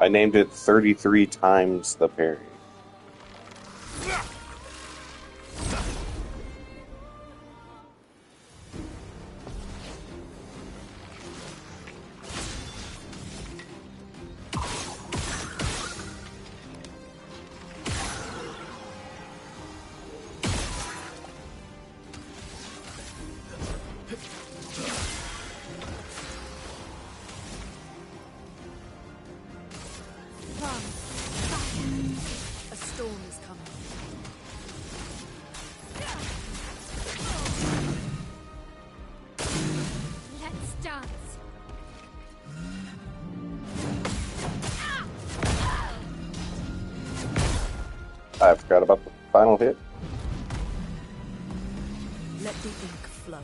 I named it 33 times the parry. Run. A storm is coming. Let's dance. I forgot about the final hit. Let the ink flow.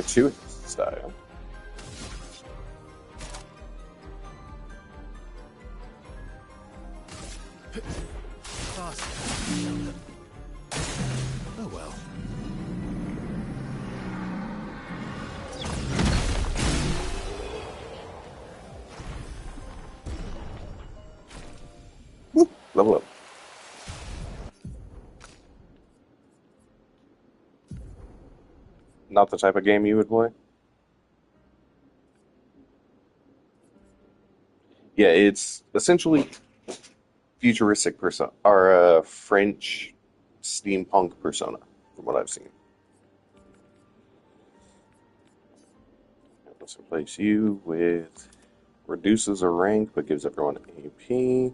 Two style. Oh well. Woo, level up. Not the type of game you would play? Yeah, it's essentially futuristic persona, or French steampunk persona, from what I've seen. Let's replace you with reduces a rank but gives everyone AP.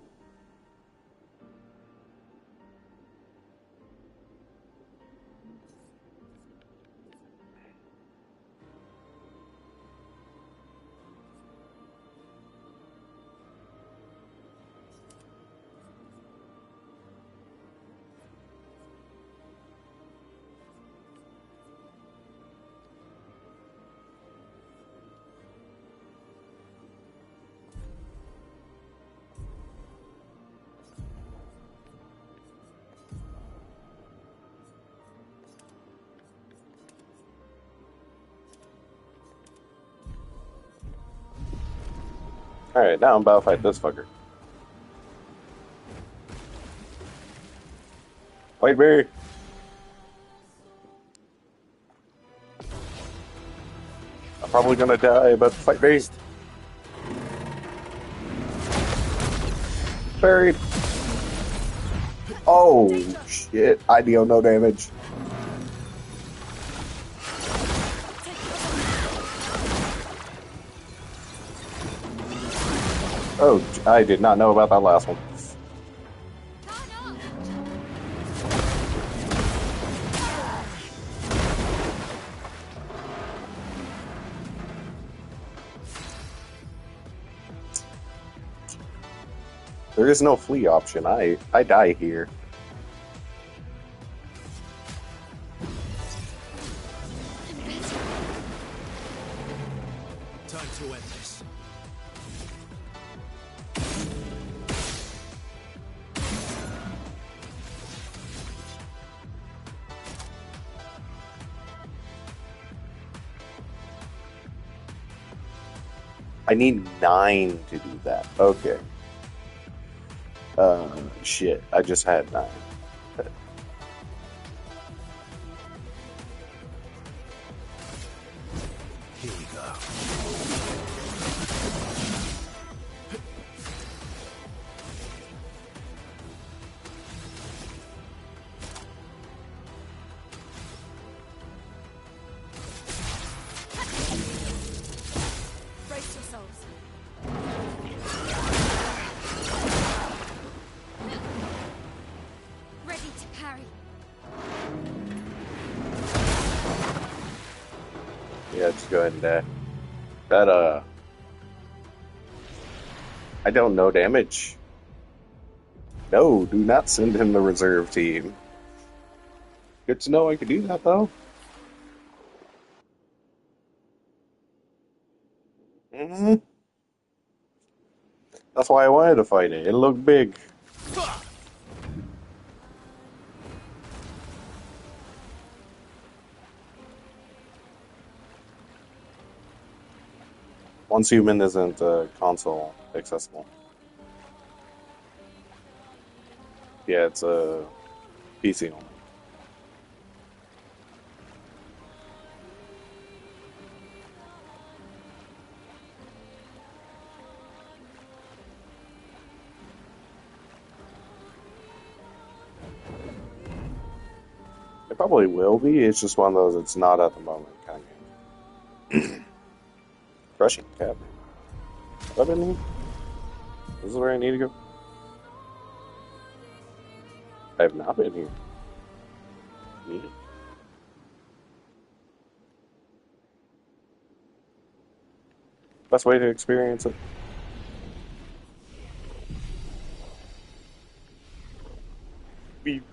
Alright, now I'm about to fight this fucker. White Bear! I'm probably gonna die, but fight me! Buried! Oh, shit. I deal no damage. Oh, I did not know about that last one. There is no flee option. I die here. Time to end this. I need 9 to do that. Okay. Shit. I just had 9. Here we go. Brace yourselves. Ready to parry. Yeah, just go ahead and die. That, I don't know damage. No, do not send him the reserve team. Good to know I could do that, though. hmm That's why I wanted to fight it. It looked big. Once human isn't console accessible. Yeah, it's a PC only. It probably will be. It's just one of those it's not at the moment kind of game. Crushing cat. Have I been here? This is where I need to go. I have not been here. Neat. Best way to experience it. Beep.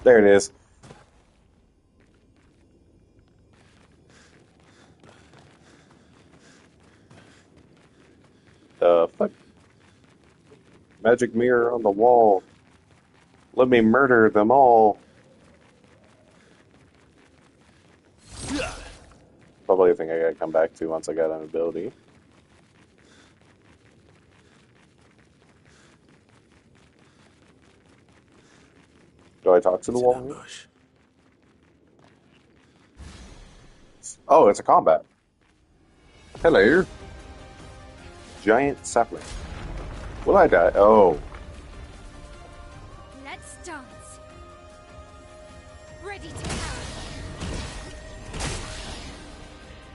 There it is. The fuck? Magic mirror on the wall. Let me murder them all. Probably a thing I gotta come back to once I got an ability. Do I talk to the It's an wall? ambush. Oh, it's a combat. Hello. Giant sapling. Will I die? Oh. Let's dance. Ready to carry.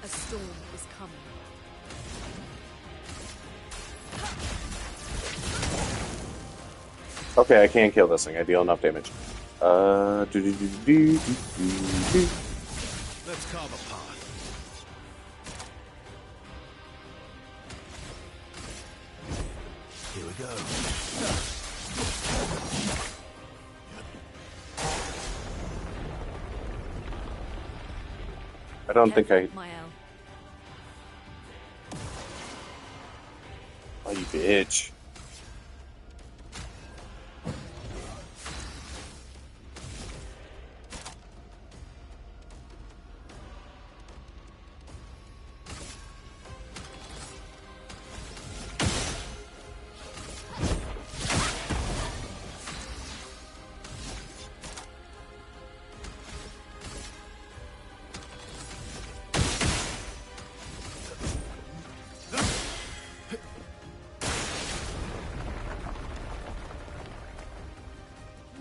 A storm is coming. Okay, I can't kill this thing. I deal enough damage. Do. Let's carve a path. Here we go. I don't think I... My L. Oh, you bitch.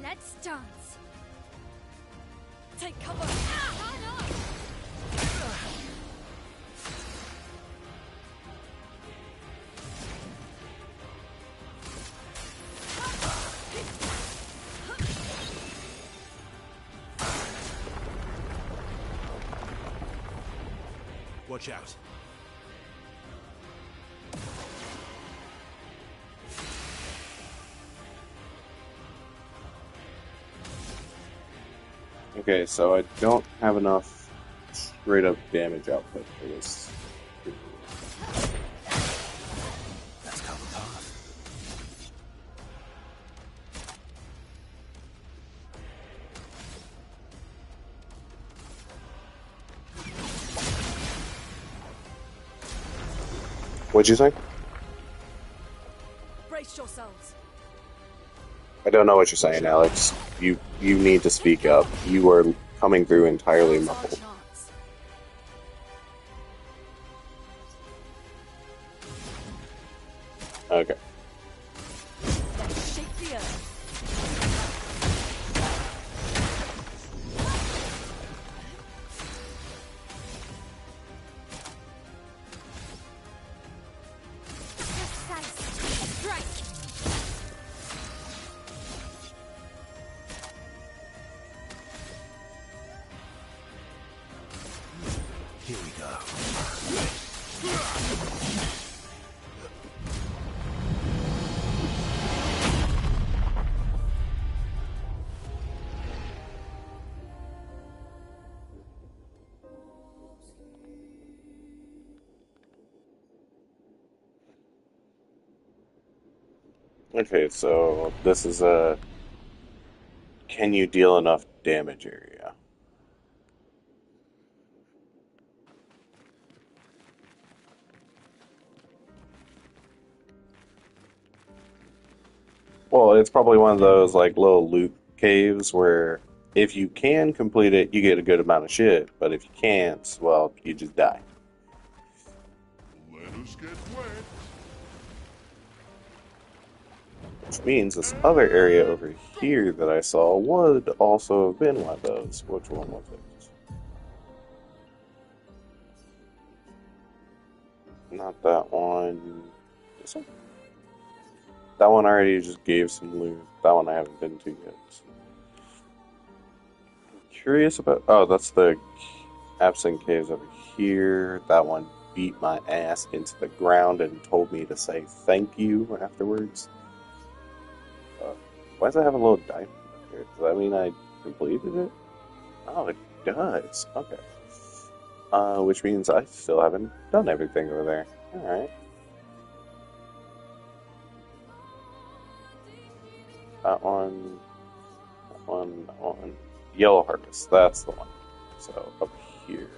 Let's dance. Take cover. Ah, no. Watch out. Okay, so I don't have enough straight up damage output for this. Let's carve a path. What'd you say? Brace yourselves. I don't know what you're saying, Alex. You need to speak up. You are coming through entirely Now's our muffled. chance. Okay. Let's shake the earth. Precise strike. Here we go. Okay, so this is a can you deal enough damage area. Well, it's probably one of those like little loot caves where if you can complete it, you get a good amount of shit, but if you can't, well, you just die. Let us get wet. Which means this other area over here that I saw would also have been one of those. Which one was it? Not that one. This one? That one already just gave some loot. That one I haven't been to yet. Curious about. Oh, that's the absent caves over here. That one beat my ass into the ground and told me to say thank you afterwards. Uh, why does it have a little diamond up here? Does that mean I completed it? Oh, it does. Okay. Which means I still haven't done everything over there. Alright. That one. That one. That one. Yellow Harvest. That's the one. So, up here.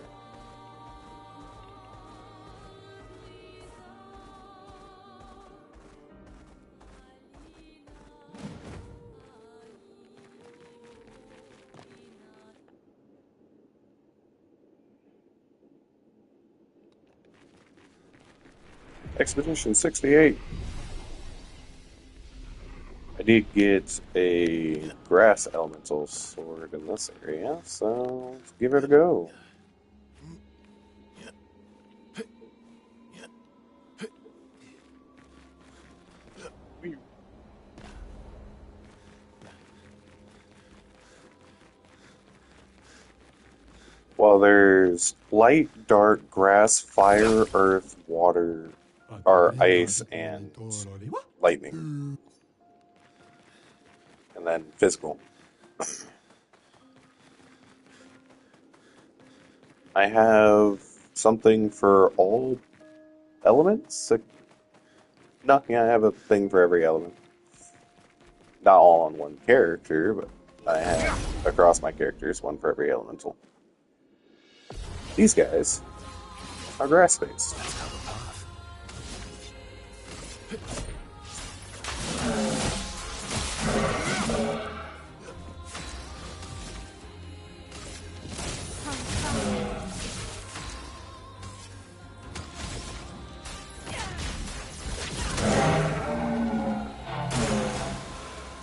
Expedition 68. I did get a grass elemental sword in this area, so let's give it a go. Well, there's light, dark, grass, fire, earth, water, or ice, and lightning. And then physical. I have something for all elements? No, yeah, I have a thing for every element. Not all on one character, but I have across my characters one for every elemental. These guys are grass based.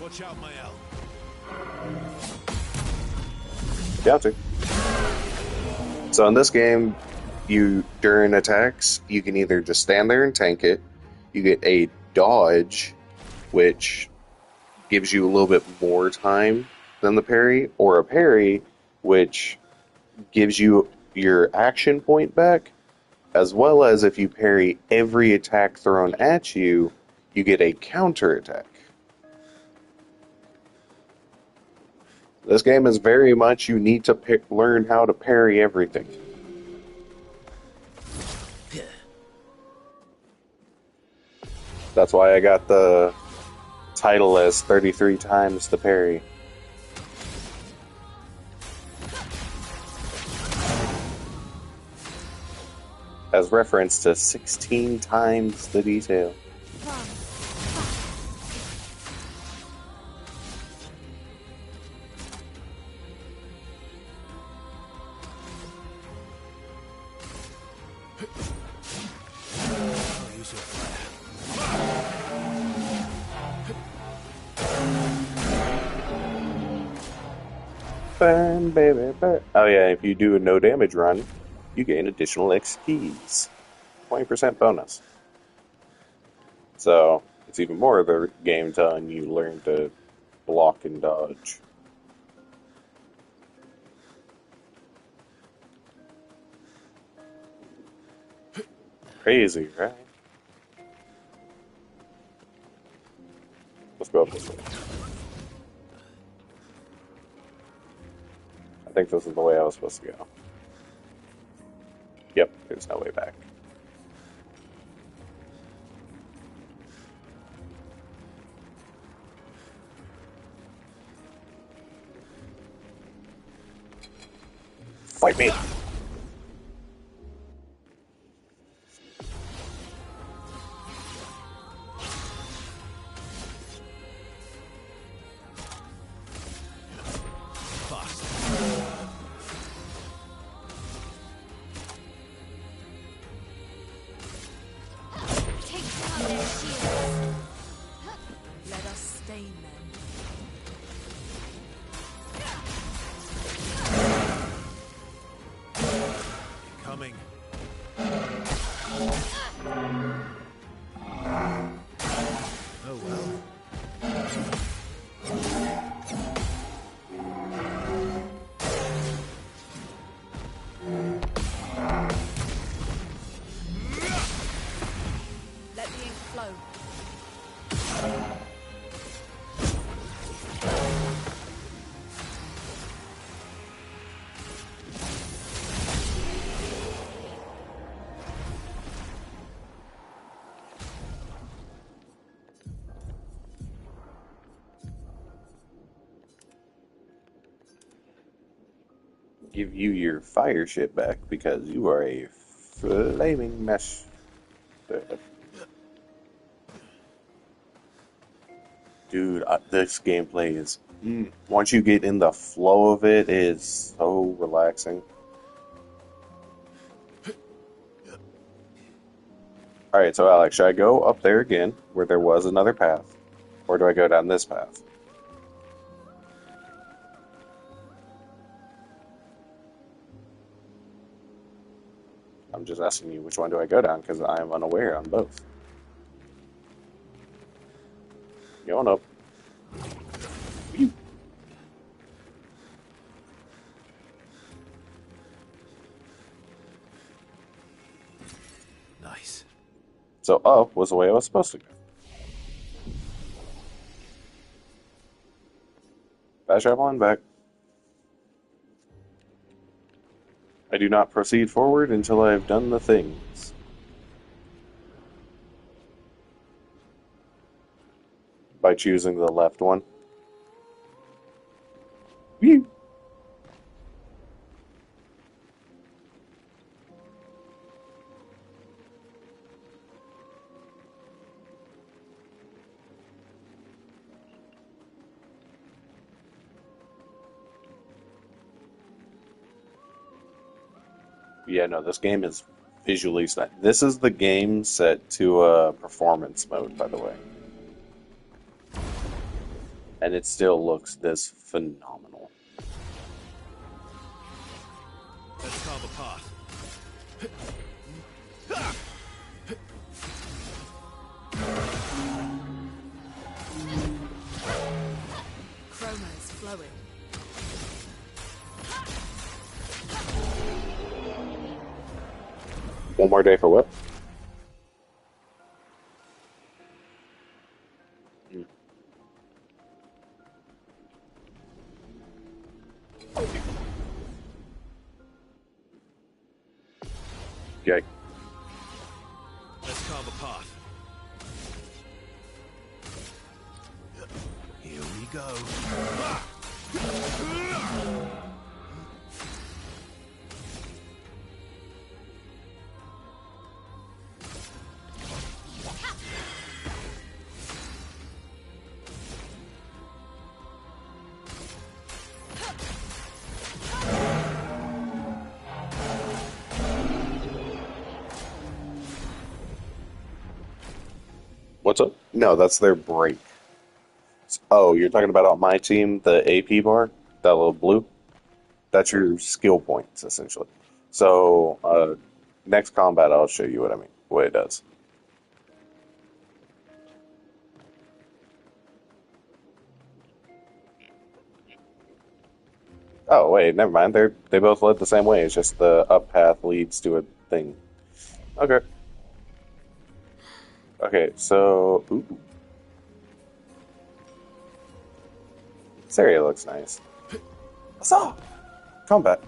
Watch out, my elf. Down to. So in this game, you during attacks, you can either just stand there and tank it. You get a dodge, which gives you a little bit more time than the parry, or a parry, which gives you your action point back, as well as if you parry every attack thrown at you, you get a counter attack. This game is very much you need to learn how to parry everything. That's why I got the title as 33 times the parry. As reference to 16 times the detail. Use your flare. Burn, baby, burn. Oh yeah, if you do a no damage run, you gain additional XPs. 20% bonus. So, it's even more of the game telling you learn to block and dodge. Crazy, right? Let's go up this way. I think this is the way I was supposed to go. Yep, there's no way back. Fight me! Take down their shields. Let us stain them. Coming. Oh well. Let the ink flow. Give you your fire shit back because you are a flaming mess. Dude, this gameplay is... once you get in the flow of it, it is so relaxing. Alright, so Alex, should I go up there again, where there was another path? Or do I go down this path? I'm just asking you, which one do I go down? Because I am unaware on both. Going up. Whew. Nice. So up was the way I was supposed to go. Fast travel and back. I do not proceed forward until I have done the things. By choosing the left one. Whew. Yeah, no, this game is visually set. This is the game set to performance mode, by the way. And it still looks this phenomenal. Let's carve a path. Chroma is flowing. One more day for what? Okay. Let's carve a path. Here we go. What's up? No, that's their break. Oh, you're talking about on my team, the AP bar? That little blue? That's your skill points, essentially. So, next combat, I'll show you what I mean, what it does. Oh, wait, never mind. They both led the same way. It's just the up path leads to a thing. Okay. Okay, so... Ooh. This area looks nice. What's up? Combat.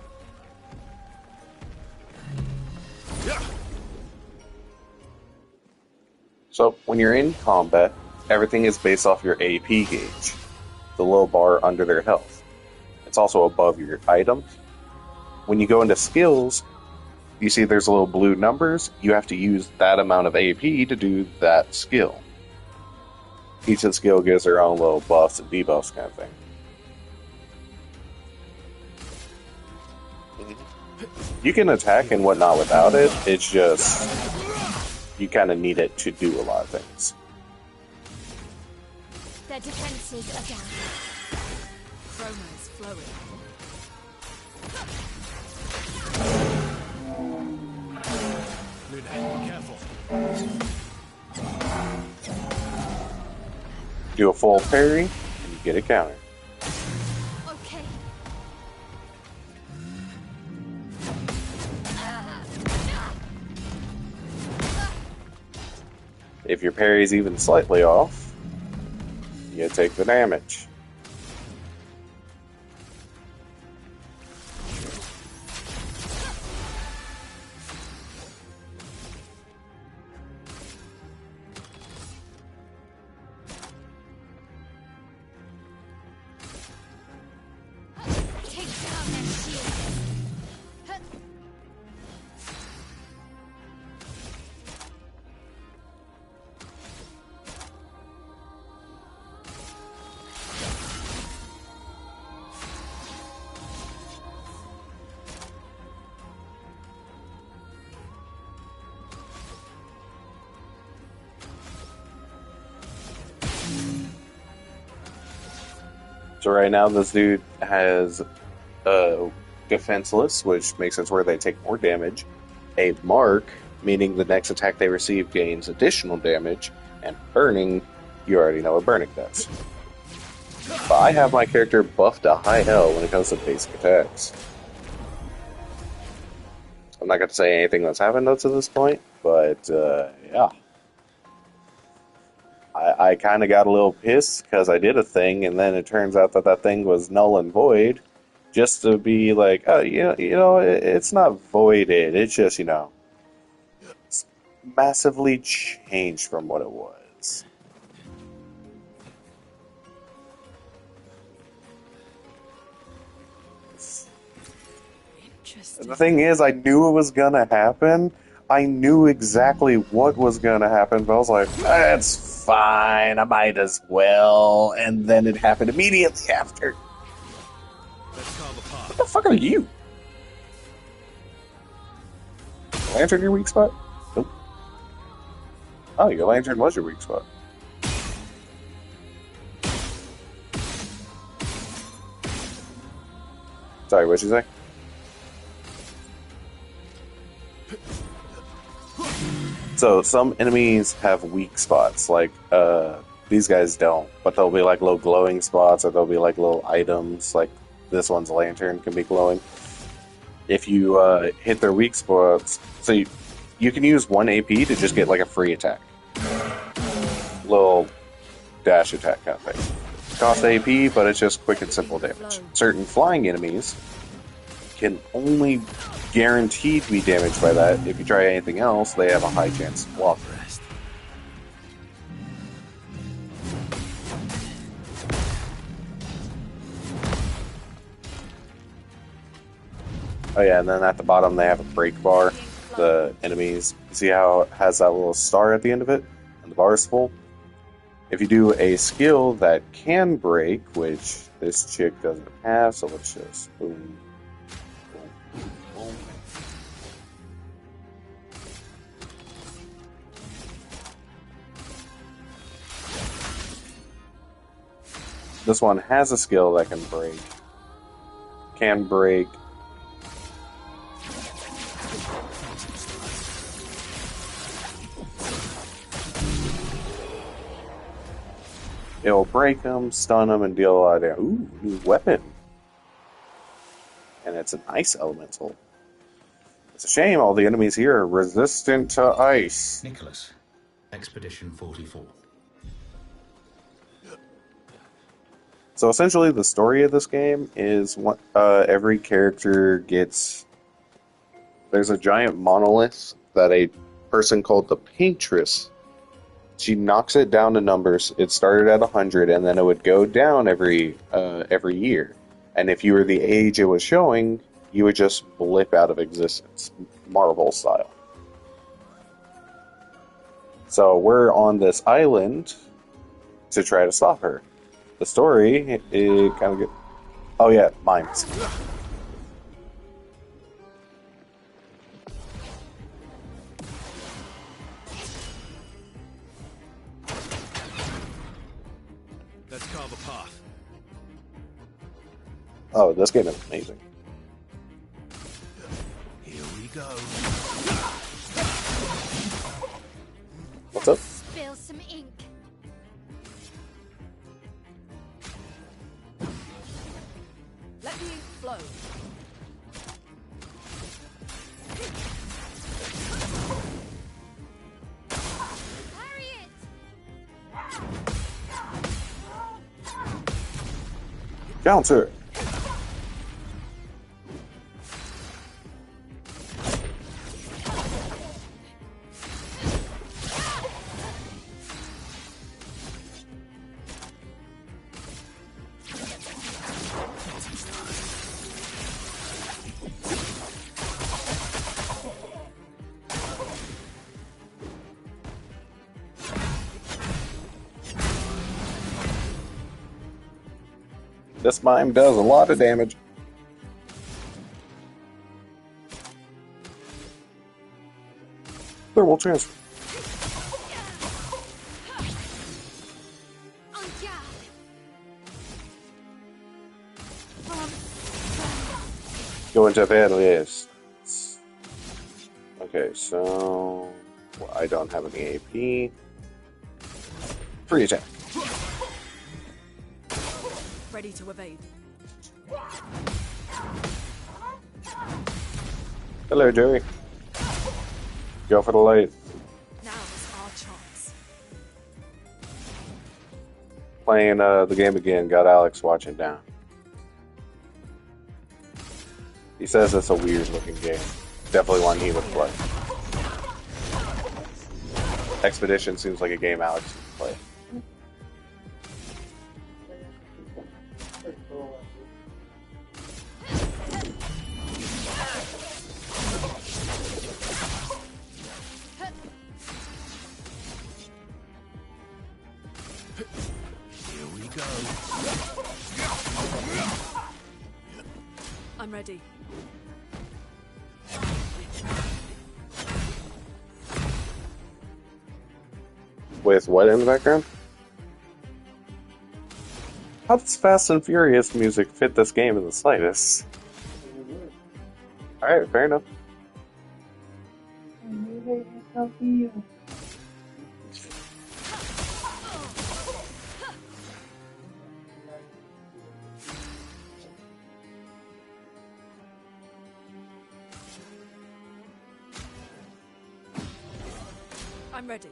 So, when you're in combat, everything is based off your AP gauge, the little bar under their health. It's also above your items. when you go into skills, you see there's little blue numbers. You have to use that amount of AP to do that skill. Each of the skill gives their own little buffs and debuffs kind of thing. You can attack and whatnot without it. It's just you kind of need it to do a lot of things. Their defenses are down. Chroma's flowing. Luna, careful. Do a full parry, and you get a counter. Okay. If your parry is even slightly off, you take the damage. Take down their shield. So right now this dude has defenseless, which makes it where they take more damage. A mark, meaning the next attack they receive gains additional damage. And burning, you already know what burning does. But I have my character buffed to high hell when it comes to basic attacks. I'm not going to say anything that's happened up to this point, but yeah. I kind of got a little pissed because I did a thing, and then it turns out that that thing was null and void, just to be like, oh, it's not voided. It's just, it's massively changed from what it was. Interesting. The thing is, I knew it was gonna happen. I knew exactly what was gonna happen, but I was like, that's fine, I might as well. And then it happened immediately after. Let's carve a path. What the fuck are you? Lantern your weak spot? Nope. Oh, your lantern was your weak spot. Sorry, what'd you say? So some enemies have weak spots, like these guys don't, but there'll be like little glowing spots, or there'll be like little items, like this one's lantern can be glowing. If you hit their weak spots, so you can use 1 AP to just get like a free attack, little dash attack kind of thing. Cost AP, but it's just quick and simple damage. Certain flying enemies can only guaranteed to be damaged by that. If you try anything else, they have a high chance to block. Rest. Oh yeah, and then at the bottom they have a break bar. The enemies, see how it has that little star at the end of it? And the bar is full? If you do a skill that can break, which this chick doesn't have, so let's just boom, boom, boom. This one has a skill that can break. Can break. It'll break them, stun them, and deal a lot of damage. Ooh, new weapon. And it's an ice elemental. It's a shame all the enemies here are resistant to ice. Nicholas, Expedition 44. So essentially the story of this game is every character gets... There's a giant monolith that a person called the Paintress, she knocks it down to numbers. It started at 100, and then it would go down every year. And if you were the age it was showing, you would just blip out of existence, Marvel style. So we're on this island to try to stop her. The story, it kind of get. Oh yeah, mines. Let's carve a path. Oh, this game is amazing. Here we go. What's up? Spill some ink. Let the ink flow. Parry it. Counter. This mime does a lot of damage. Thermal transfer. En garde. Go into bed list. Okay, so well, I don't have any AP. Free attack. Ready to evade. Hello, Joey. Go for the light. Now is our chance. Playing the game again. Got Alex watching down. He says it's a weird looking game. Definitely one he would play. Expedition seems like a game Alex would play. Here we go. I'm ready. With what in the background? How does Fast and Furious music fit this game in the slightest? Alright, fair enough. I'm ready.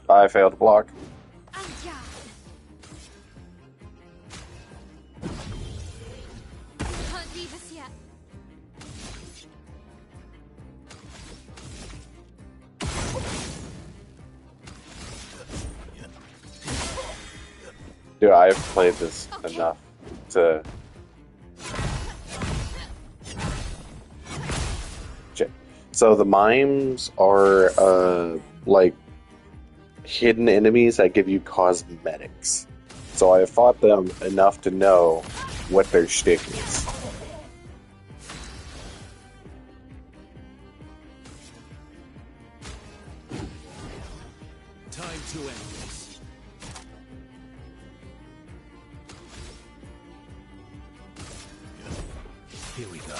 I failed to block. En garde. Can't leave us yet. Dude, I've played this enough to check. So the mimes are like hidden enemies that give you cosmetics. So I have fought them enough to know what their shtick is. Time to end this. Here we go.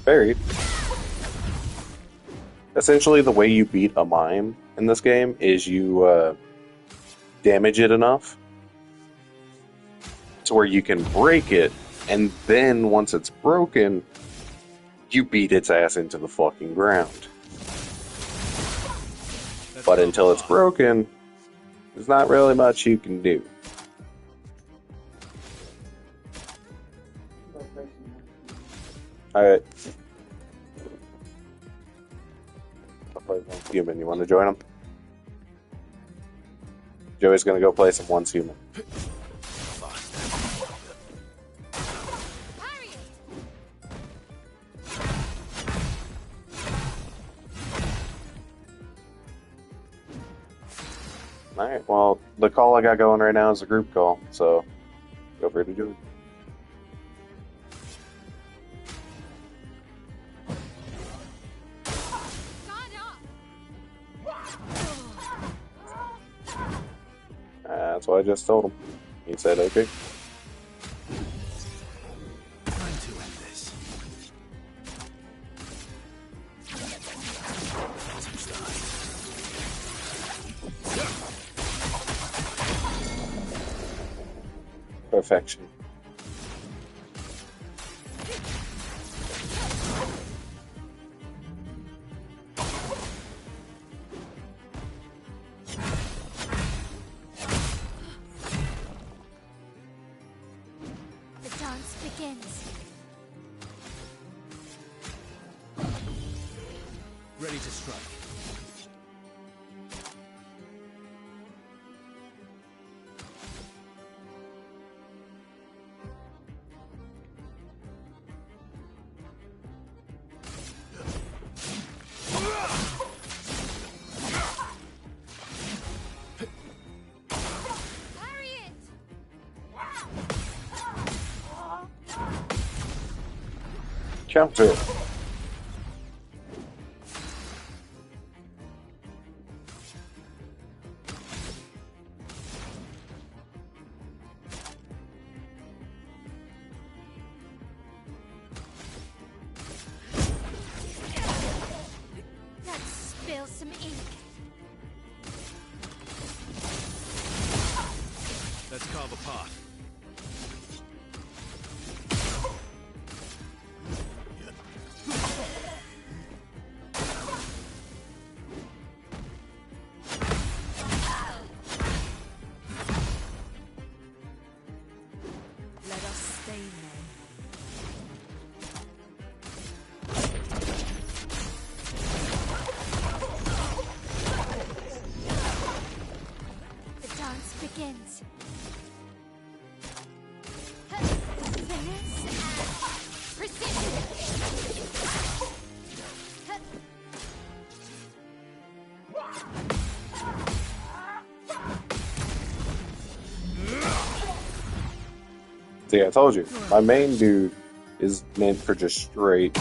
Buried. Essentially, the way you beat a mime in this game is you damage it enough to where you can break it, and then once it's broken, you beat its ass into the fucking ground. But until it's broken, there's not really much you can do. Alright. human. You want to join him? Joey's gonna go play some once human. Parry it. Alright, well, the call I got going right now is a group call, so go for it to join. Guard up. That's what I just told him. He said, okay. Time to end this. Touch the height. Perfection. The dance begins. Ready to strike. Parry it. Counter it. Let's spill some ink. Let's carve a path. Let us stain them. The dance begins. Finesse and precision. See, I told you, my main dude is meant for just straight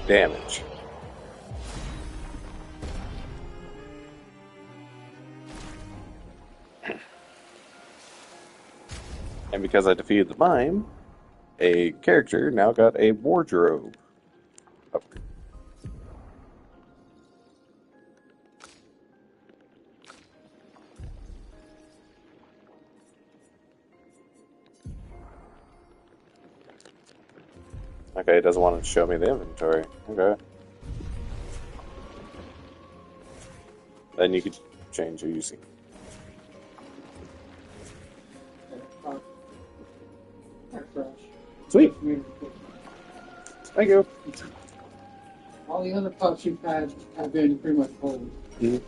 damage. And because I defeated the mime, a character now got a wardrobe upgrade. Okay, it doesn't want to show me the inventory. Okay. Then you could change who you see. Sweet. Thank you. All the other pups you've had have been pretty much cold. Mhm.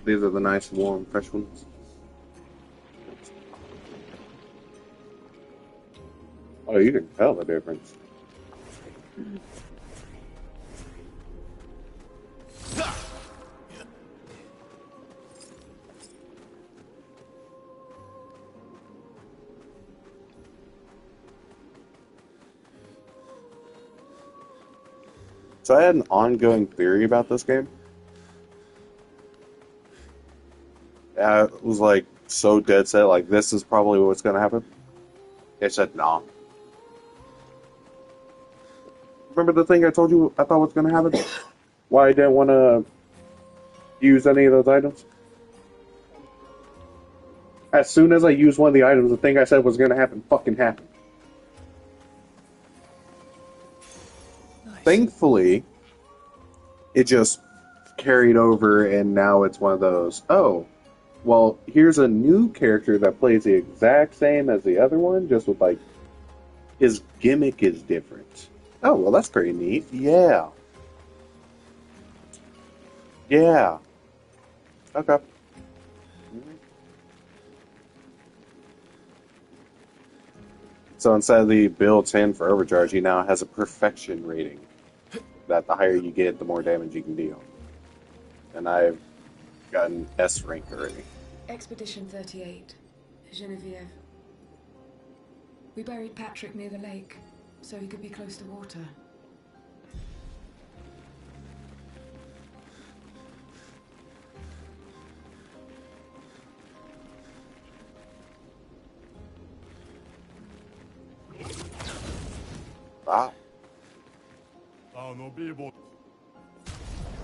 These are the nice, warm, fresh ones. Oh, you can tell the difference. So I had an ongoing theory about this game. I was like so dead set, like this is probably what's going to happen. It said, nah. Remember the thing I told you I thought was going to happen? Why I didn't want to use any of those items? As soon as I used one of the items, the thing I said was going to happen fucking happened. Thankfully, it just carried over, and now it's one of those, oh, well, here's a new character that plays the exact same as the other one, just with, like, his gimmick is different. Oh, well, that's pretty neat. Yeah. Yeah. Okay. Mhm. So instead of the build 10 for overcharge, he now has a perfection rating. That the higher you get, the more damage you can deal. And I've gotten S rank already. Expedition 38, Genevieve. We buried Patrick near the lake, so he could be close to water. Wow.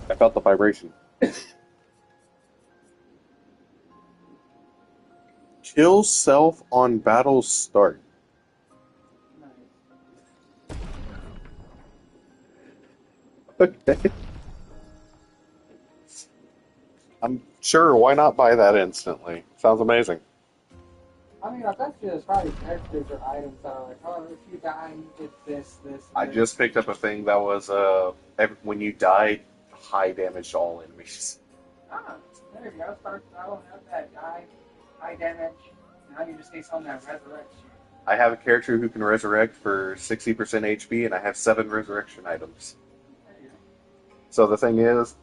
I felt the vibration. Kill self on battle start. Okay. I'm sure, why not buy that instantly? Sounds amazing. I mean, I bet you there's probably characters or items that are like, oh, if you die, you get this, this, I and this. just picked up a thing that was when you die, high damage to all enemies. Ah, there you go. Start throwing out that guy, high damage. Now you just need something that resurrects you. I have a character who can resurrect for 60% HP, and I have 7 resurrection items. There you go. So the thing is,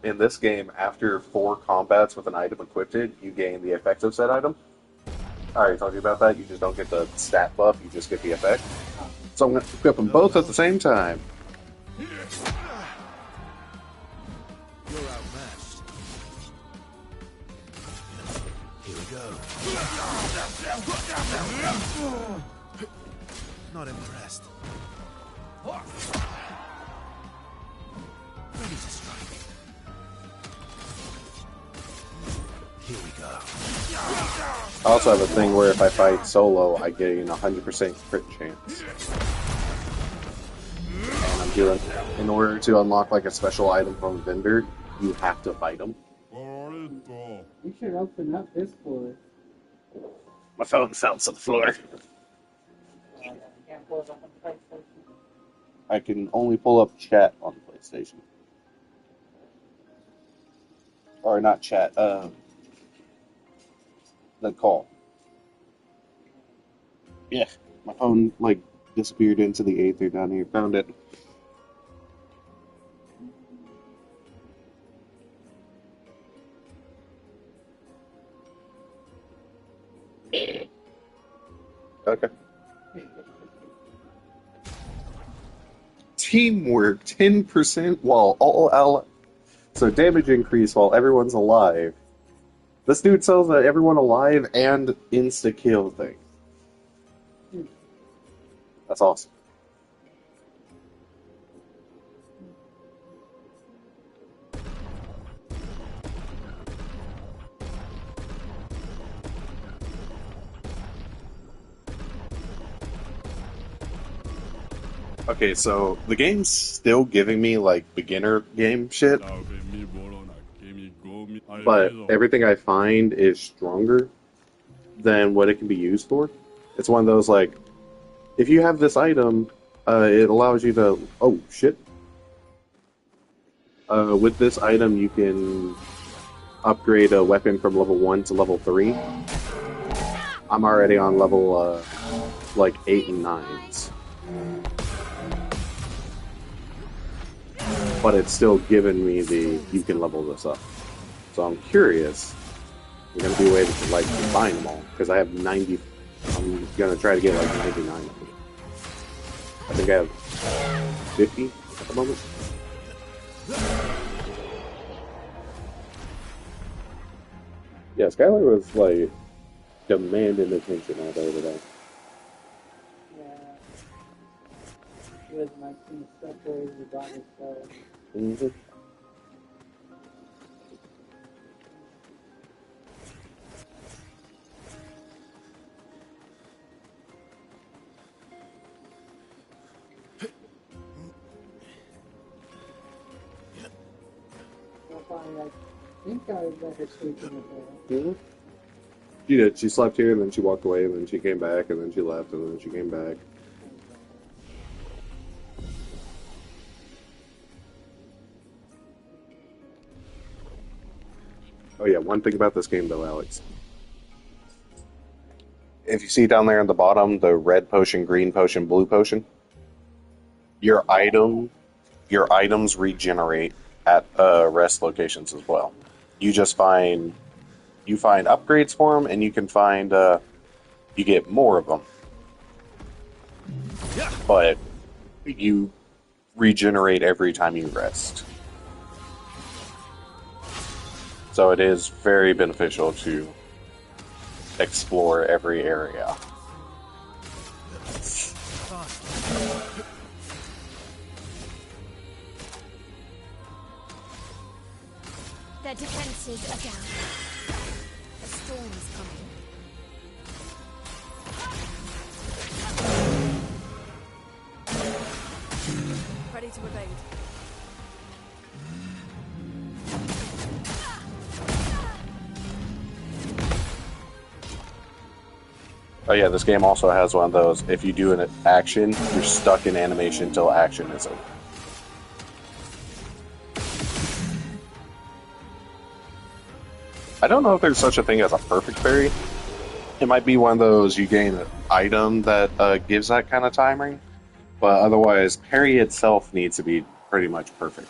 in this game, after 4 combats with an item equipped, you gain the effect of said item. I already told you about that. You just don't get the stat buff, you just get the effect. So I'm going to equip them both at the same time. You're outmatched. Here we go. Not impressed. Ready to strike. Here we go. I also have a thing where if I fight solo, I gain 100% crit chance. And I'm doing, in order to unlock like a special item from a vendor, you have to fight them. You should open up Discord. My phone sounds on the floor. You can't pull it up on PlayStation. I can only pull up chat on the PlayStation. Or not chat, the call. Yeah, my phone like disappeared into the aether down here. Found it. Okay. Teamwork 10% while so damage increase while everyone's alive. This dude sells that everyone alive and insta kill thing. That's awesome. Okay, so the game's still giving me like beginner game shit, but everything I find is stronger than what it can be used for. It's one of those like, if you have this item, it allows you to. Oh shit! With this item, you can upgrade a weapon from level 1 to level 3. I'm already on level like 8 and 9s. But it's still giving me the you can level this up. So I'm curious. There's gonna be a way to like combine them all because I have 90. I'm gonna try to get like 99 of them. I think I have 50 at the moment. Yeah, Skylar was like demanding attention all day today. Yeah. He was like some stuff where he got his stuff. Mm-hmm. I think I let her sleep in the bed. Mm-hmm. She did. She slept here, and then she walked away, and then she came back, and then she left, and then she came back. Oh yeah, one thing about this game though, Alex. If you see down there on the bottom, the red potion, green potion, blue potion, your items regenerate at rest locations as well. You just find upgrades for them, and you can find you get more of them, but you regenerate every time you rest. So it is very beneficial to explore every area. Their defenses are down. A storm is coming. Ready to evade. Oh yeah, this game also has one of those. If you do an action, you're stuck in animation until action is over. I don't know if there's such a thing as a perfect parry. It might be one of those you gain an item that gives that kind of timing, but otherwise, parry itself needs to be pretty much perfect.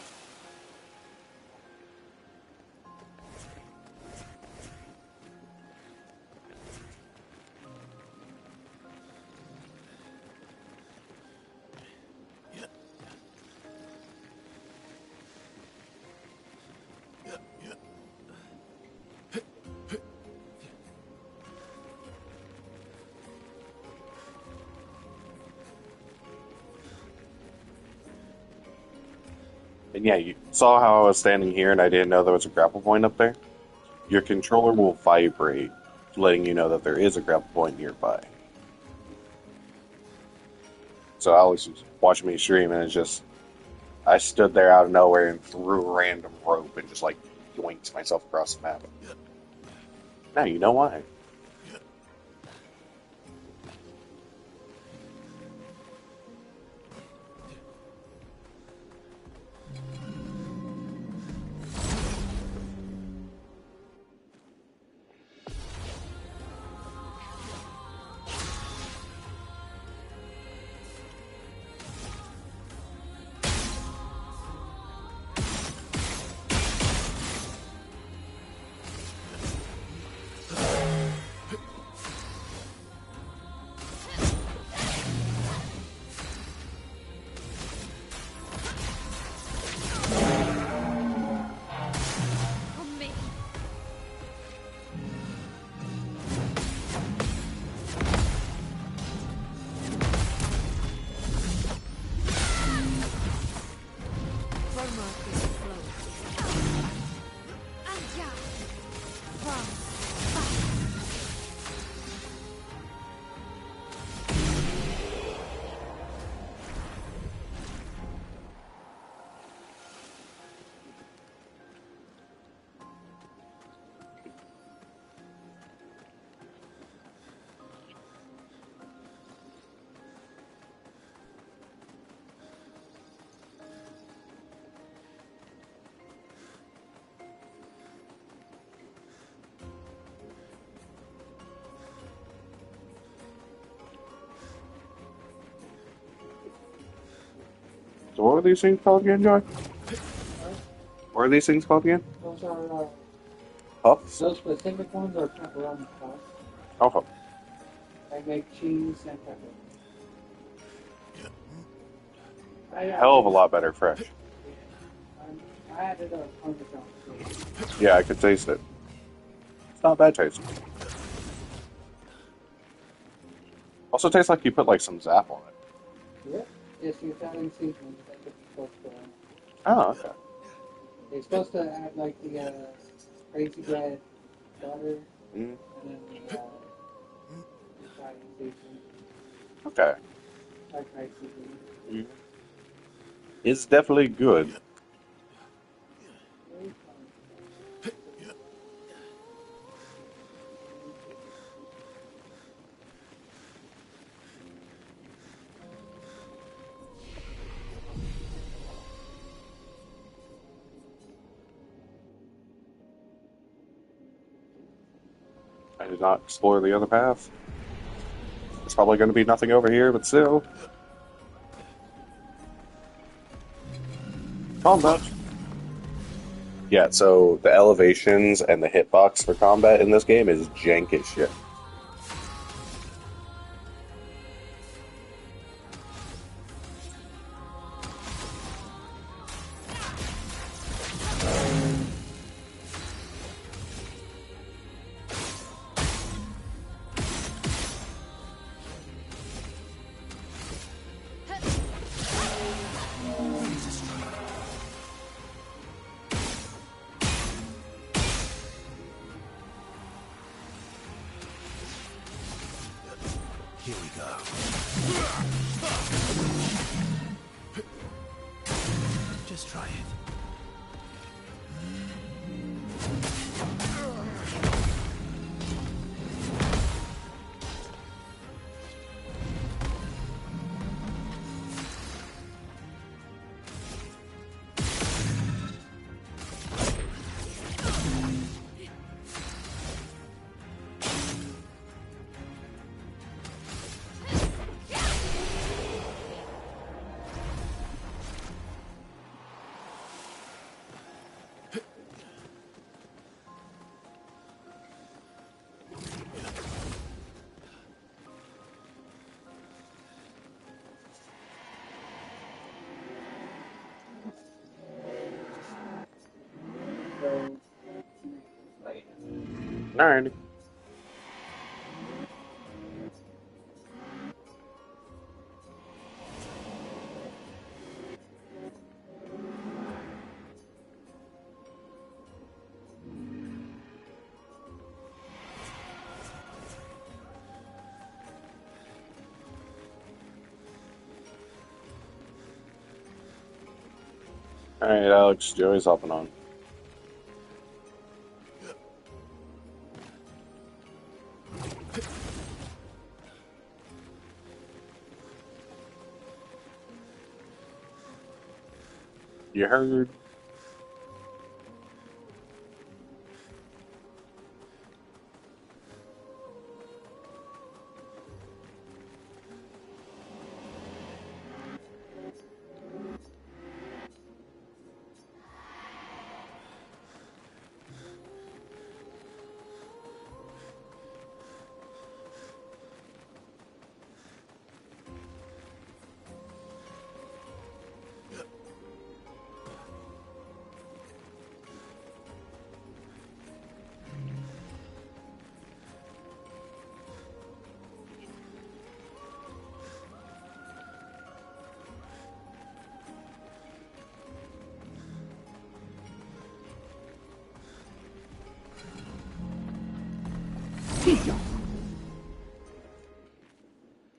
And yeah, you saw how I was standing here and I didn't know there was a grapple point up there? Your controller will vibrate, letting you know that there is a grapple point nearby. So Alex was watching me stream and it's just, I stood there out of nowhere and threw a random rope and just like yoinked myself across the map. Now you know why. For me. Chroma is flow. And yeah. From So what are these things called again, Joy? What are these things called again? Those are, Puffs? those specific ones are pepperoni puffs. Oh, I make cheese and pepper. hell of a lot better fresh. I added a Parmesan. Yeah, I could taste it. It's not bad taste. Also tastes like you put like some zap on it. Yeah. Yes, the Italian seasoning. That's what you're supposed to add. Oh, okay. You're supposed to add like the crazy bread, butter, Mm, and then the Italian seasoning. okay. Like rice seasoning. Mm. It's definitely good. Very fun. I did not explore the other path. There's probably going to be nothing over here, but still. Combat. Yeah, so the elevations and the hitbox for combat in this game is jank as shit. Here we go. Just try it. Alright. Alright, Alex, Joey's hopping on. You heard?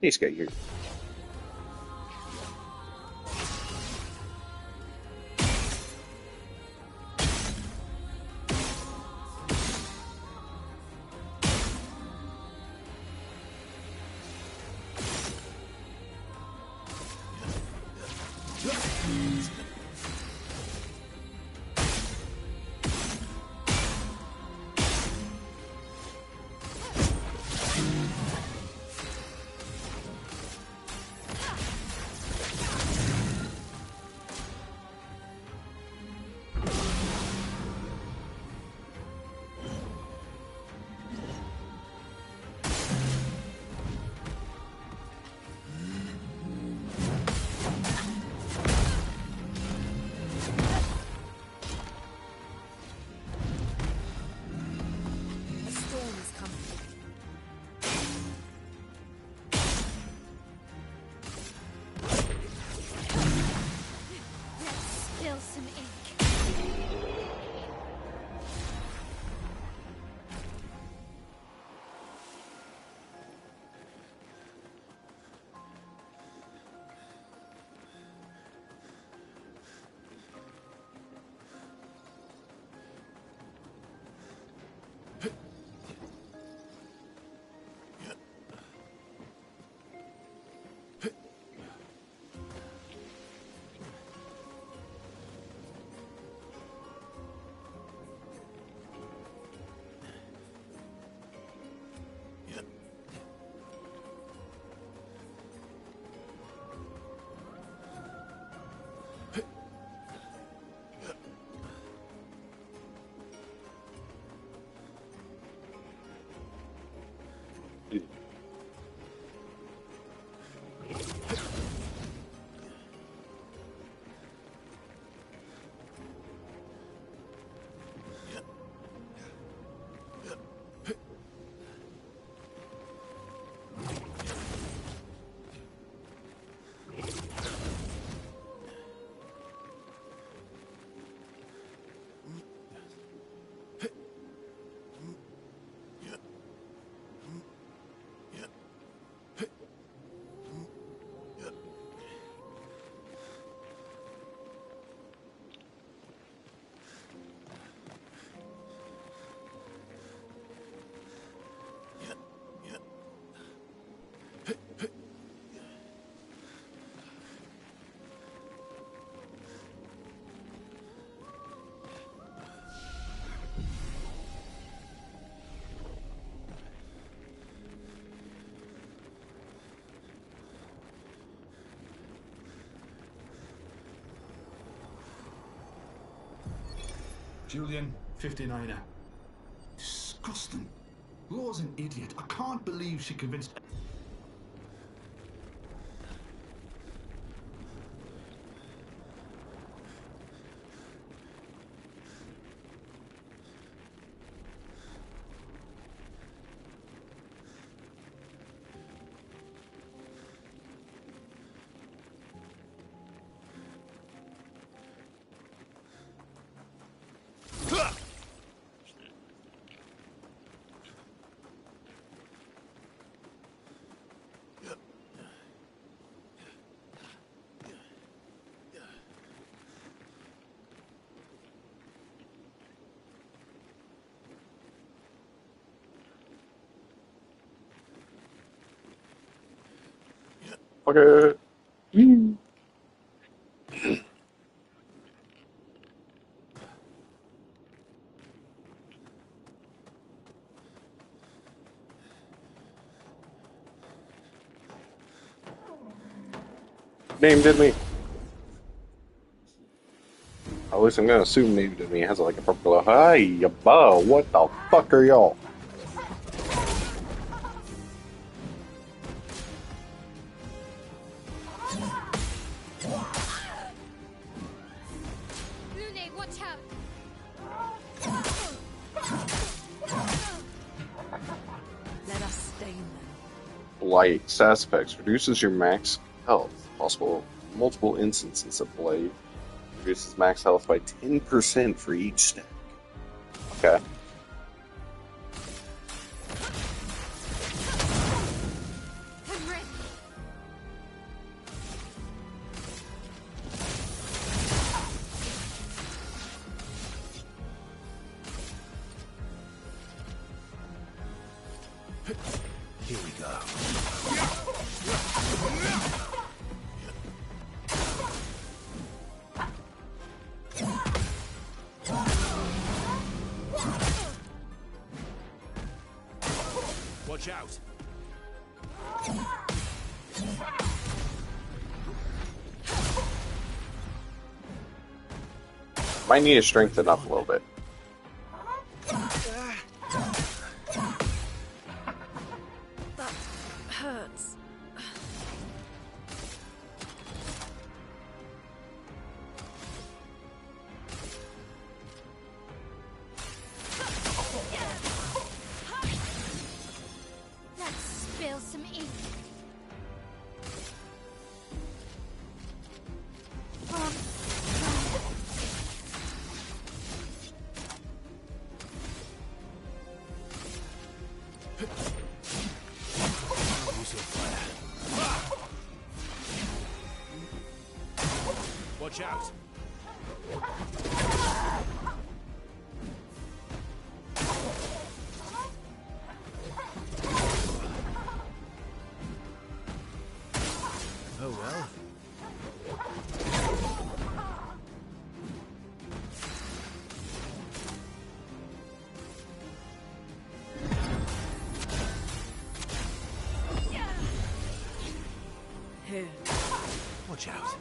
He's got you. Julian, 59er. Disgusting. Law's an idiot. I can't believe she convinced... Okay. Named me. At least I'm gonna assume named me has like a purple. Hey, ya bow, what the fuck are y'all? Lune, watch out! Let us stain them. Light stats effects reduces your max health. Possible multiple instances of blade. Reduces max health by 10% for each stack. Okay. I'm ready. Here we go. Watch out. Might need to strengthen up a little bit. That hurts. Let's spill some ink. Use your fire. Watch out. Oh well. Here. Watch out.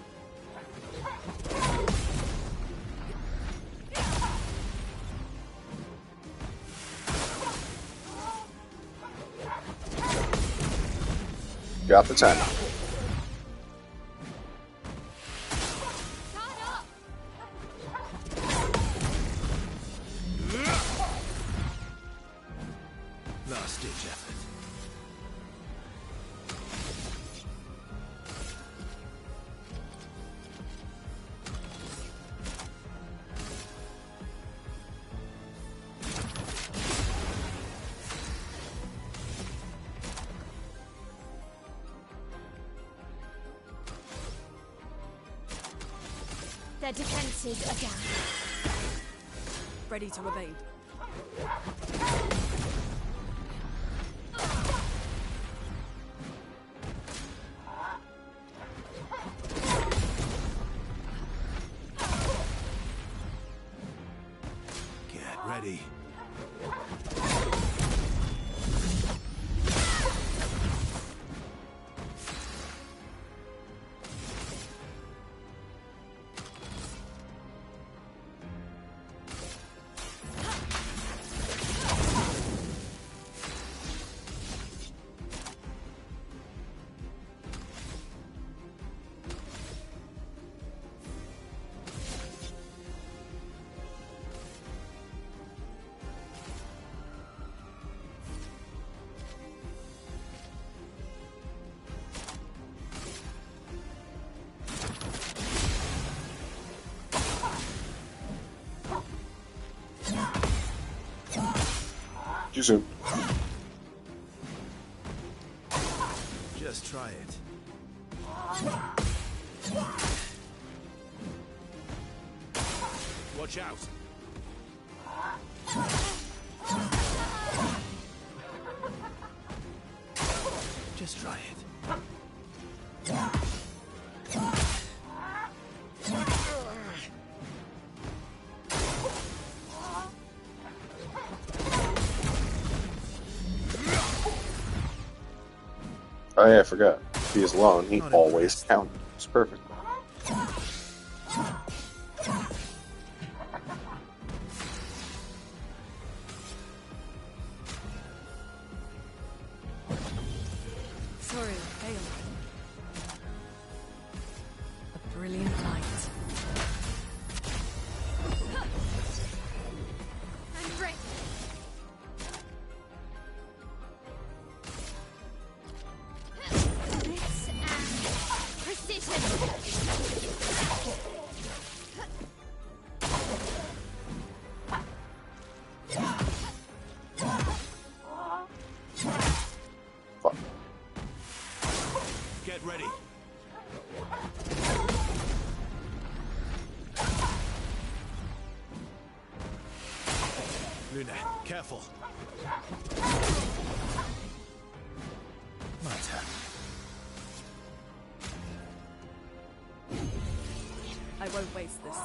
Drop the timer. Shut up! Last ditch effort. Their defenses are down. Ready to evade. Get ready. Too soon. Just try it. Watch out. Just try it. Oh yeah, I forgot. If he is alone, he Not always impressed. counts. It's perfect. Sorry, failed. A brilliant night. And rip! Blitz and precision! Fuck. Get ready. Luna, careful. My turn. I won't waste this.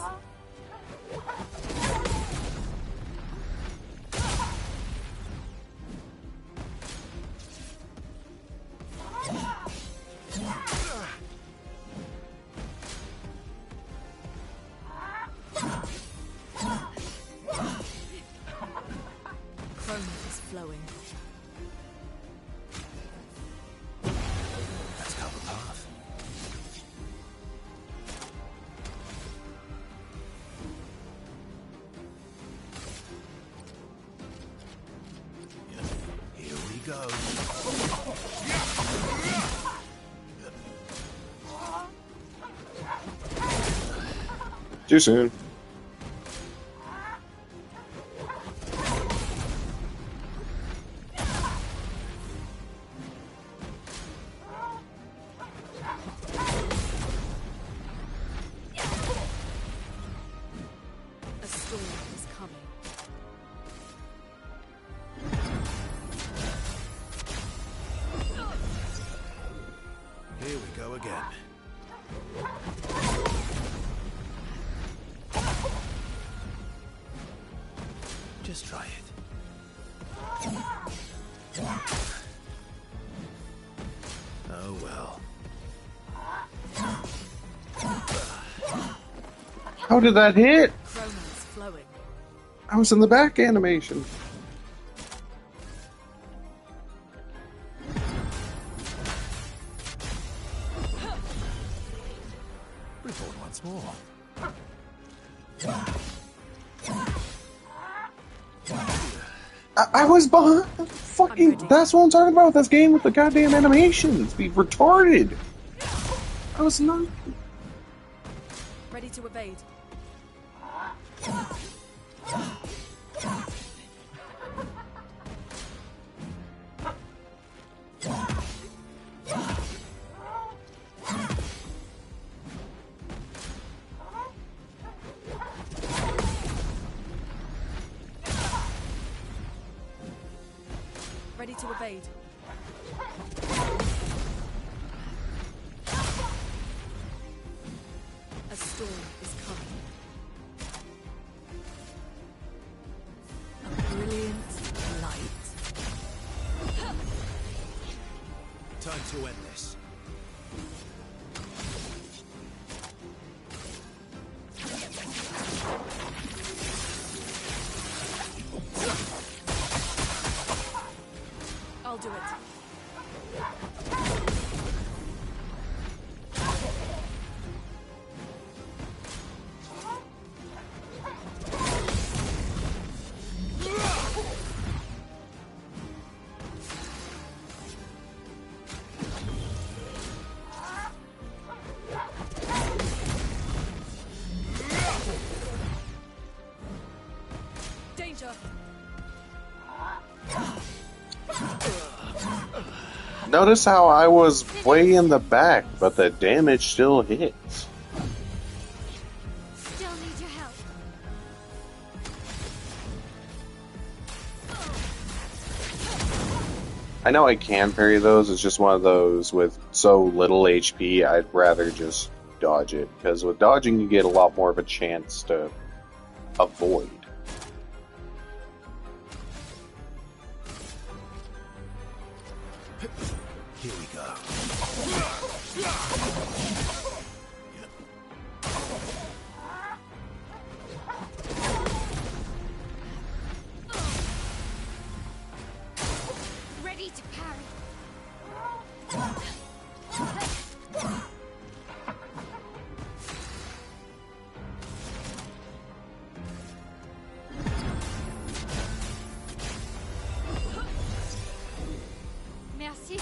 Chroma is flowing. Let's cover path. Here we go. Too soon. A storm is coming. Here we go again. Just try it. Oh well. How did that hit? Chroma is flowing. I was in the back animation. for? I was behind. Fucking. ready. That's what I'm talking about. This game with the goddamn animations. Be retarded. I was not. Ready to evade. Ready to evade. A storm is coming. A brilliant light. Time to end this. I'll do it. Danger. Notice how I was way in the back, but the damage still hits. Still need your help. I know I can parry those. It's just one of those with so little HP, I'd rather just dodge it. Because with dodging, you get a lot more of a chance to avoid. Here we go. Ready to parry. Merci.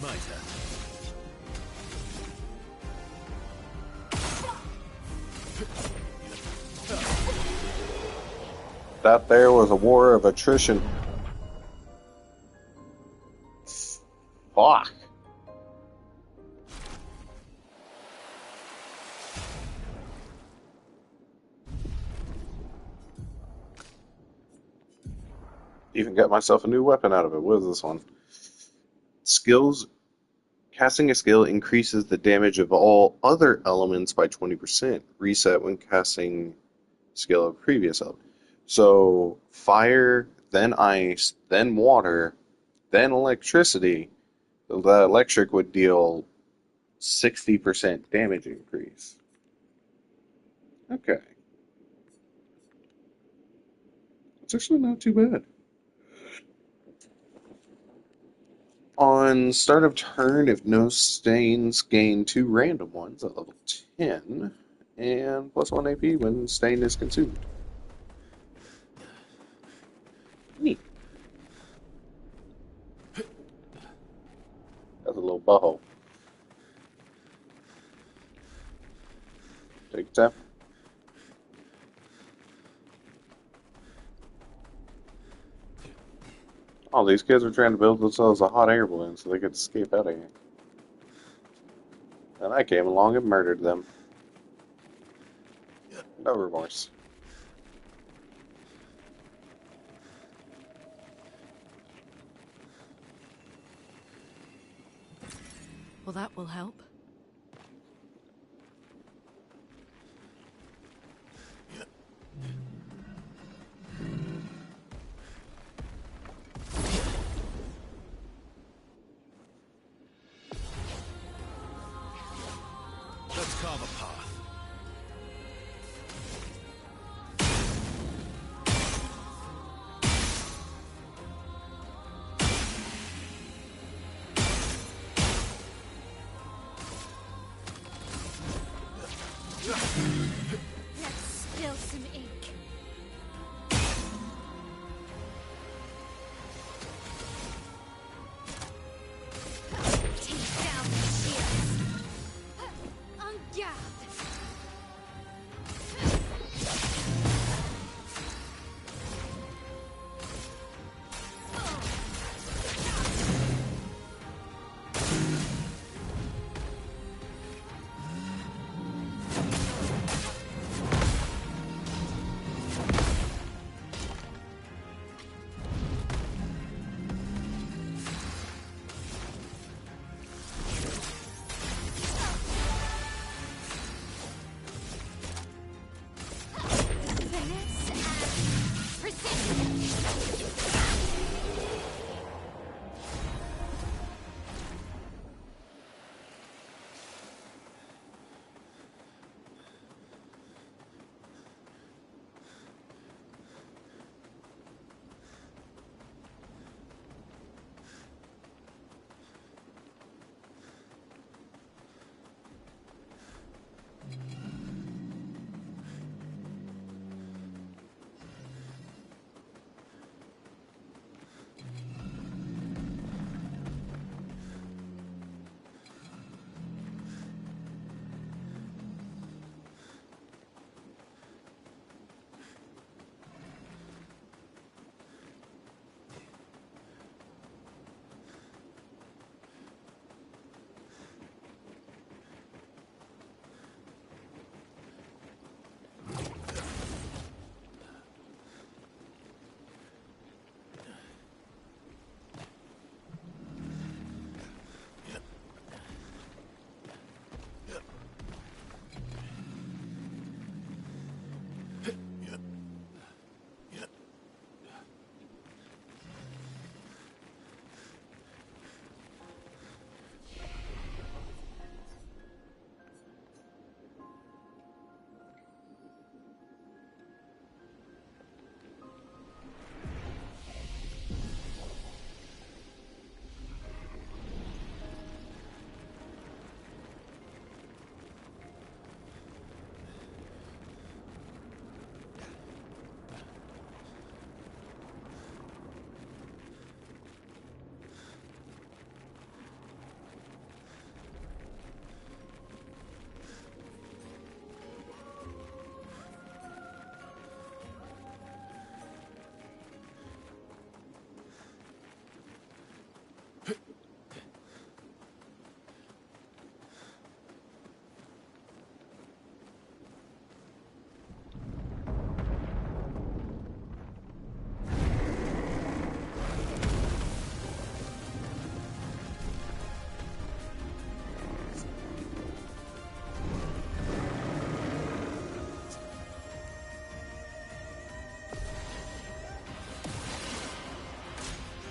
My turn. That there was a war of attrition. Fuck. Even got myself a new weapon out of it. What is this one? Skills. Casting a skill increases the damage of all other elements by 20%. Reset when casting skill of previous element. So fire, then ice, then water, then electricity. So the electric would deal 60% damage increase. Okay. It's actually not too bad. On start of turn, if no stains, gain 2 random ones at level 10, and plus 1 AP when stain is consumed. Neat. That's a little butthole. Take your time. Oh, these kids are trying to build themselves a hot air balloon so they could escape out of here. And I came along and murdered them. No remorse. Well, that will help. Let's carve a path. Let's spill some ink. Take down the shields. En garde. Finesse and precision.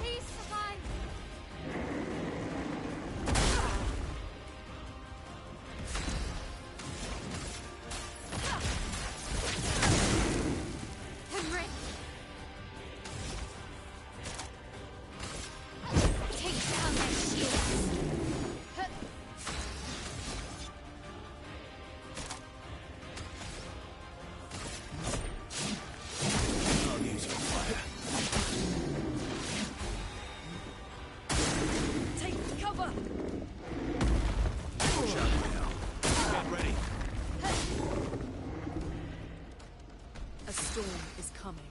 Please survive. I'm ready. Take down their shields. I'll use your fire. Take cover! Shut now. Get ready. A storm is coming.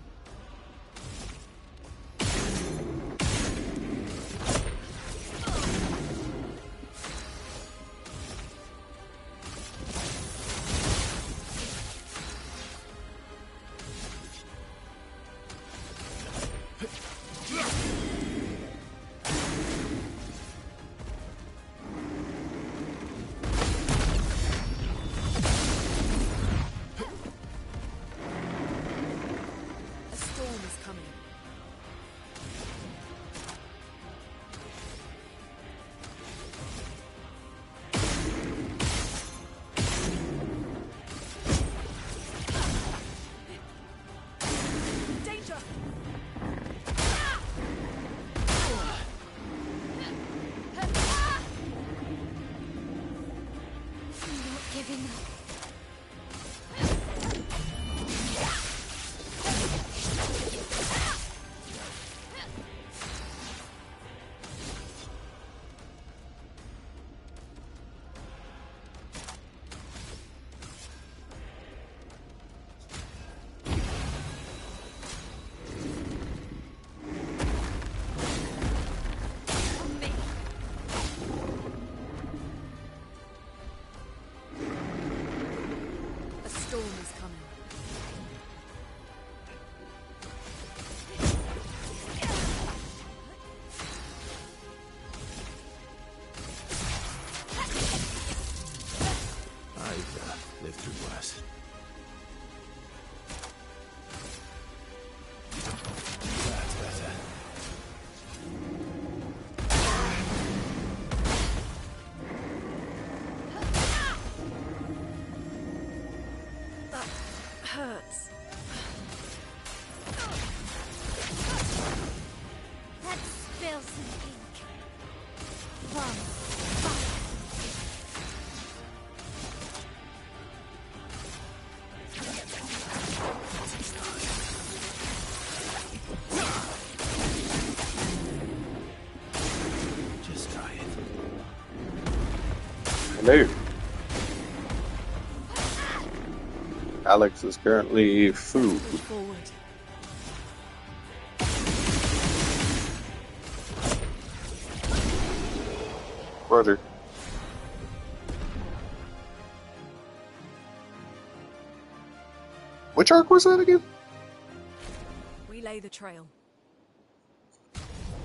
A storm is coming. Danger! I'm not giving up. Live through worse. That's better. Hurts. Let's spill some ink. From fire. Just try it. Hello. Alex is currently food. Forward. Brother. Which arc was that again? We lay the trail.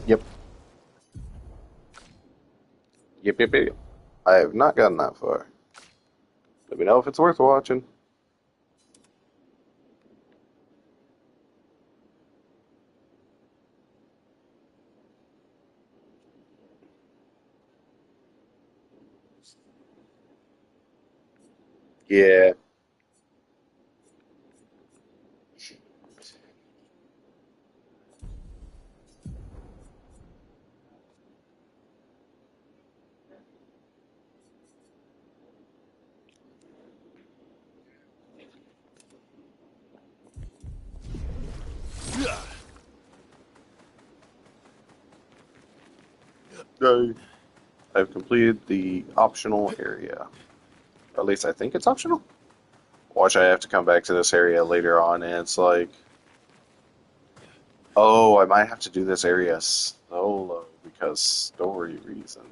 Yep. Yep. I have not gotten that far. Let me know if it's worth watching. Yeah. I've completed the optional area. Or at least I think it's optional. Watch, I have to come back to this area later on, and it's like, oh, I might have to do this area solo because story reason.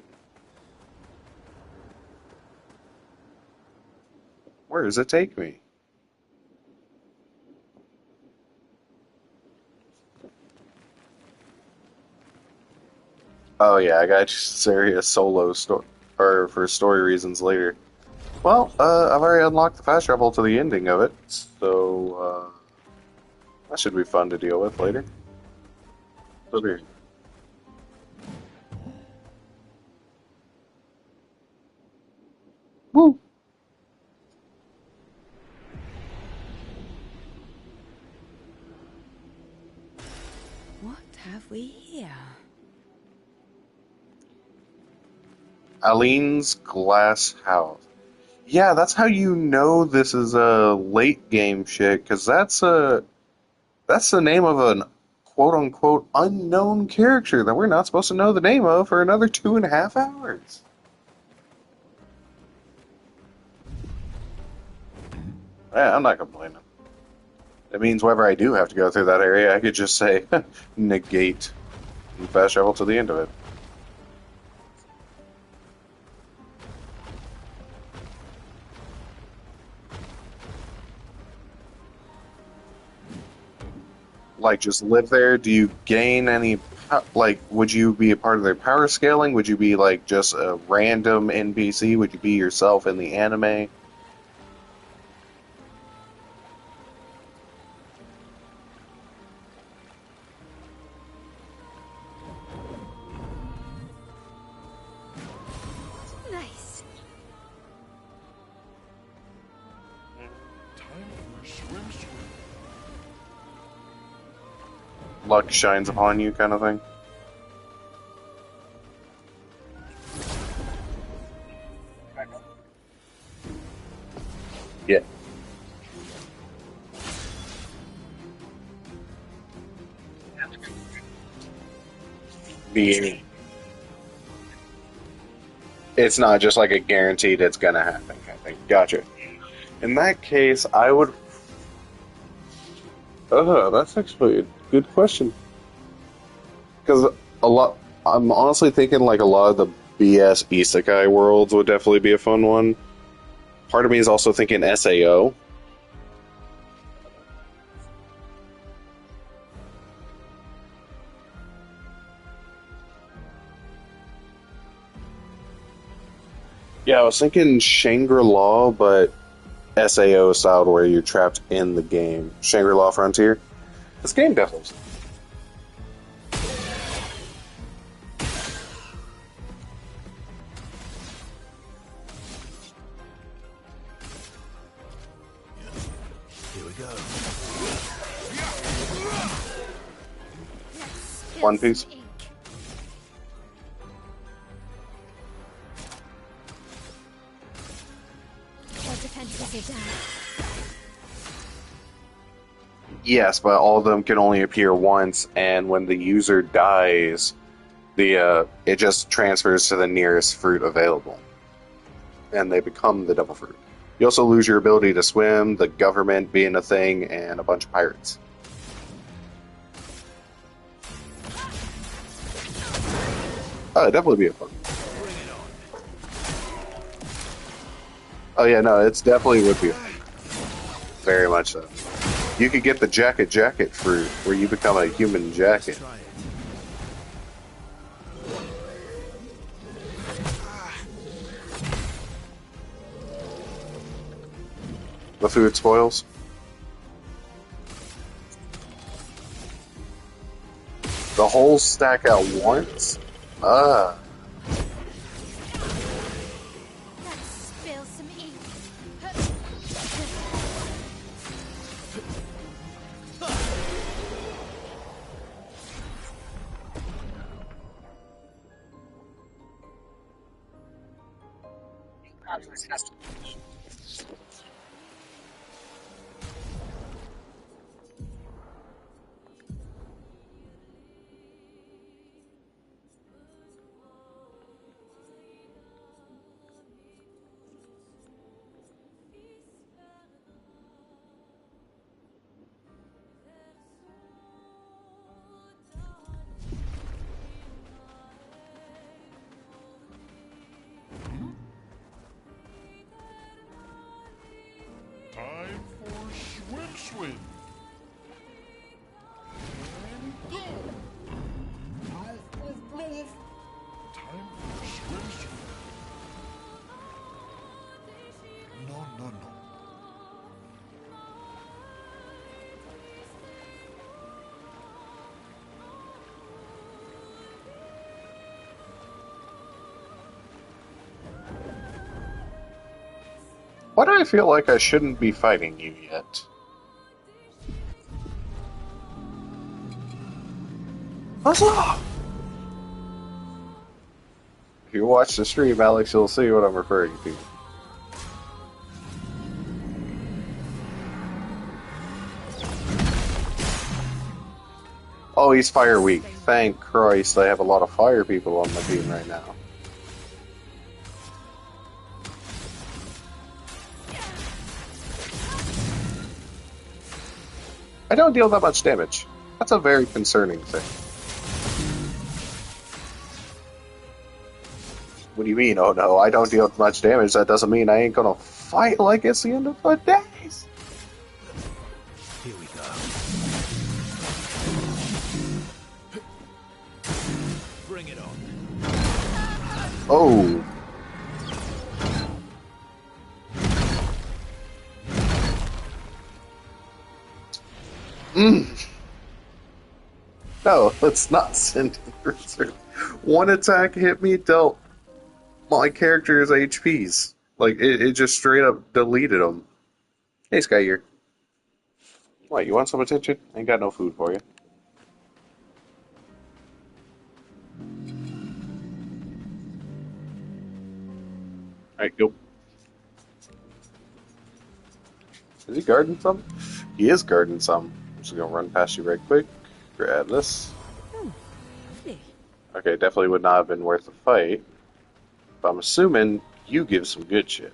Where does it take me? Oh yeah, I got this area solo or for story reasons later. Well, I've already unlocked the fast travel to the ending of it, so that should be fun to deal with later. Over here. Woo! What have we here? Aline's glass house. Yeah, that's how you know this is a late game shit, because that's the name of an quote unquote unknown character that we're not supposed to know the name of for another 2.5 hours. Yeah, I'm not complaining. It means whenever I do have to go through that area, I could just say negate and fast travel to the end of it. Like, just live there? Do you gain any, like, would you be a part of their power scaling? Would you be, like, just a random NPC? Would you be yourself in the anime? Nice. Luck shines upon you kind of thing? Yeah. Being, it's not just like a guaranteed it's gonna happen kind of thing. Gotcha. In that case, I would. Oh, that's actually a good question. Because a lot, I'm honestly thinking like a lot of the BS Isekai worlds would definitely be a fun one. Part of me is also thinking SAO. Yeah, I was thinking Shangri-La, but SAO style where you're trapped in the game. Shangri-La Frontier. This game definitely. Here we go. Let's spill One some Piece. ink. Our defenses are down. Yes, but all of them can only appear once, and when the user dies, it just transfers to the nearest fruit available, and they become the devil fruit. You also lose your ability to swim, the government being a thing, and a bunch of pirates. Oh, it'd definitely be a fun. Oh yeah, no, it's definitely would be very much so. You could get the jacket fruit, where you become a human jacket. Try it. The food spoils. The whole stack at once? Ah. Let's spill some ink. Time for swim swim. And go. Bloof, bloof, bloof. Time for swim swim. No, no, no. Why do I feel like I shouldn't be fighting you yet? Huzzah! If you watch the stream, Alex, you'll see what I'm referring to. Oh, he's fire weak. Thank Christ, I have a lot of fire people on my team right now. I don't deal that much damage. That's a very concerning thing. What do you mean, oh no, I don't deal much damage? That doesn't mean I ain't gonna fight like it's the end of the days. Here we go. Bring it on. Oh. No, let's not send it. One attack hit me, dealt my character's HPs. Like, it just straight up deleted them. Hey, Skyyear. What, you want some attention? Ain't got no food for you. Alright, go. Is he guarding some? He is guarding some. I'm just gonna run past you right quick. Grab this. Lovely. Okay, definitely would not have been worth the fight. But I'm assuming you give some good shit.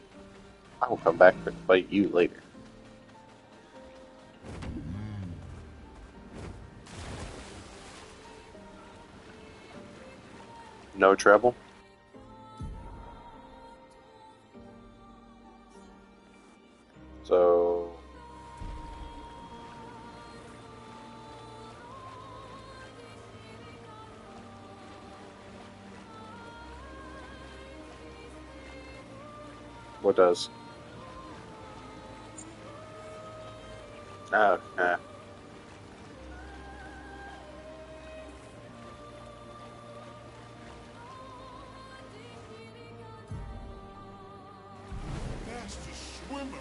I will come back and fight you later. No trouble. So... What does? Oh, nah. Fastest swimmer.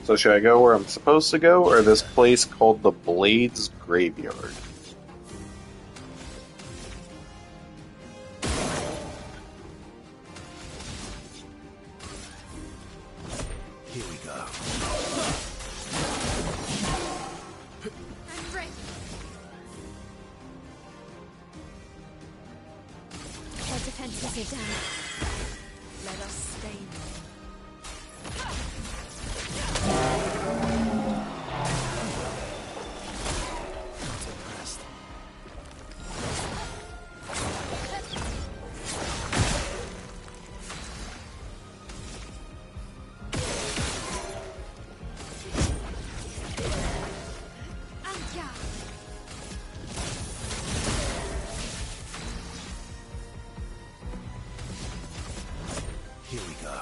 So should I go where I'm supposed to go, or this place called the Blades Graveyard? Here we go. I'm ready. Our defenses are down. Let us stain them. Not impressed. Anka. Here we go.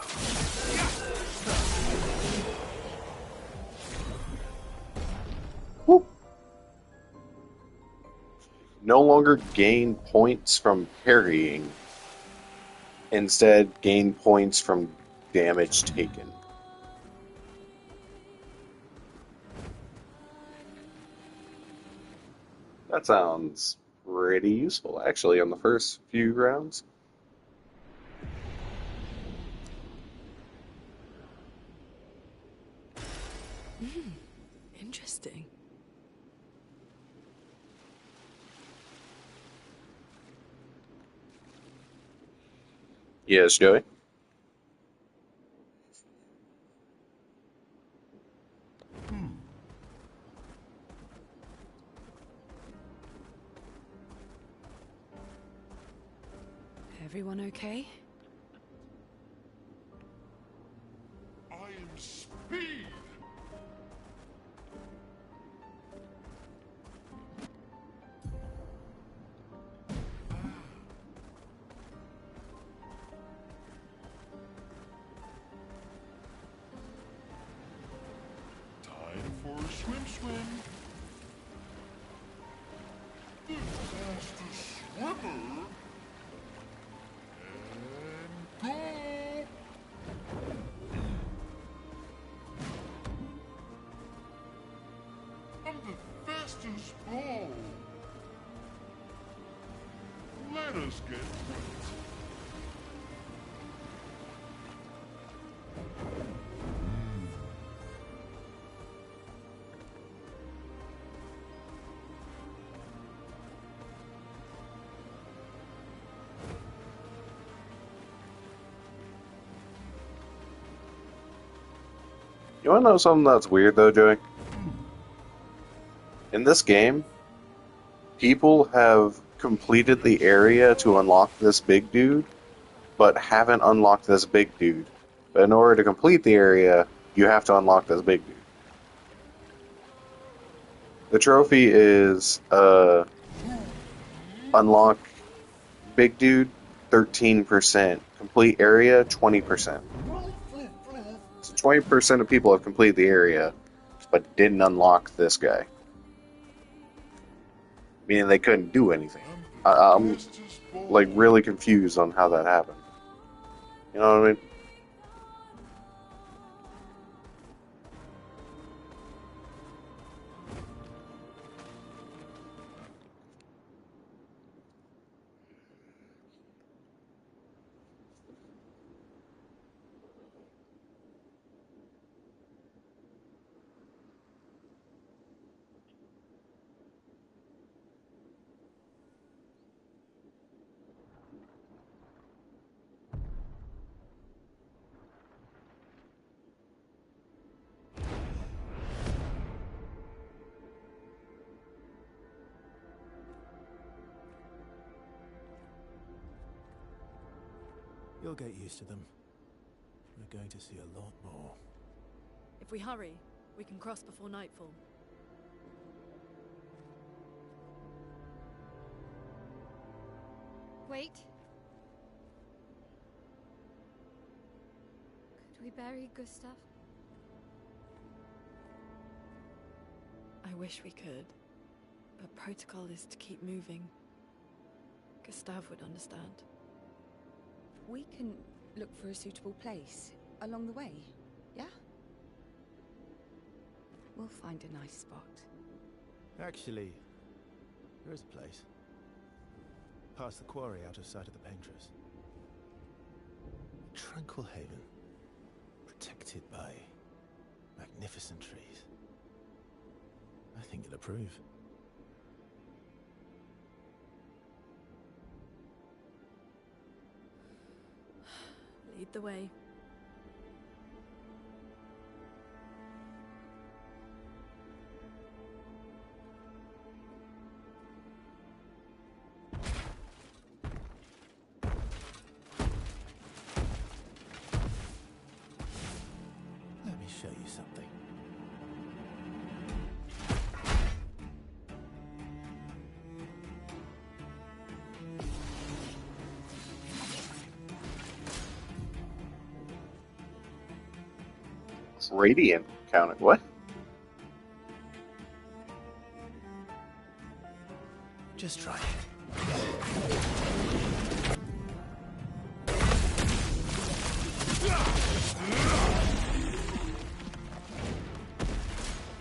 Whoop. No longer gain points from parrying. Instead, gain points from damage taken. That sounds pretty useful, actually, on the first few rounds. Interesting. Yes, Joey? Everyone okay? I am speed. Time for a swim. The fastest swimmer. And go. I'm the fastest ball. Let us get wet. You want to know something that's weird, though, Joey? In this game, people have completed the area to unlock this big dude, but haven't unlocked this big dude. But in order to complete the area, you have to unlock this big dude. The trophy is unlock big dude 13%, complete area 20%. So 20% of people have completed the area, but didn't unlock this guy. Meaning they couldn't do anything. I'm Fastest ball. like really confused on how that happened. You know what I mean? You'll get used to them. We're going to see a lot more. If we hurry, we can cross before nightfall. Wait. Could we bury Gustav? I wish we could, but protocol is to keep moving. Gustav would understand. We can look for a suitable place along the way, yeah? We'll find a nice spot. Actually, there is a place. Past the quarry out of sight of the paintress. A tranquil haven. Protected by magnificent trees. I think you'll approve. Lead the way. Let me show you something. Radiant counter. What? Just try it.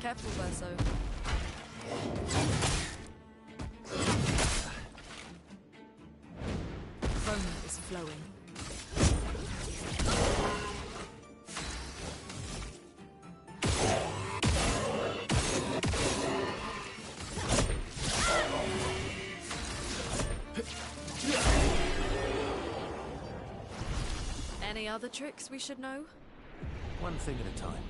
Careful, Verso. Foam is flowing. Any other tricks we should know? One thing at a time.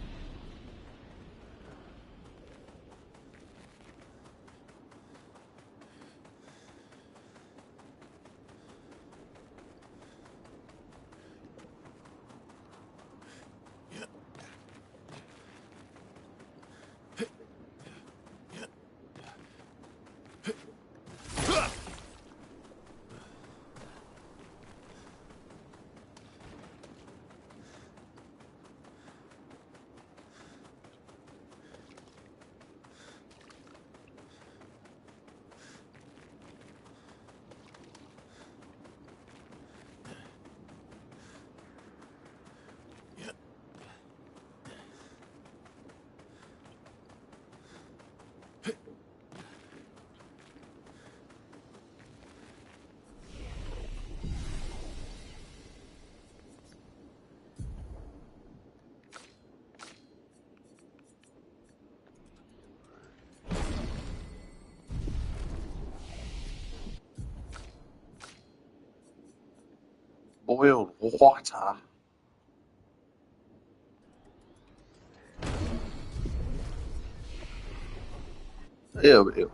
Boiled water. Ew, ew.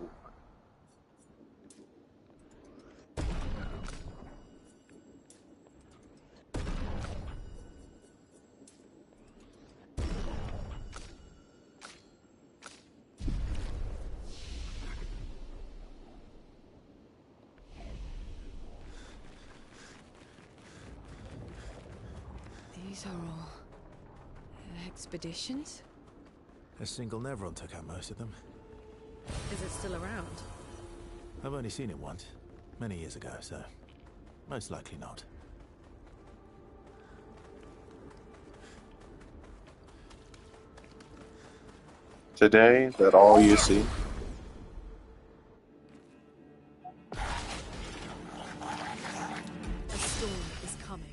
These are all expeditions? A single Nevron took out most of them. Is it still around? I've only seen it once, many years ago, so most likely not. Today, that all you see. A storm is coming.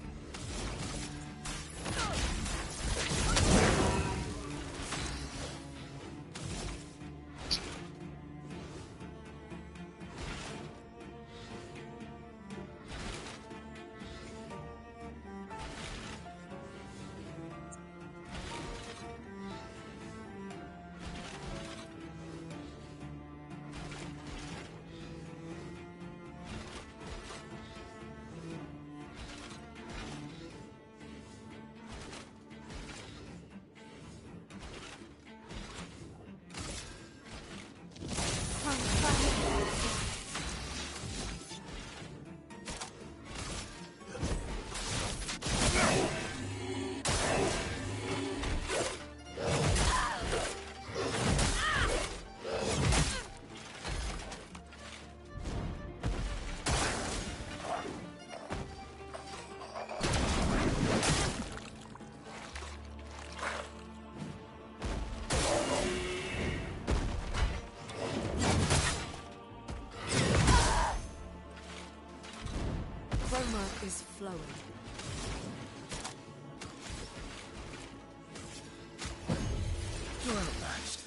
flowing. You're outmatched.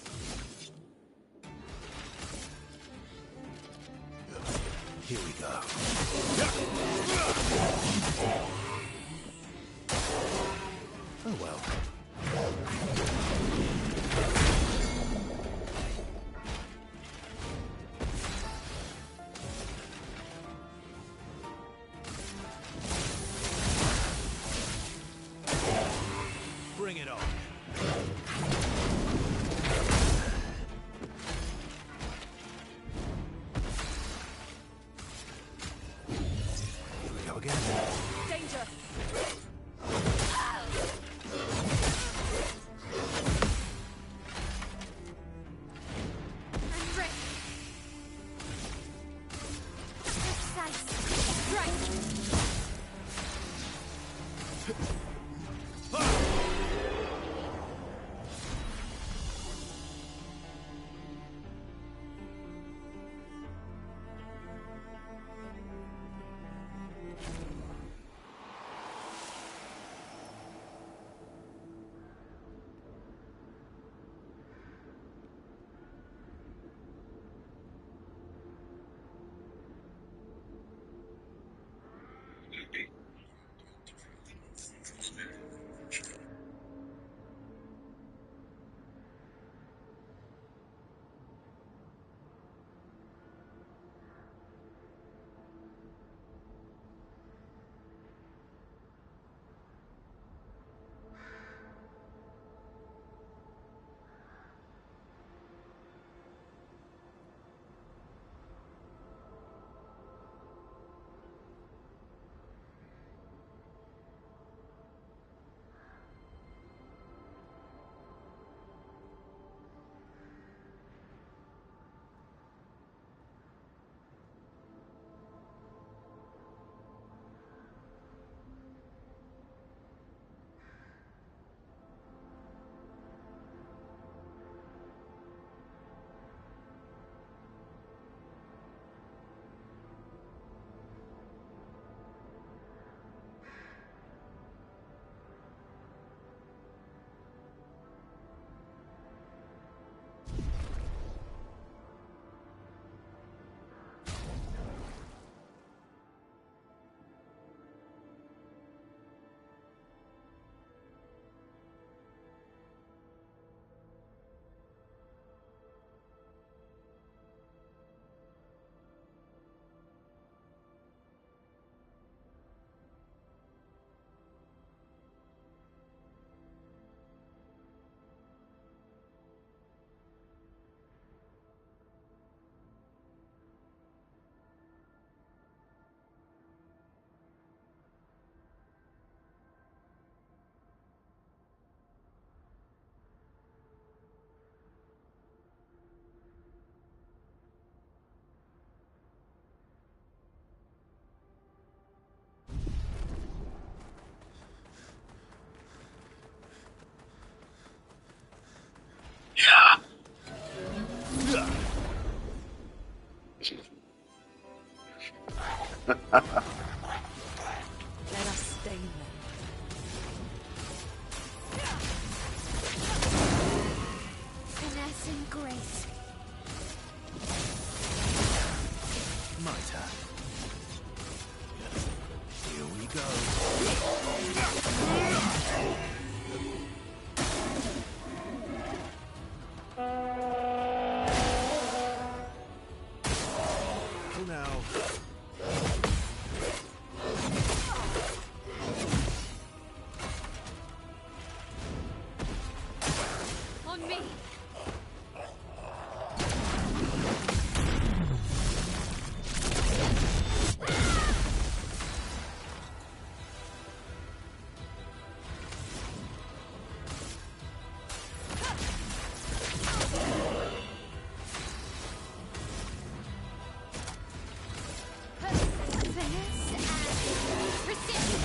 Here we go. Oh well. Bring it on. Here we go again. Danger! I'm ready. Precise. Strike. Let us stain them. Finesse and grace. My turn. Here we go. Well now. On me. Finesse and precision.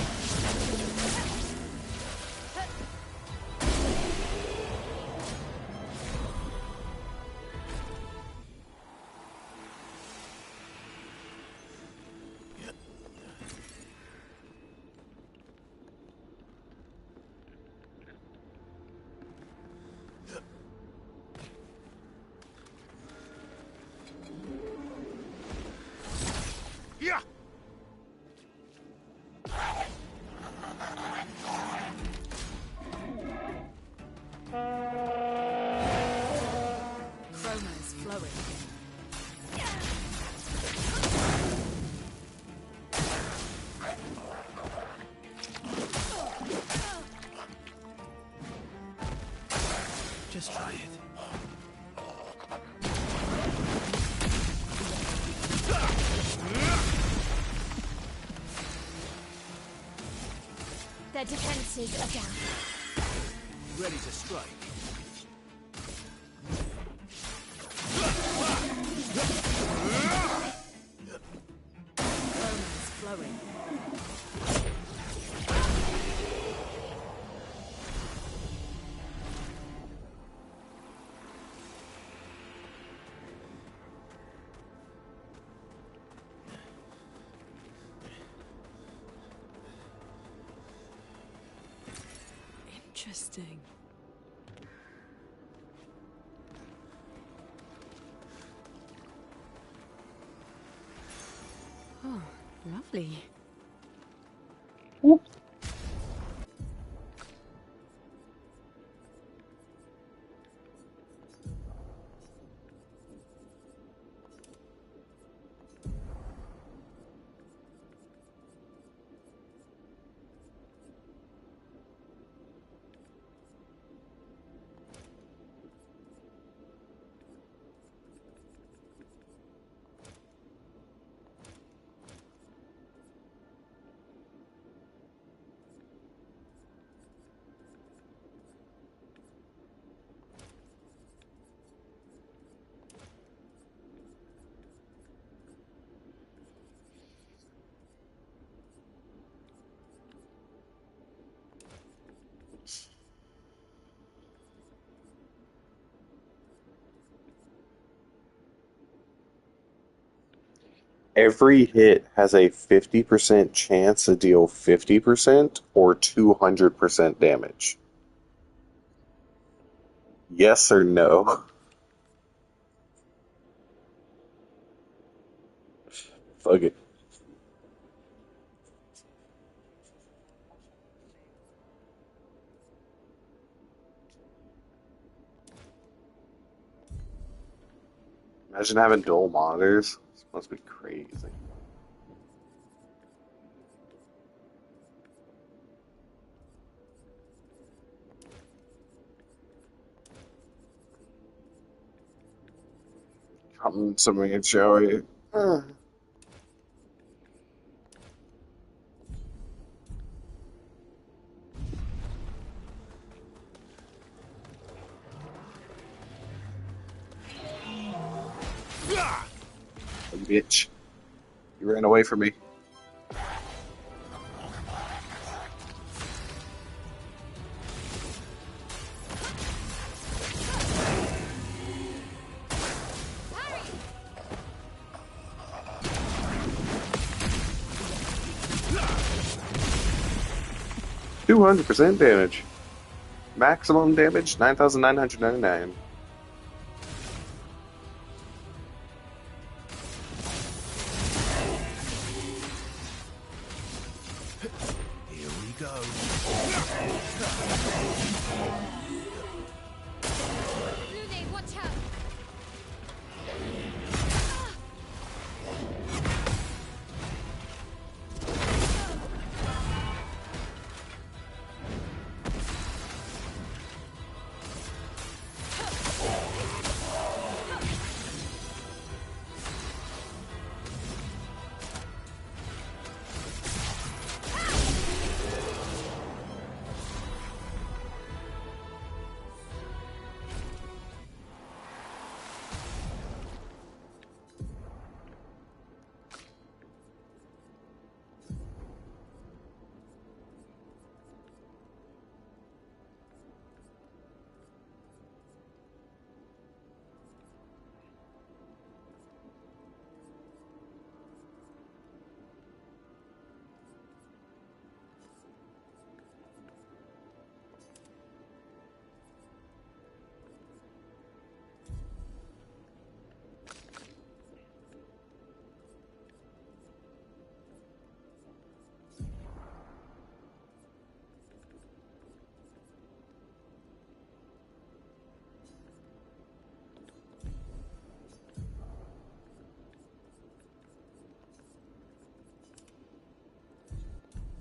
Just try it. Their defenses are down. Ready to strike. Romance flowing. Interesting. Oh, lovely. Every hit has a 50% chance to deal 50% or 200% damage. Yes or no? Fuck it. Imagine having dual monitors. This must be crazy. Something can show you. Bitch. You ran away from me. Parry! 200% damage. Maximum damage 9,999. Here we go. Lune, watch out!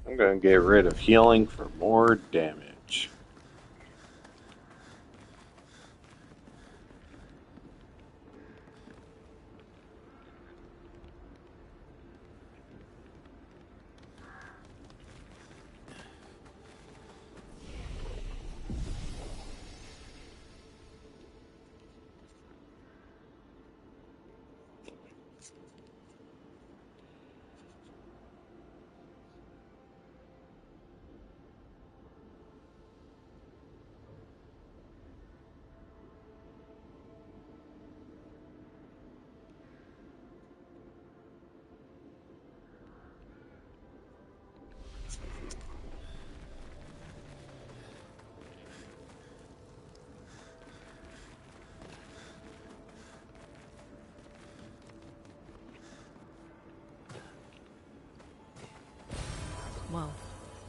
I'm gonna get rid of healing for more damage.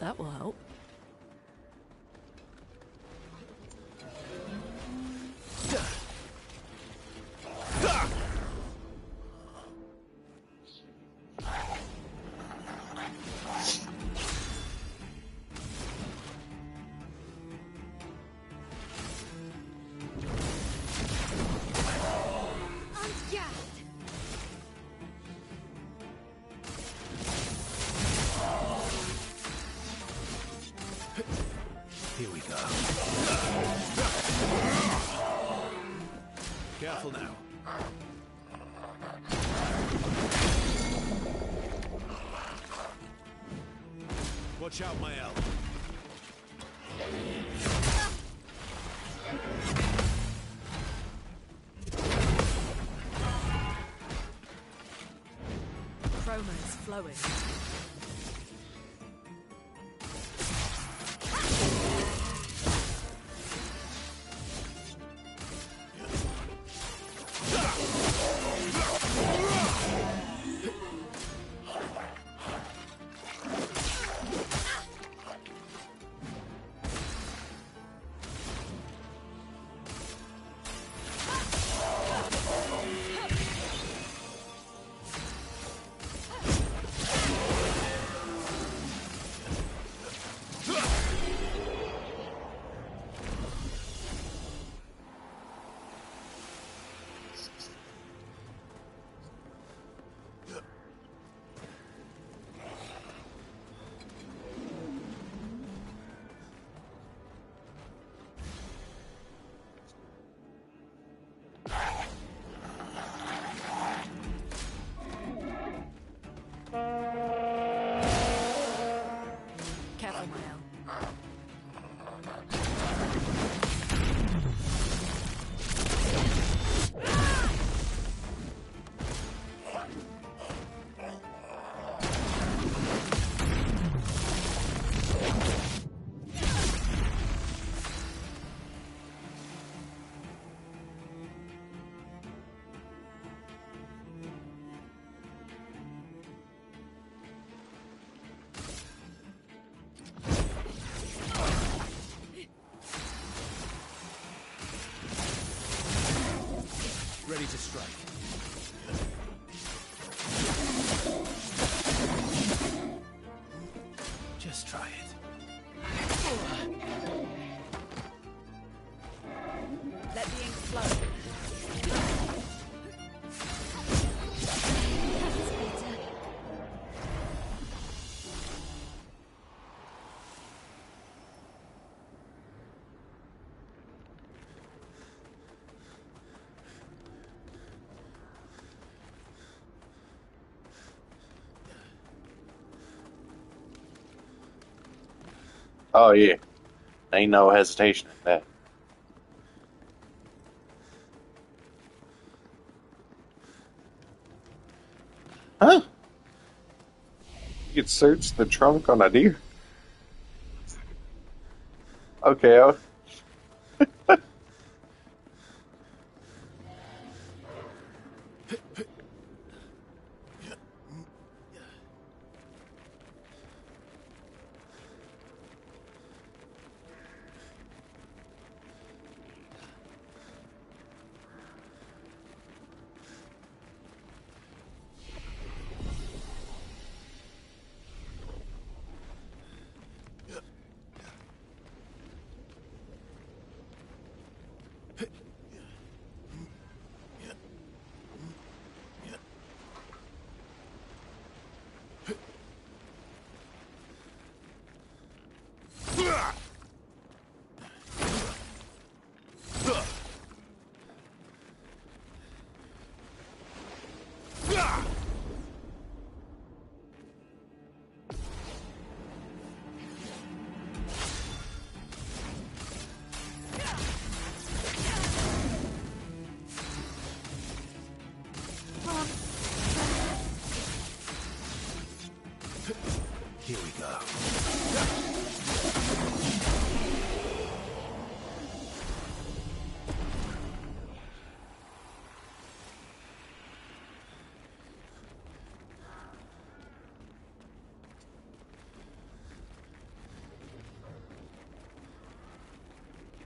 that will help. Here we go. Careful now. Watch out, my elf. Chroma's flowing. Careful, Mael. Ready to strike. Just try it. Let the ink flow. Oh yeah, ain't no hesitation in that. Huh? You could search the trunk on a deer. Okay.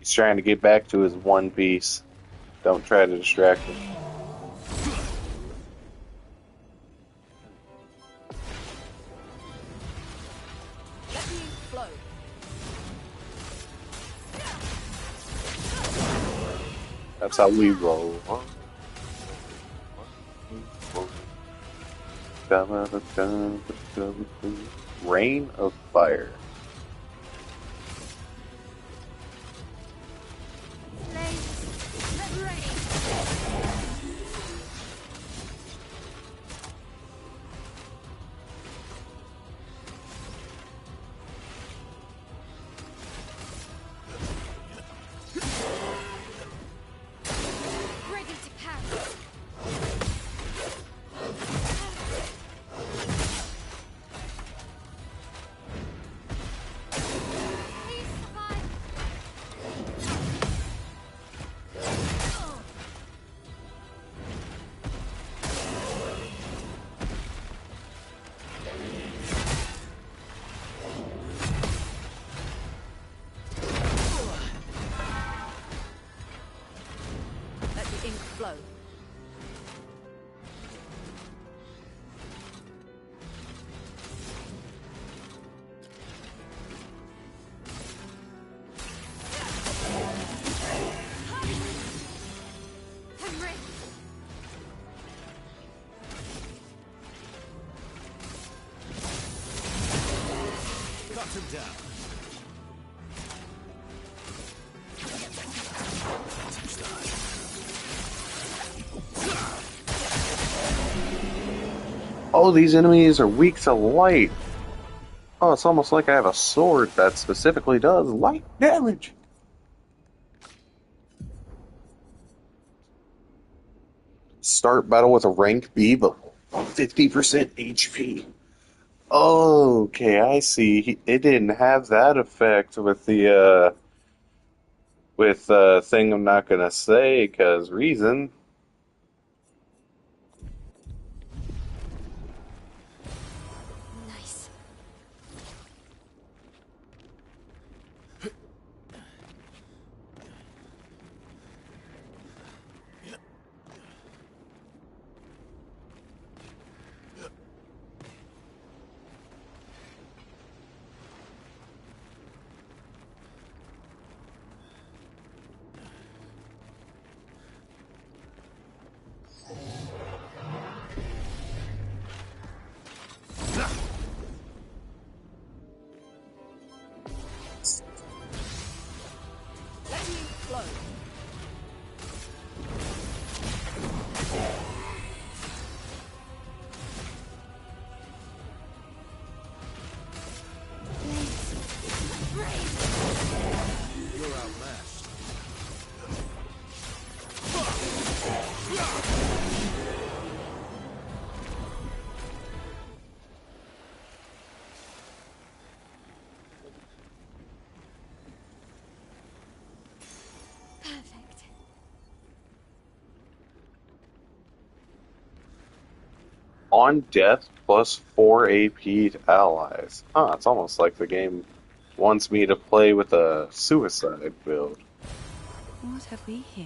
He's trying to get back to his one piece. Don't try to distract him. Let me flow. That's how we roll. Rain of fire. Flames, let rain. Ready to parry. Please survive. Let the ink flow. Henry. Cut him down. Touch that. Oh, these enemies are weak to light. Oh, it's almost like I have a sword that specifically does light damage. Start battle with a rank B, but 50% HP. Okay, I see. It didn't have that effect with the thing I'm not gonna say because reason. Nice. Let me flow. You're outmatched. Perfect. On death plus 4 AP to allies. Huh, it's almost like the game wants me to play with a suicide build. What have we here?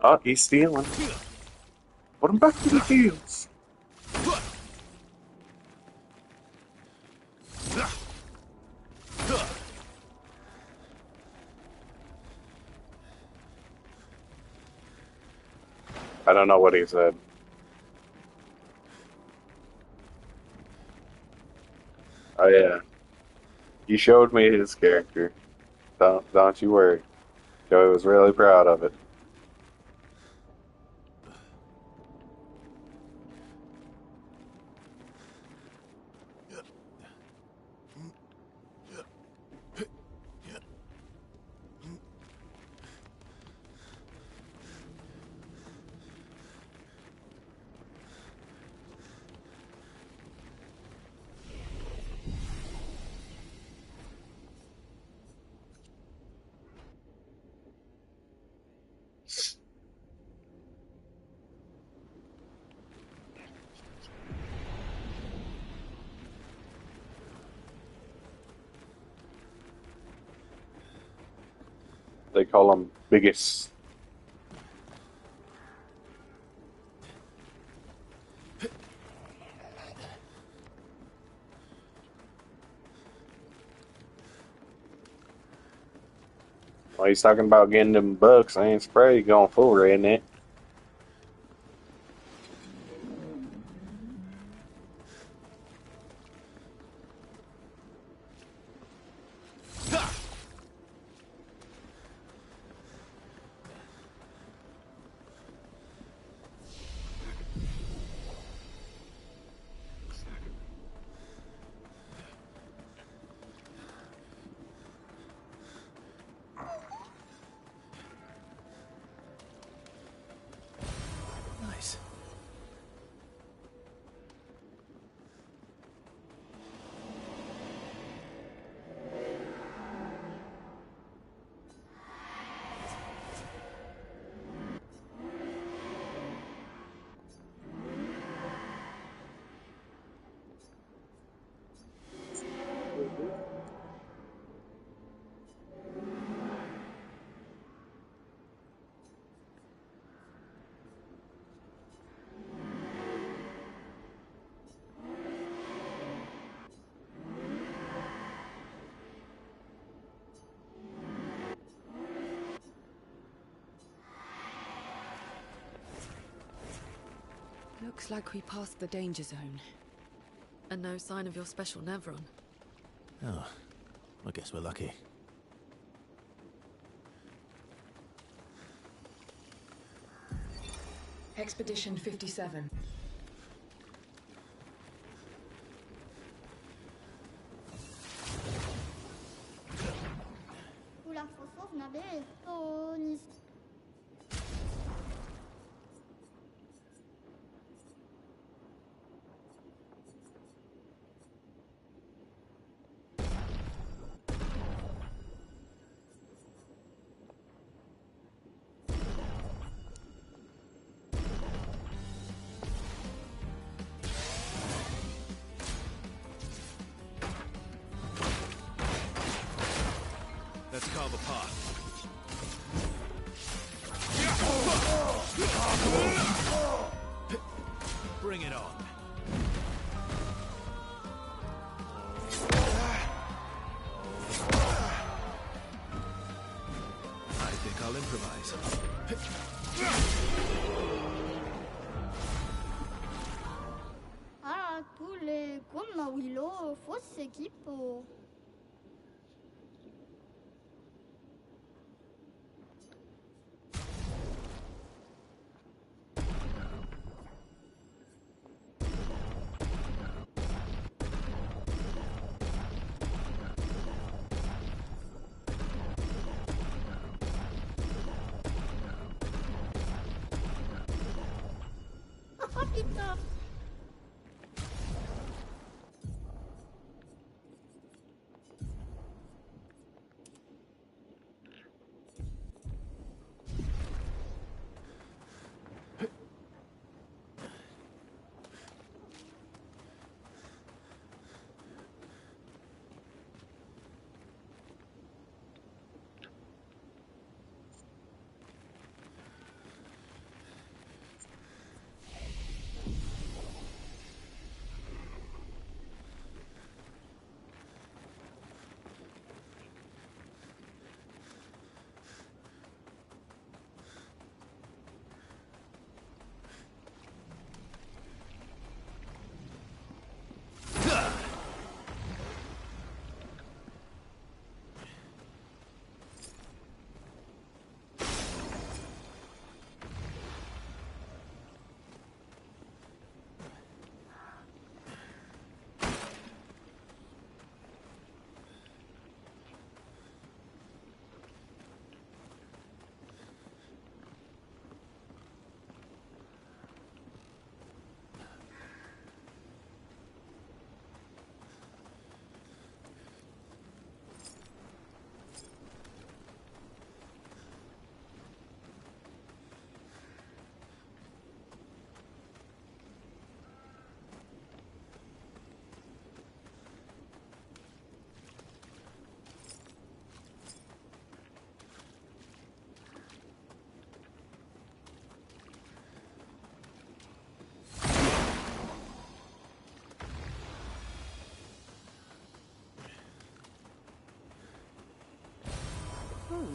Oh, he's stealing. Put him back to the fields. I don't know what he said. Oh yeah, you showed me his character. Don't you worry. Joey was really proud of it. They call him biggest. Well, he's talking about getting them bucks. I ain't spray going full redneck. Nice. Looks like we passed the danger zone. And no sign of your special Nevron. Oh, I guess we're lucky. Expedition 57. Let's carve a path. Bring it on. I think I'll improvise. Ah, tous les comme Willow, fausse équipe. Oh putain.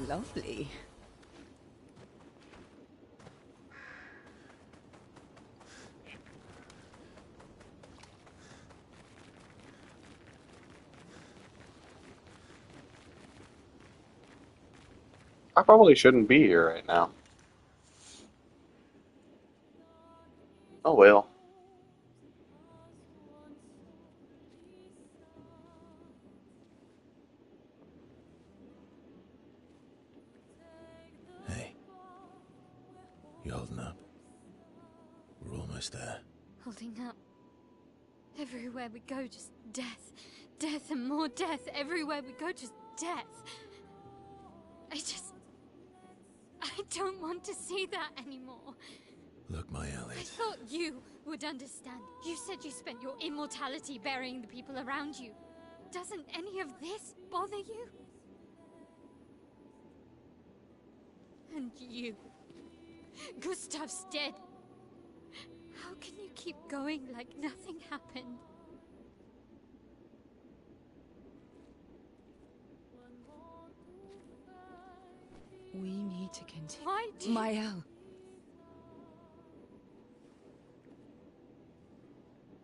lovely. I probably shouldn't be here right now. Oh well. Hey. You holding up? We're almost there. Holding up. Everywhere we go, just death. Death and more death. Everywhere we go, just death. I don't want to see that anymore. Look, my I Elliot. thought you would understand. You said you spent your immortality burying the people around you. Doesn't any of this bother you? And you. Gustav's dead. How can you keep going like nothing happened? We need to continue. Why do you... Mael.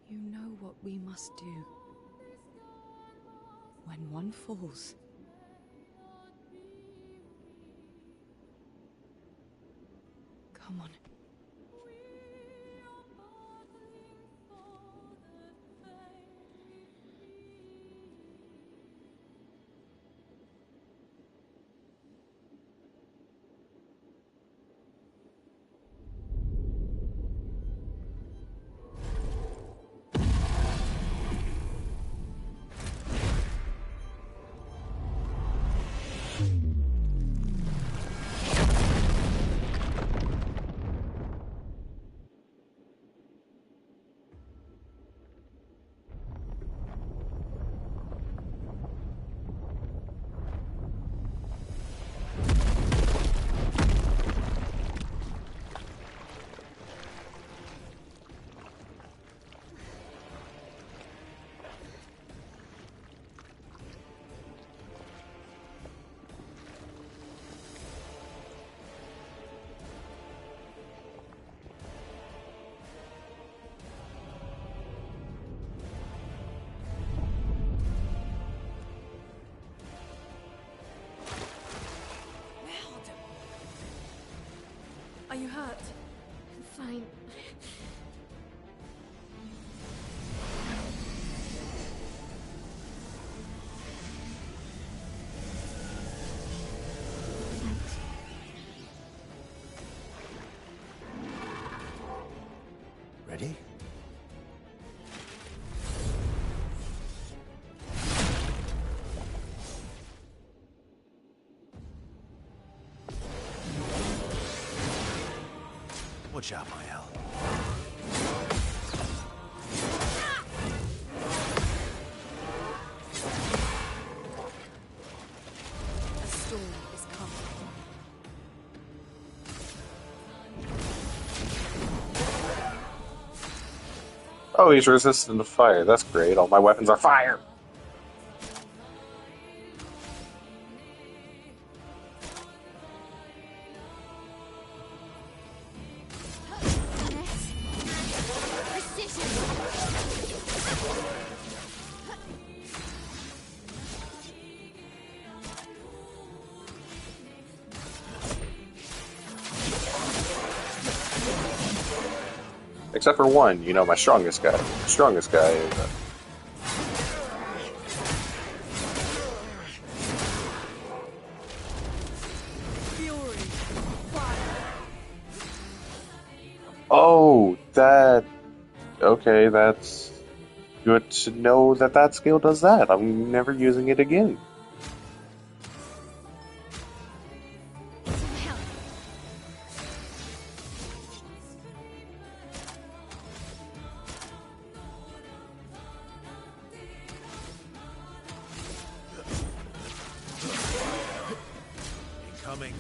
You know what we must do. When one falls, come on. Are you hurt? I'm fine. Ready? Watch out, Mael. A storm is coming. Oh, he's resistant to fire. That's great. All my weapons are fire. Except for one, you know, my strongest guy. The strongest guy is... Oh, that... Okay, that's good to know that that skill does that. I'm never using it again. Incoming.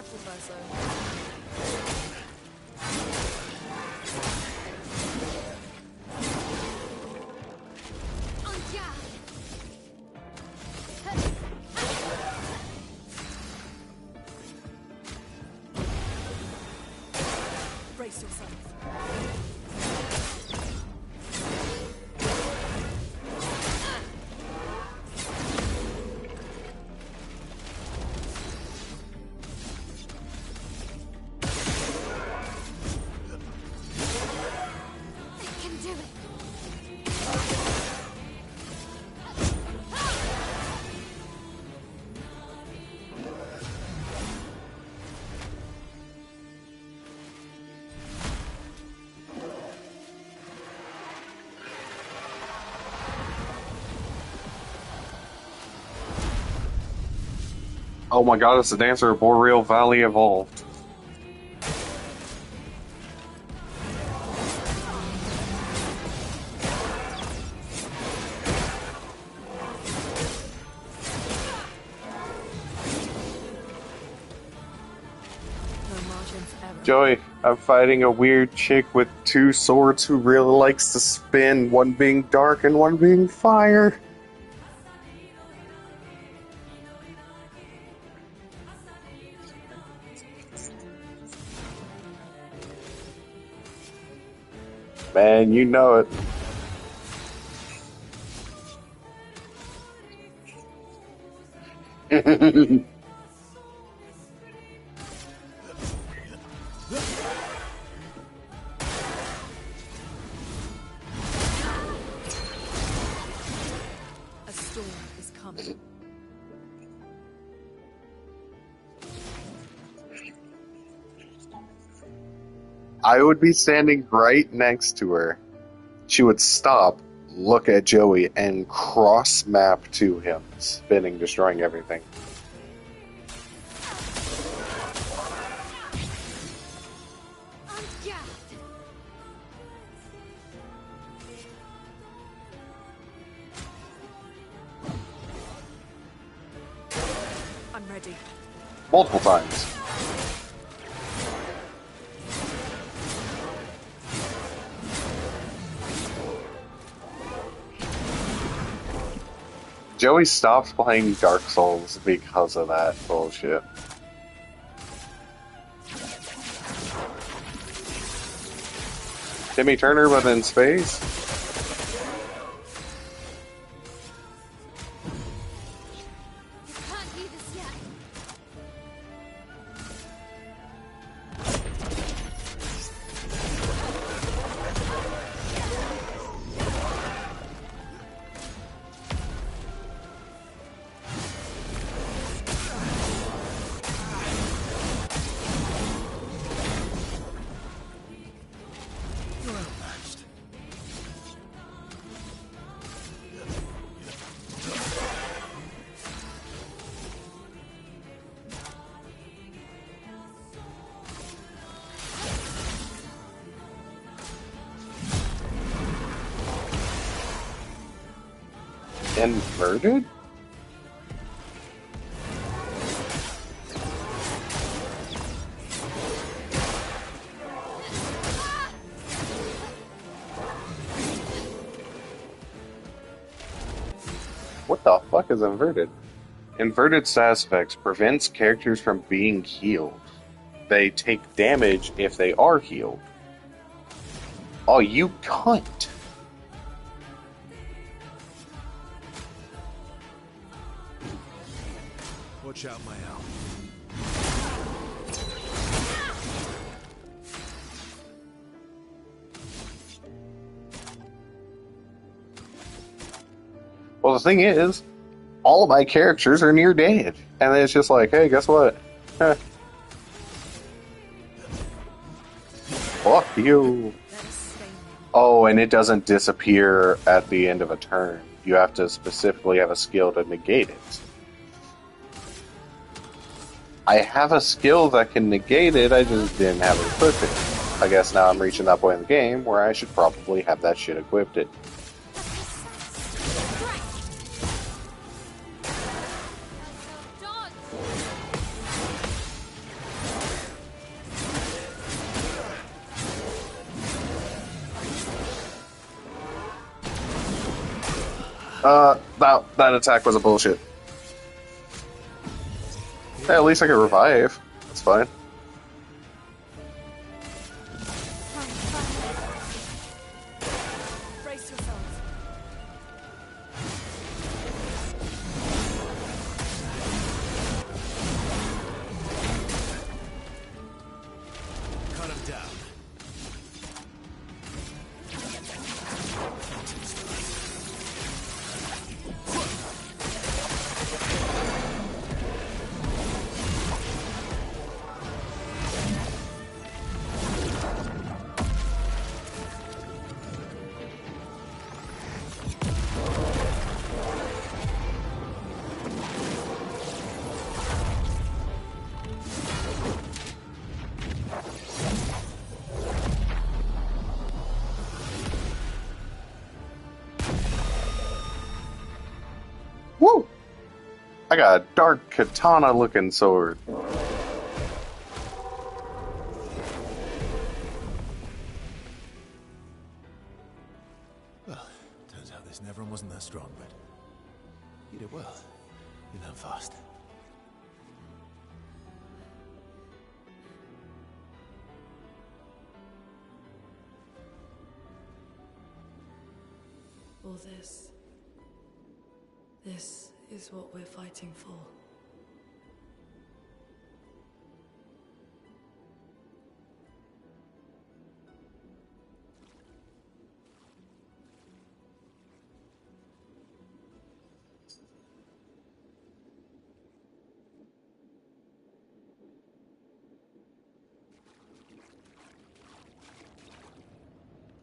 Careful, Verso. Brace yourself. Oh my god, it's the Dancer of Boreal Valley evolved. Joey, I'm fighting a weird chick with two swords who really likes to spin, one being dark and one being fire. Man, you know it. A storm is coming. I would be standing right next to her. She would stop, look at Joey, and cross map to him, spinning, destroying everything. I'm ready. Multiple times. Joey stopped playing Dark Souls because of that bullshit. Timmy Turner, but in space? Inverted? What the fuck is inverted? Inverted status effects prevents characters from being healed. They take damage if they are healed. Oh, you cunt! Watch out, my owl. Well, the thing is, all of my characters are near dead. And then it's just like, hey, guess what? Heh. Fuck you. Oh, and it doesn't disappear at the end of a turn. You have to specifically have a skill to negate it. I have a skill that can negate it, I just didn't have it equipped. I guess now I'm reaching that point in the game where I should probably have that shit equipped. That attack was a bullshit. Hey, at least I can revive. That's fine. Brace yourselves. Cut him down. Woo! I got a dark katana looking sword. Well, turns out this Neveron wasn't that strong, but you did well. You learn fast. All this. This is what we're fighting for.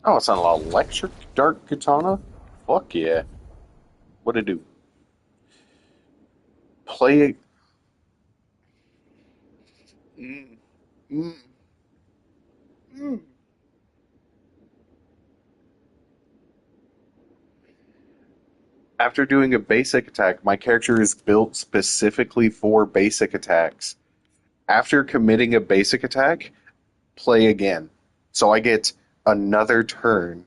Oh, it's an electric dark katana? Fuck yeah. What'd it do? Play. Mm, mm, mm. After doing a basic attack, my character is built specifically for basic attacks. After committing a basic attack, play again. So I get another turn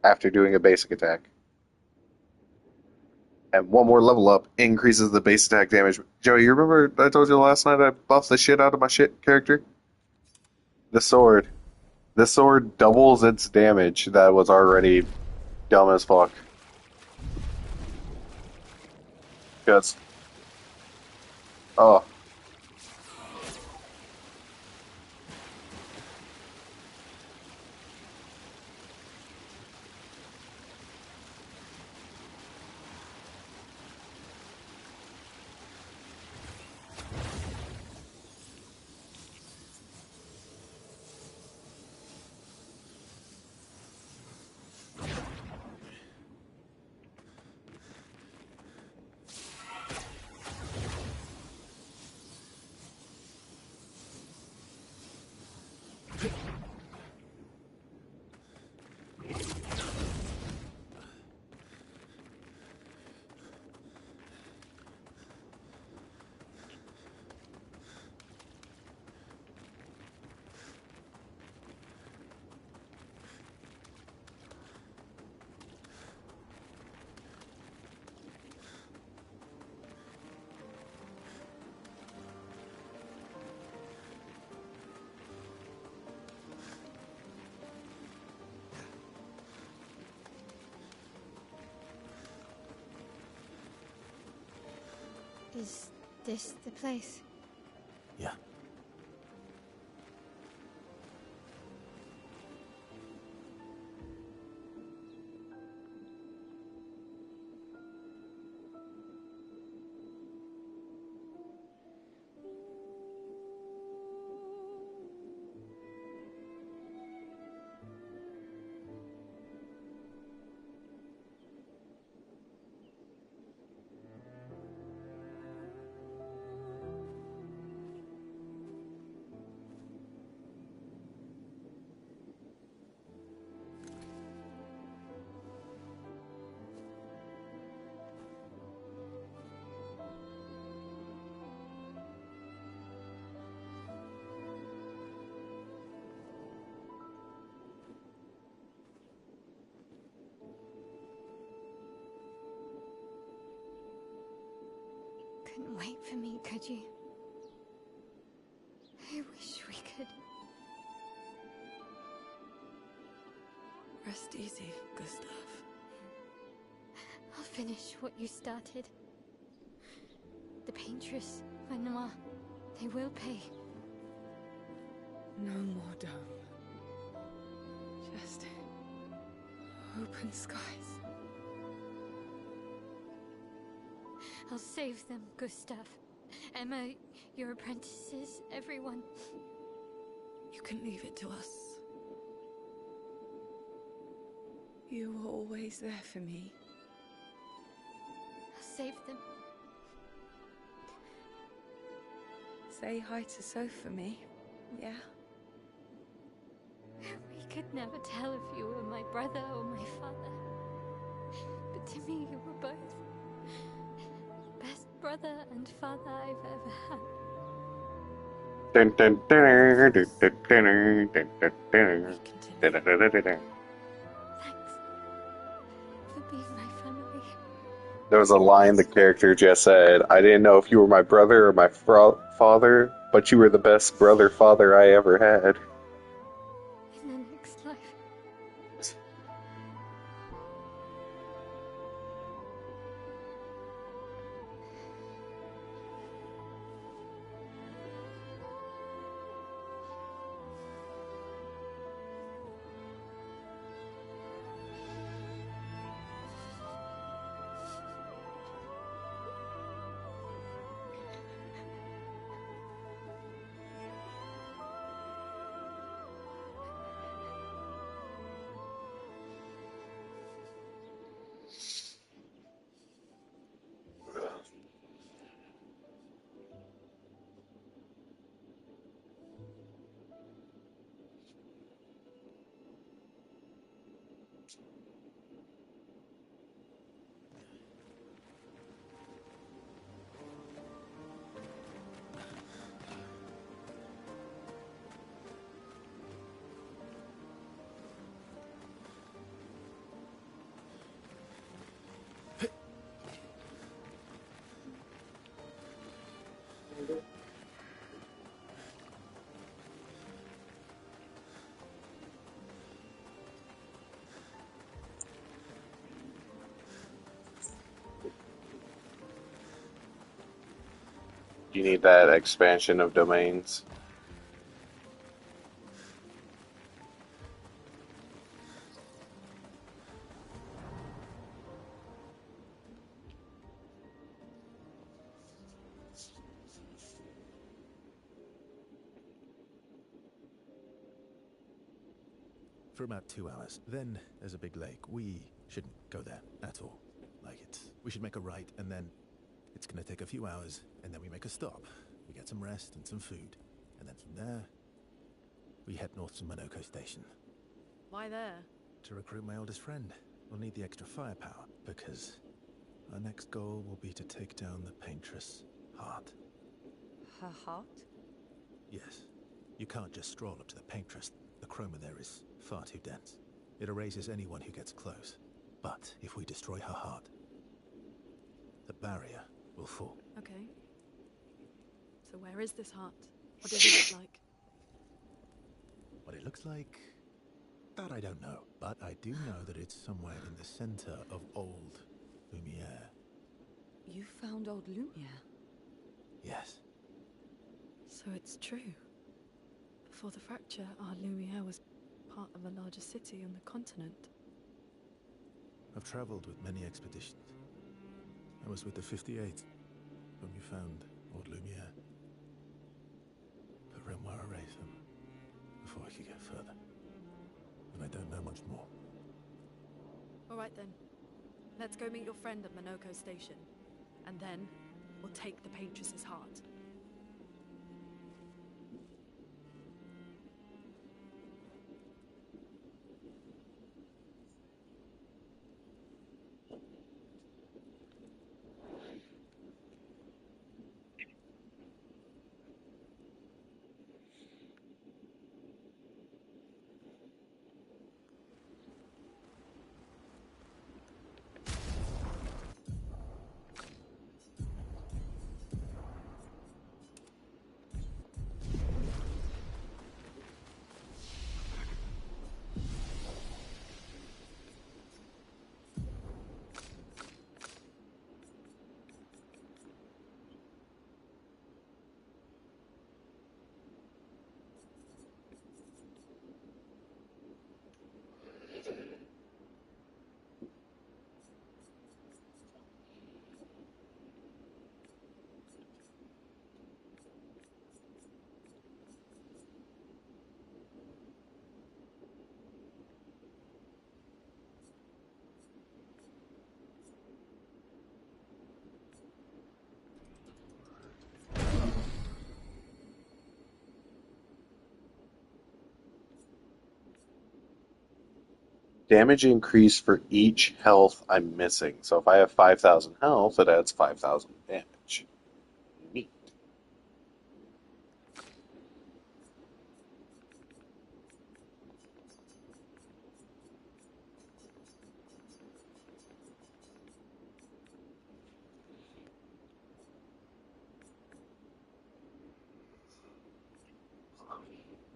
after doing a basic attack. And one more level up increases the base attack damage. Joey, you remember I told you last night I buffed the shit out of my shit character? The sword. The sword doubles its damage that was already dumb as fuck. Because, oh, Is this the place? Yeah. wait for me, could you? I wish we could. Rest easy, Gustav. I'll finish what you started. The paintress, Renoir, they will pay. No more dome. Just open skies. I'll save them, Gustav. Emma, your apprentices, everyone. You can leave it to us. You were always there for me. I'll save them. Say hi to Soph for me, yeah? We could never tell if you were my brother or my father. But to me, you were both. Best brother and father I've ever had. Dun, dun, dun, dun, dun, dun, dun, dun, dun, dun, dun, dun, dun, dun. Thanks for being my family. There was a line the character just said, I didn't know if you were my brother or my father, but you were the best brother-father I ever had. In the next life. You need that expansion of domains. For about 2 hours. Then there's a big lake. We shouldn't go there at all. We should make a right, and then it's gonna take a few hours, and then we make a stop. We get some rest and some food. And then from there, we head north to Monoko Station. Why there? To recruit my oldest friend. We'll need the extra firepower, because our next goal will be to take down the paintress' heart. Her heart? Yes. You can't just stroll up to the paintress. The chroma there is far too dense. It erases anyone who gets close. But if we destroy her heart, the barrier will fall. Okay. So where is this heart? What does it look like? What it looks like, that I don't know. But I do know that it's somewhere in the center of old Lumiere. You found old Lumiere? Yes. So it's true. Before the fracture, our Lumiere was part of a larger city on the continent. I've traveled with many expeditions. I was with the 58th when we found old Lumiere. But Renoir erased them before I could get further. And I don't know much more. All right then. Let's go meet your friend at Monoko Station. And then, we'll take the paintress's heart. Damage increase for each health I'm missing. So if I have 5,000 health, it adds 5,000 damage. Neat.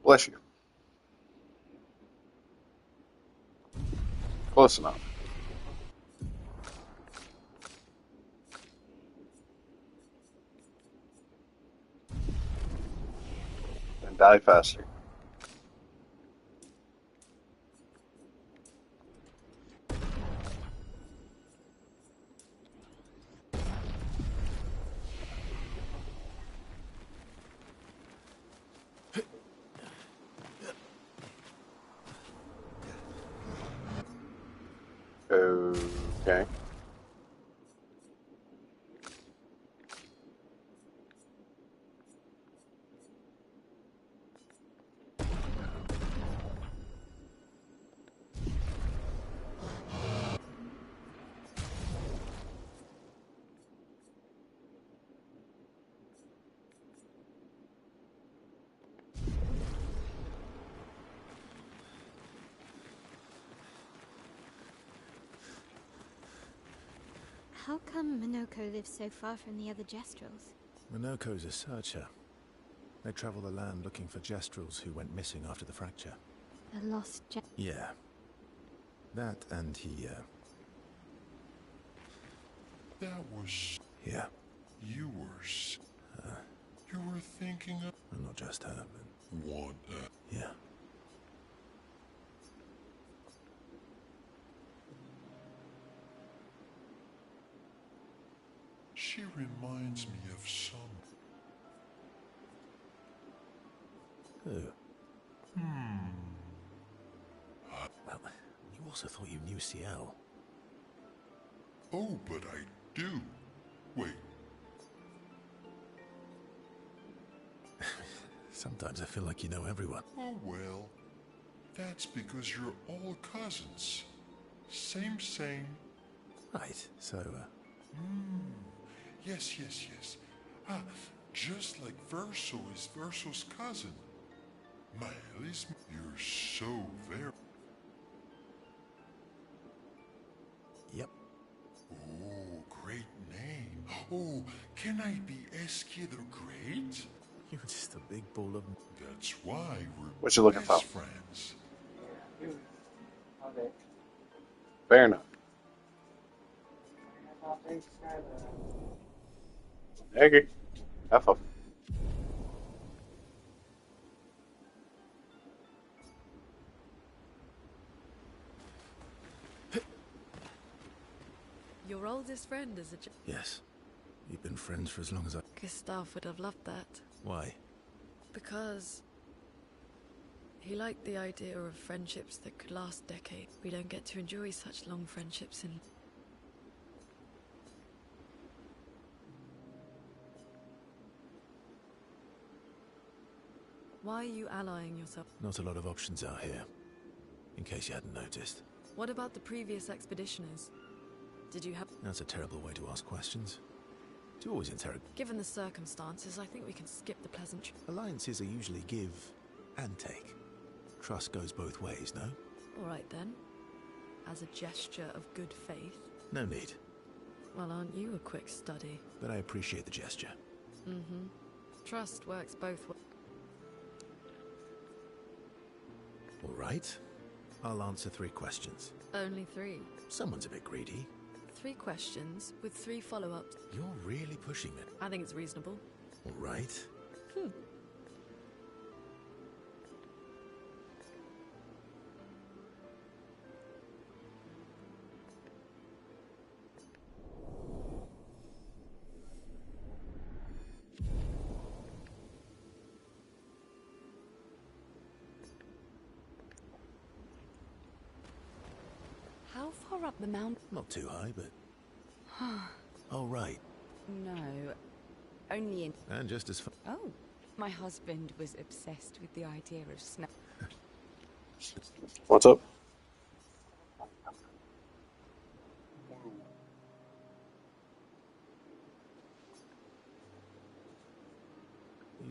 Bless you. Close enough. And die faster. Okay. How come Minoko lives so far from the other Jestrels? Minoko's a searcher. They travel the land looking for Jestrels who went missing after the fracture. The lost Yeah. That and he, That was yeah. yours. You were thinking of Well, not just her, but... one. Yeah. She reminds me of some. Who? Well, you also thought you knew CL. Oh, but I do. Wait, Sometimes I feel like you know everyone. oh well. That's because you're all cousins. Same. Right, so, Yes. Ah, just like Verso is Verso's cousin. Miley's. You're so very. yep. Oh, great name. Oh, can I be Eskia the Great? You're just a big ball of... That's why we're What you looking best for? friends. Yeah, dude. Love it. Fair enough. I'll take Skylar. Okay. Have fun. Your oldest friend is a Yes. You've been friends for as long as I... Gustav would have loved that. Why? Because he liked the idea of friendships that could last decades. We don't get to enjoy such long friendships in... Why are you allying yourself? Not a lot of options out here. In case you hadn't noticed. What about the previous expeditioners? Did you have... That's a terrible way to ask questions. To always interrogate. Given the circumstances, I think we can skip the pleasantry. Alliances are usually give and take. Trust goes both ways, no? All right then. As a gesture of good faith. No need. Well, aren't you a quick study? But I appreciate the gesture. Mm-hmm. Trust works both ways. All right. I'll answer 3 questions. Only 3. Someone's a bit greedy. 3 questions with 3 follow-ups. You're really pushing it. I think it's reasonable. All right. How far up the mountain? Not too high, but... oh, right. No, only in... And just as far... Oh, my husband was obsessed with the idea of snow. What's up?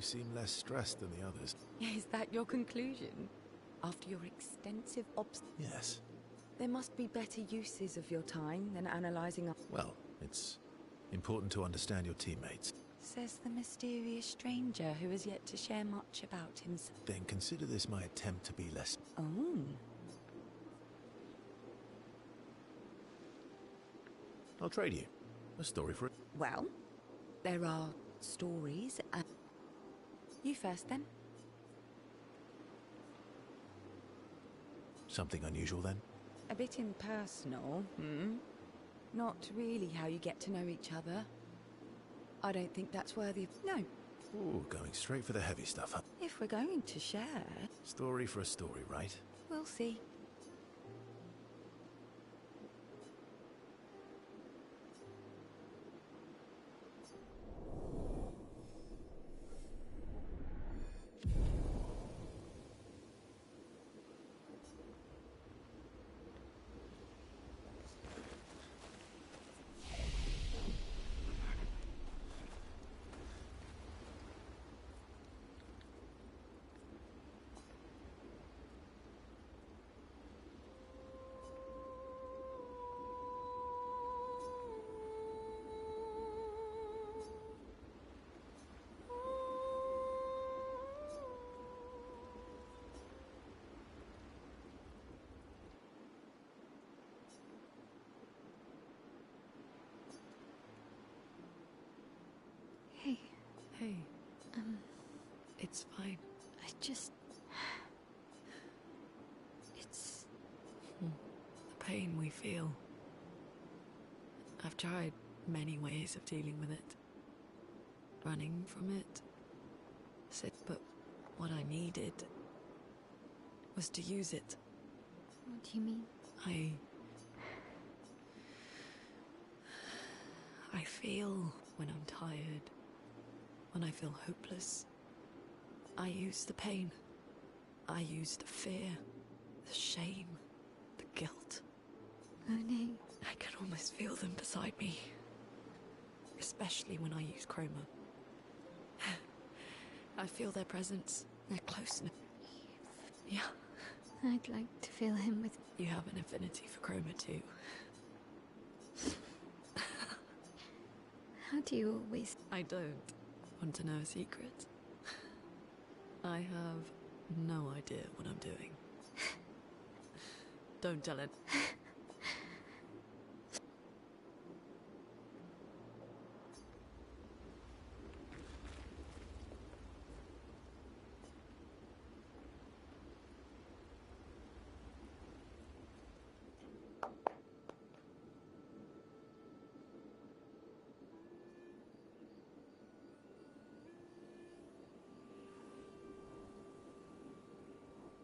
seem less stressed than the others. Is that your conclusion? After your extensive Yes. There must be better uses of your time than analysing up. Well, it's important to understand your teammates. Says the mysterious stranger who has yet to share much about himself. Then consider this my attempt to be less... Oh. I'll trade you. A story for it. Well, there are stories and... You first, then. Something unusual, then? A bit impersonal, Not really how you get to know each other. I don't think that's worthy of... No. Ooh, going straight for the heavy stuff, huh? If we're going to share... Story for a story, right? We'll see. Hey. Hey. It's fine. I just... It's... The pain we feel. I've tried many ways of dealing with it. Running from it. But what I needed was to use it. What do you mean? I feel when I'm tired, when I feel hopeless. I use the pain. I use the fear, the shame, the guilt. Monet. I can almost feel them beside me. Especially when I use Chroma. I feel their presence. They're close enough. Yeah. I'd like to feel him with... You have an affinity for Chroma too. How do you always... I don't want to know a secret. I have no idea what I'm doing. Don't tell it.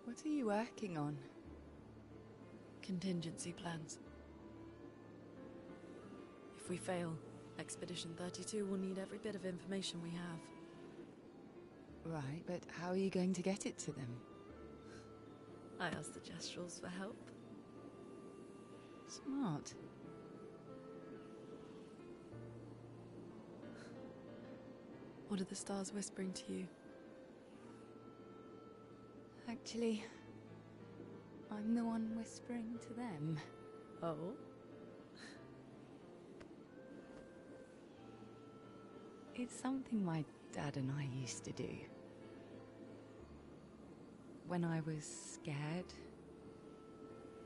What are you working on? Contingency plans. If we fail, Expedition 32 will need every bit of information we have. Right, but how are you going to get it to them? I asked the Gestrals for help. Smart. What are the stars whispering to you? Actually, I'm the one whispering to them. Oh? It's something my dad and I used to do. When I was scared,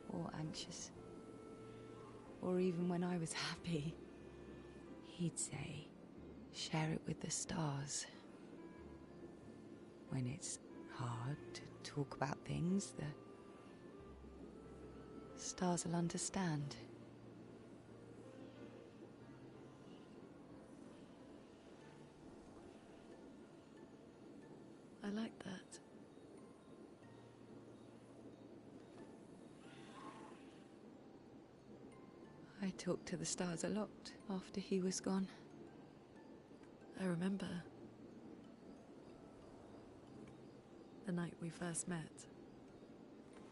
or anxious, or even when I was happy, he'd say, share it with the stars. When it's hard to talk about things, the stars will understand. I like that. I talked to the stars a lot after he was gone. I remember the night we first met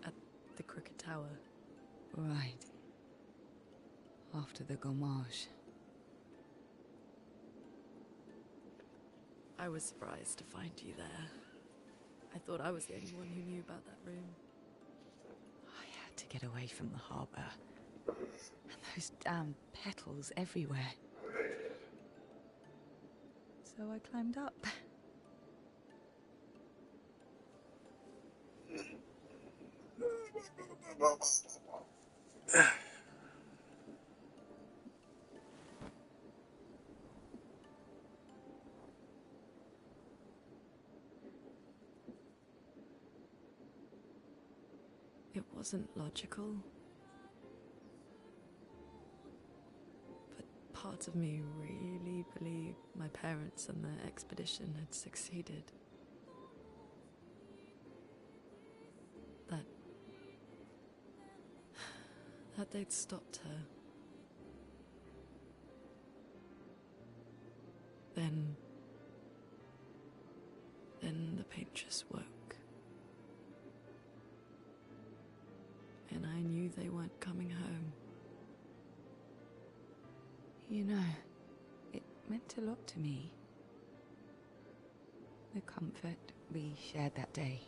at the Crooked Tower. Right. After the gommage. I was surprised to find you there. I thought I was the only one who knew about that room. I had to get away from the harbour. And those damn petals everywhere. So I climbed up. It wasn't logical. But part of me really believed my parents and their expedition had succeeded. That they'd stopped her. Then the paintress woke. And I knew they weren't coming home. You know, it meant a lot to me. The comfort we shared that day.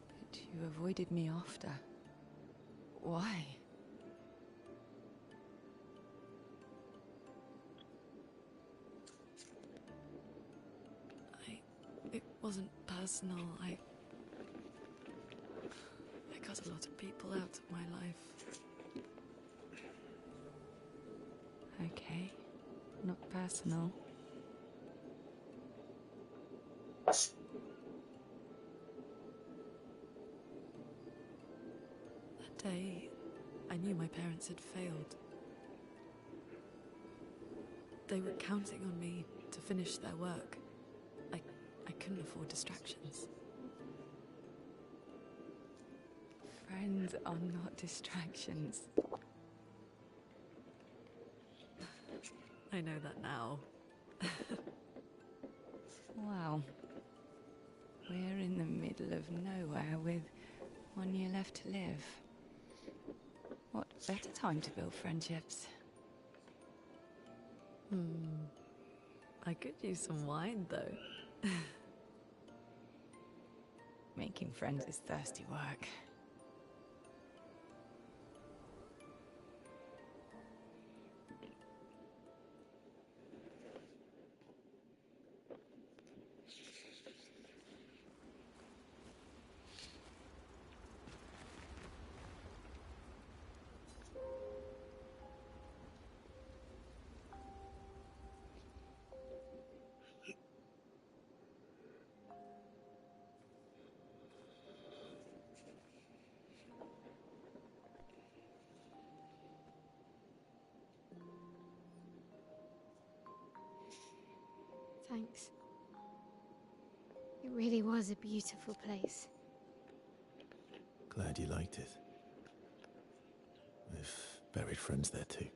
But you avoided me after. Why? It wasn't personal. I cut a lot of people out of my life. Okay, not personal. That day, I knew my parents had failed. They were counting on me to finish their work. I couldn't afford distractions. Friends are not distractions. I know that now. Wow. We're in the middle of nowhere with 1 year left to live. What better time to build friendships? I could use some wine, though. Making friends is thirsty work. Thanks. It really was a beautiful place. Glad you liked it. We've buried friends there too.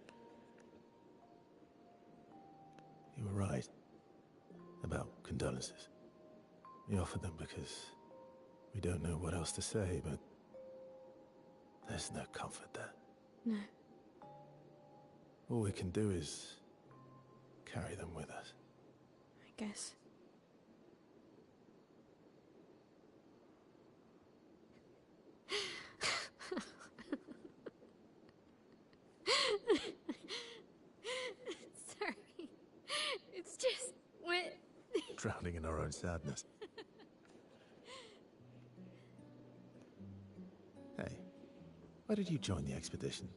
You were right about condolences. We offered them because we don't know what else to say, but there's no comfort there. No. All we can do is carry them with us. I guess. Sorry. It's just wet. Drowning in our own sadness. Hey, why did you join the expedition?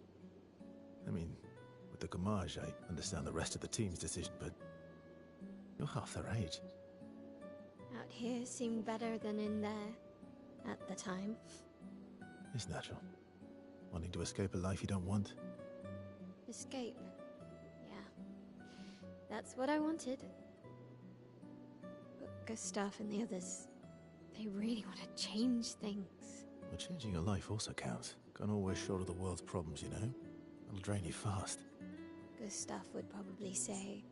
I mean, with the Gamage, I understand the rest of the team's decision, but you're half their age. Out here seemed better than in there at the time. It's natural. Wanting to escape a life you don't want. Escape. Yeah. That's what I wanted. But Gustav and the others, they really want to change things. Well, changing your life also counts. Can't always shoulder the world's problems, you know? It'll drain you fast. Gustav would probably say,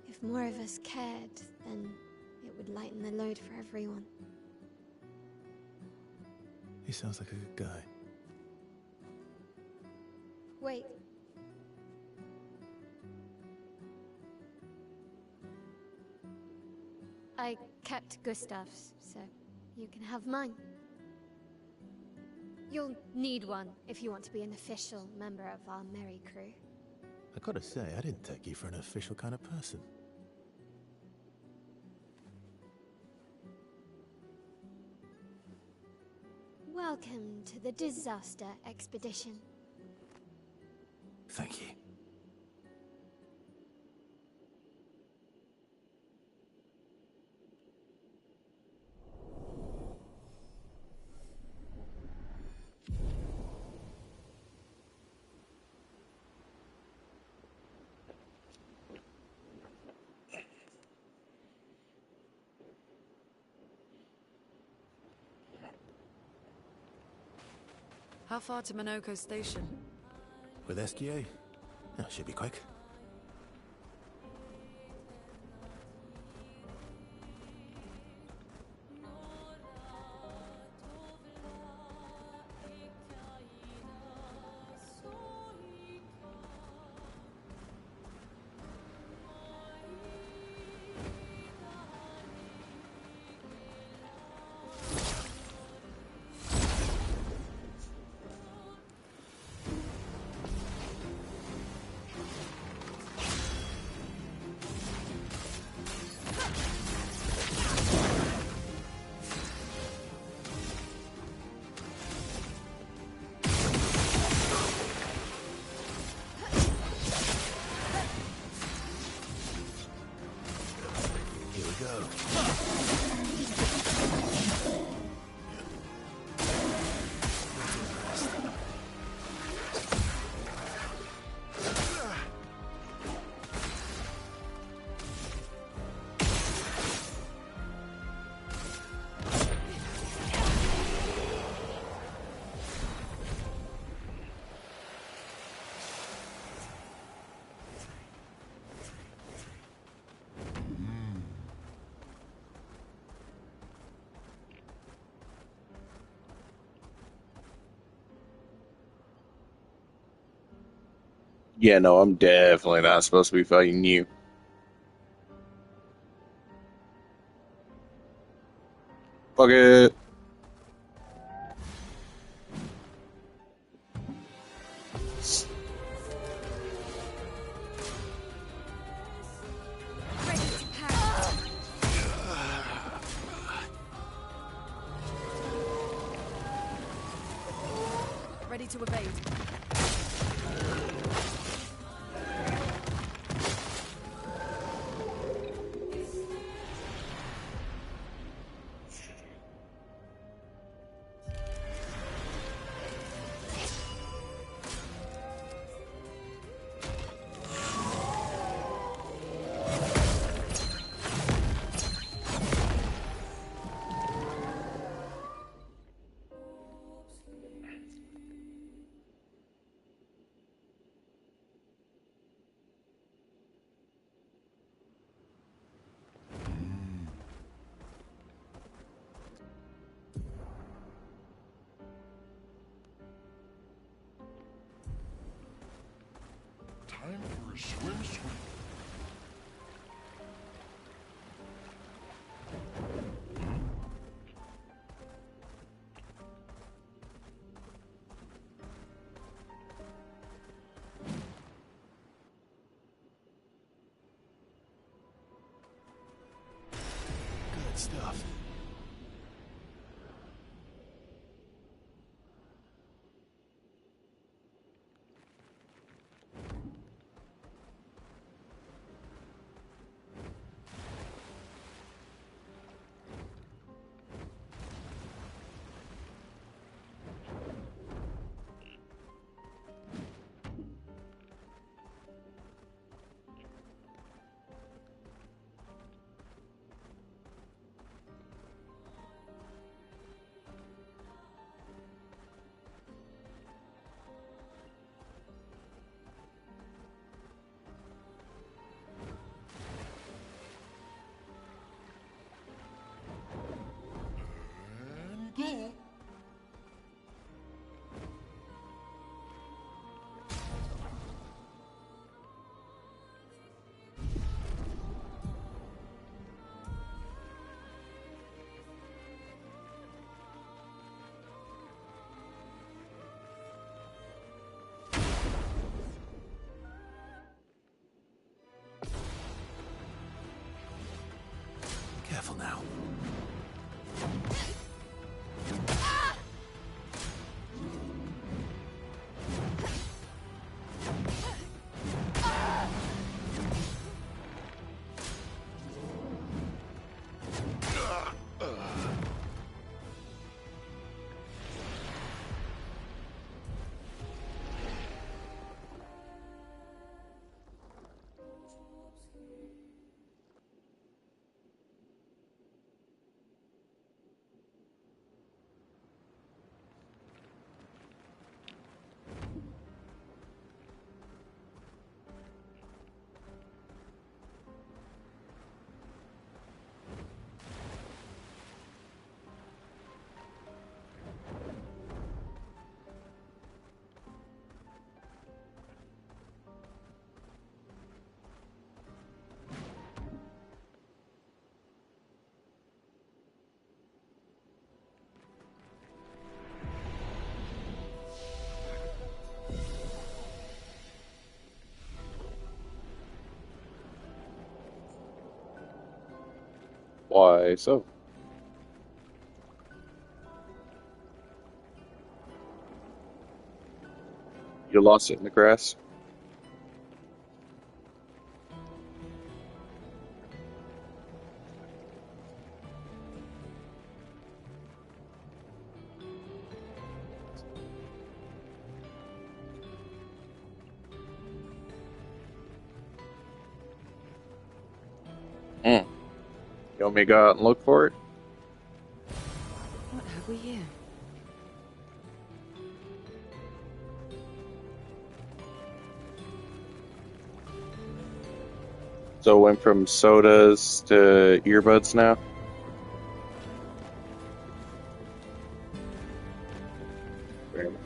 if more of us cared, then it would lighten the load for everyone. He sounds like a good guy. Wait. kept Gustav's, so you can have mine. You'll need one if you want to be an official member of our merry crew. I gotta say, I didn't take you for an official kind of person. Welcome to the disaster expedition. Thank you. How far to Minoko Station? With SGA? That should be quick. Yeah, no, I'm definitely not supposed to be fighting you. Fuck it. Ready to evade. Time for a swim. Good stuff. Why so? You lost it in the grass? You want me to go out and look for it? What have we here? So it went from sodas to earbuds now? Fair enough.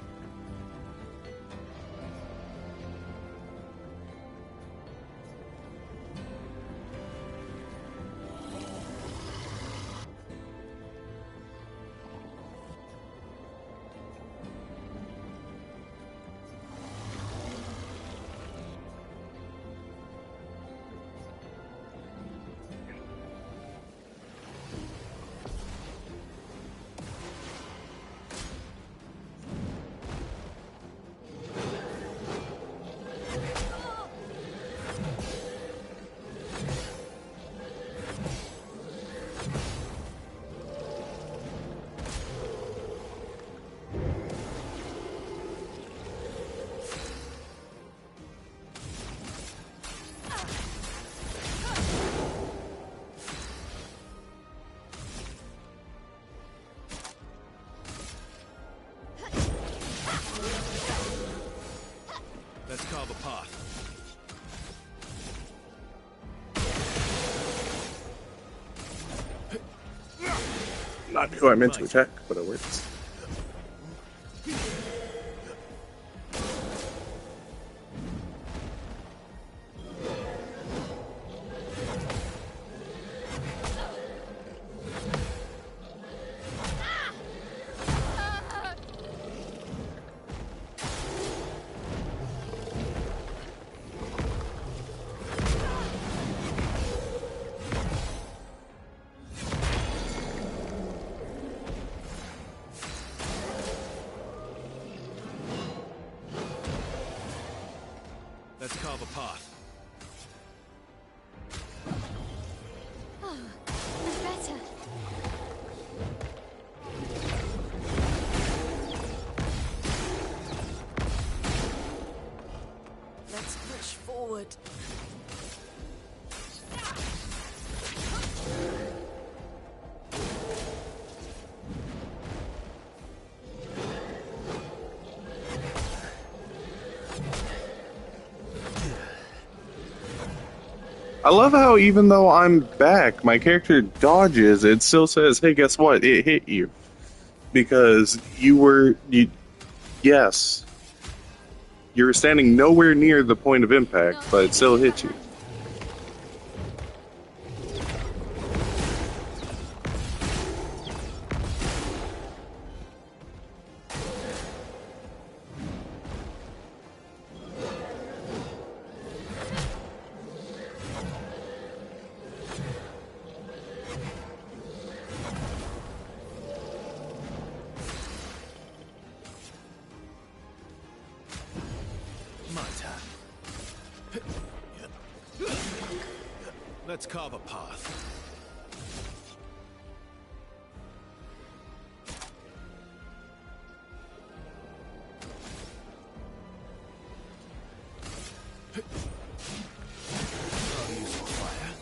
Let's carve a path. Not who I meant to attack, but it works. Let's carve a path. Oh, that's better. Let's push forward. I love how even though I'm back, my character dodges, it still says, hey, guess what? It hit you. Because you were... yes. You were standing nowhere near the point of impact, but it still hit you. My turn. Let's carve a path. I'll use fire.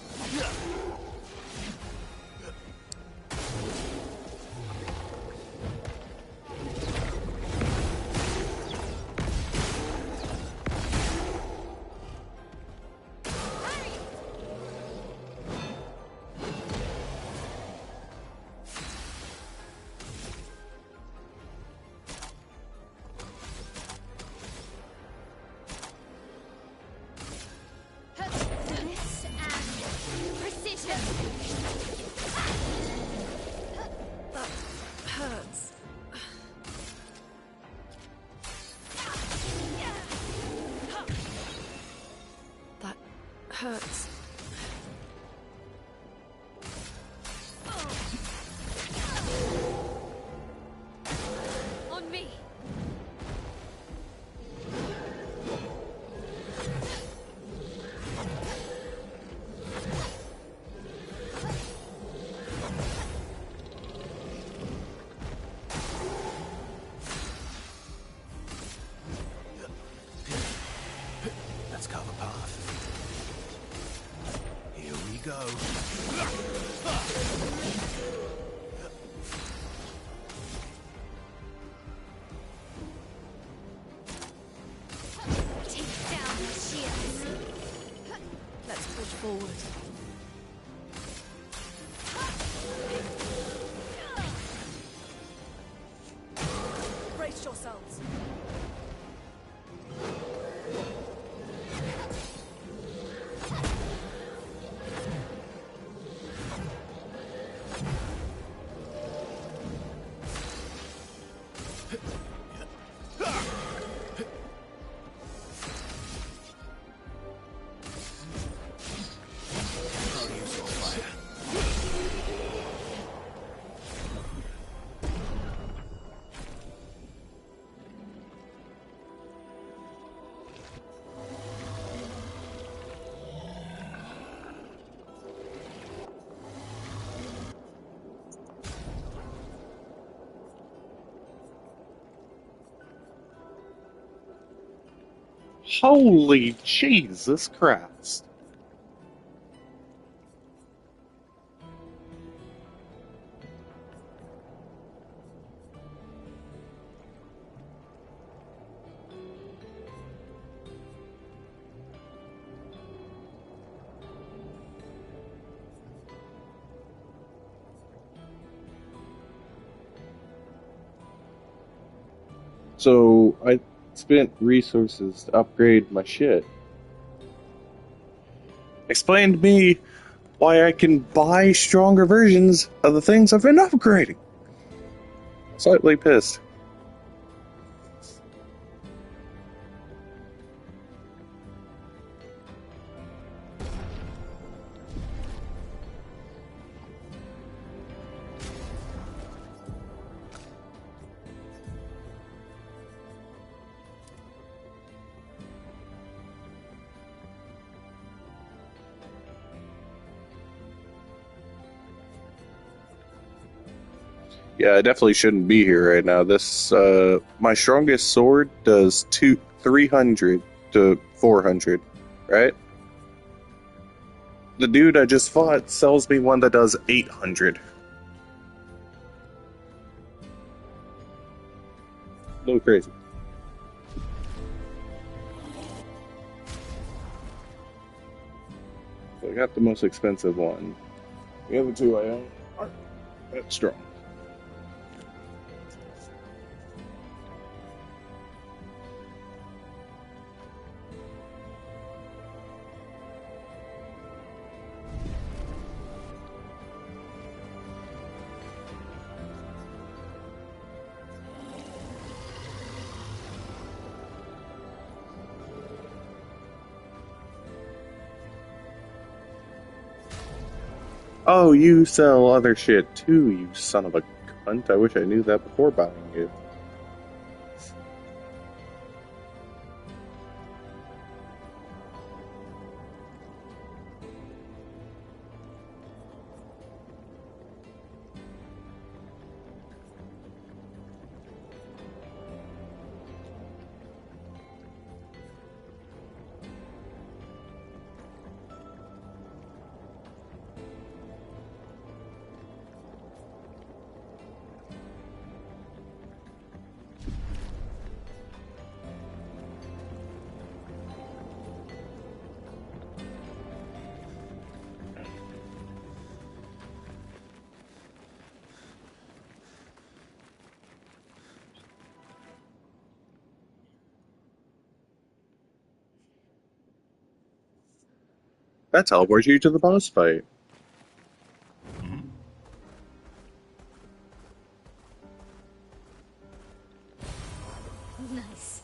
go. Take down the shields. Let's push forward. Brace yourselves. Holy Jesus Christ. So I spent resources to upgrade my shit. Explain to me why I can buy stronger versions of the things I've been upgrading. Slightly pissed. Yeah, I definitely shouldn't be here right now. This, my strongest sword does 300 to 400, right? The dude I just fought sells me one that does 800. A little crazy. So I got the most expensive one. The other two I own aren't that strong. Oh, you sell other shit too, you son of a cunt. I wish I knew that before buying it. That teleports you to the boss fight. Nice.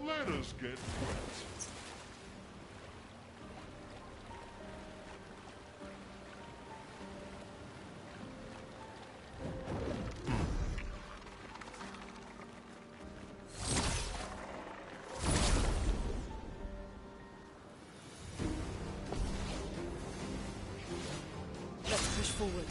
Let us get wet. Let's push forward.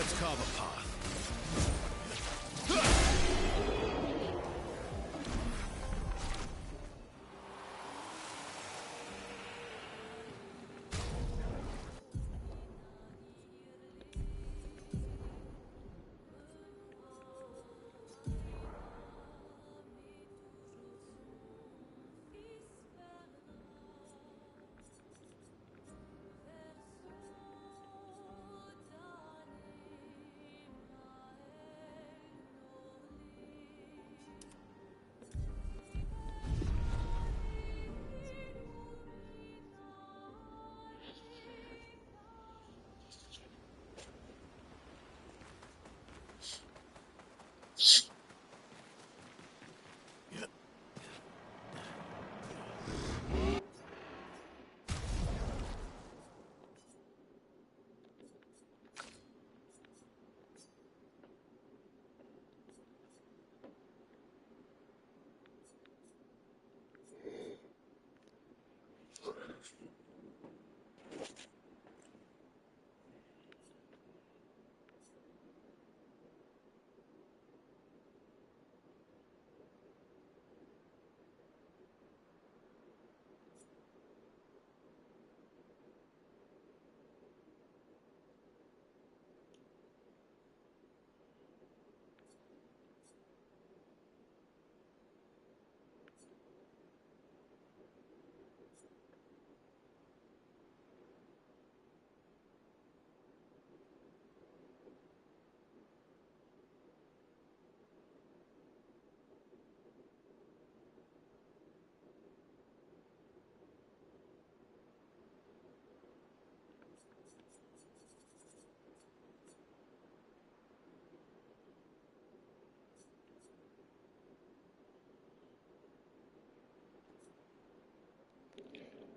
Let's carve a path.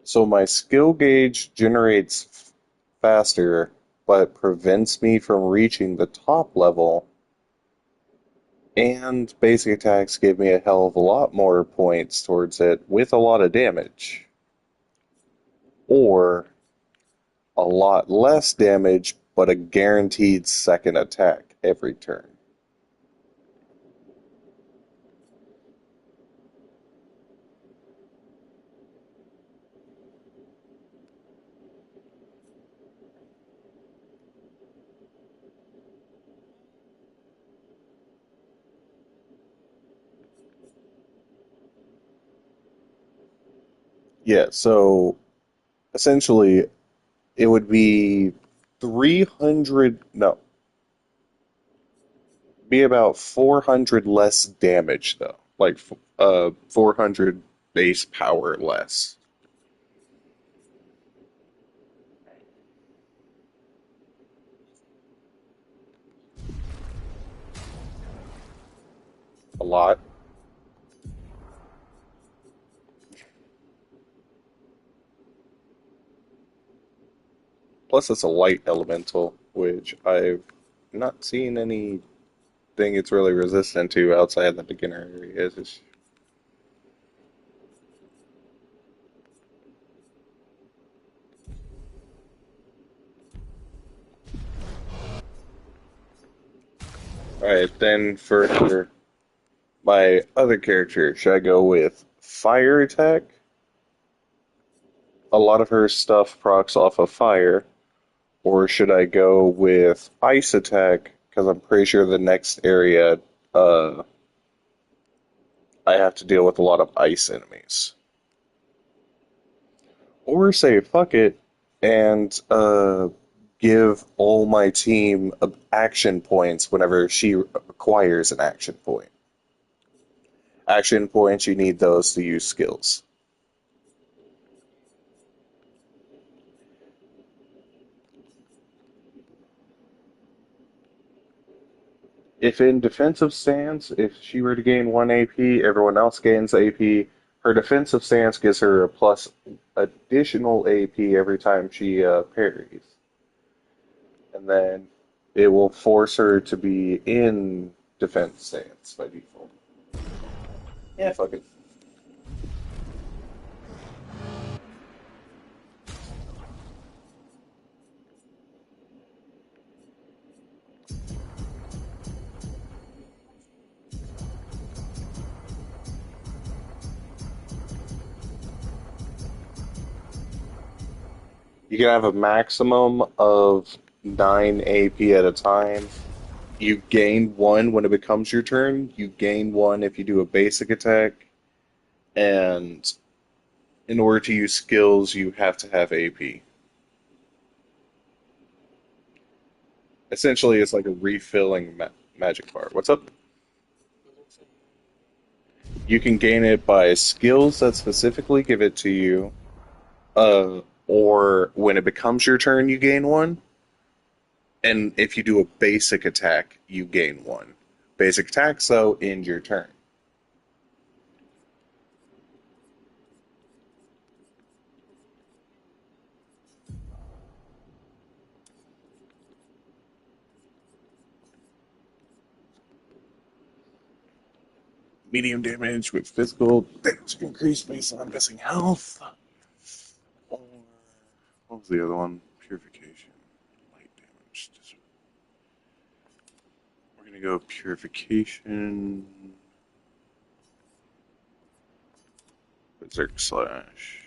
So my skill gauge generates faster, but prevents me from reaching the top level, and basic attacks give me a hell of a lot more points towards it with a lot of damage. Or a lot less damage, but a guaranteed second attack every turn. Yeah, so essentially it would be 300, no, be about 400 less damage though. Like 400 base power less. A lot. Plus it's a light elemental, which I've not seen anything it's really resistant to outside the beginner areas. Alright, then for my other character, should I go with fire attack? A lot of her stuff procs off of fire. Or should I go with ice attack? Because I'm pretty sure the next area I have to deal with a lot of ice enemies. Or say fuck it and give all my team action points whenever she acquires an action point. Action points, you need those to use skills. If in defensive stance, if she were to gain 1 AP, everyone else gains AP. Her defensive stance gives her a plus additional AP every time she parries. And then it will force her to be in defense stance by default. Yeah, fuck it. You can have a maximum of 9 AP at a time. You gain 1 when it becomes your turn. You gain 1 if you do a basic attack. And in order to use skills, you have to have AP. Essentially, it's like a refilling magic bar. What's up? You can gain it by skills that specifically give it to you, or when it becomes your turn, you gain 1. And if you do a basic attack, you gain 1. Basic attack, so end your turn. Medium damage with physical damage increase based on missing health. Or what was the other one? Purification. Light damage. We're gonna go purification. Berserk slash.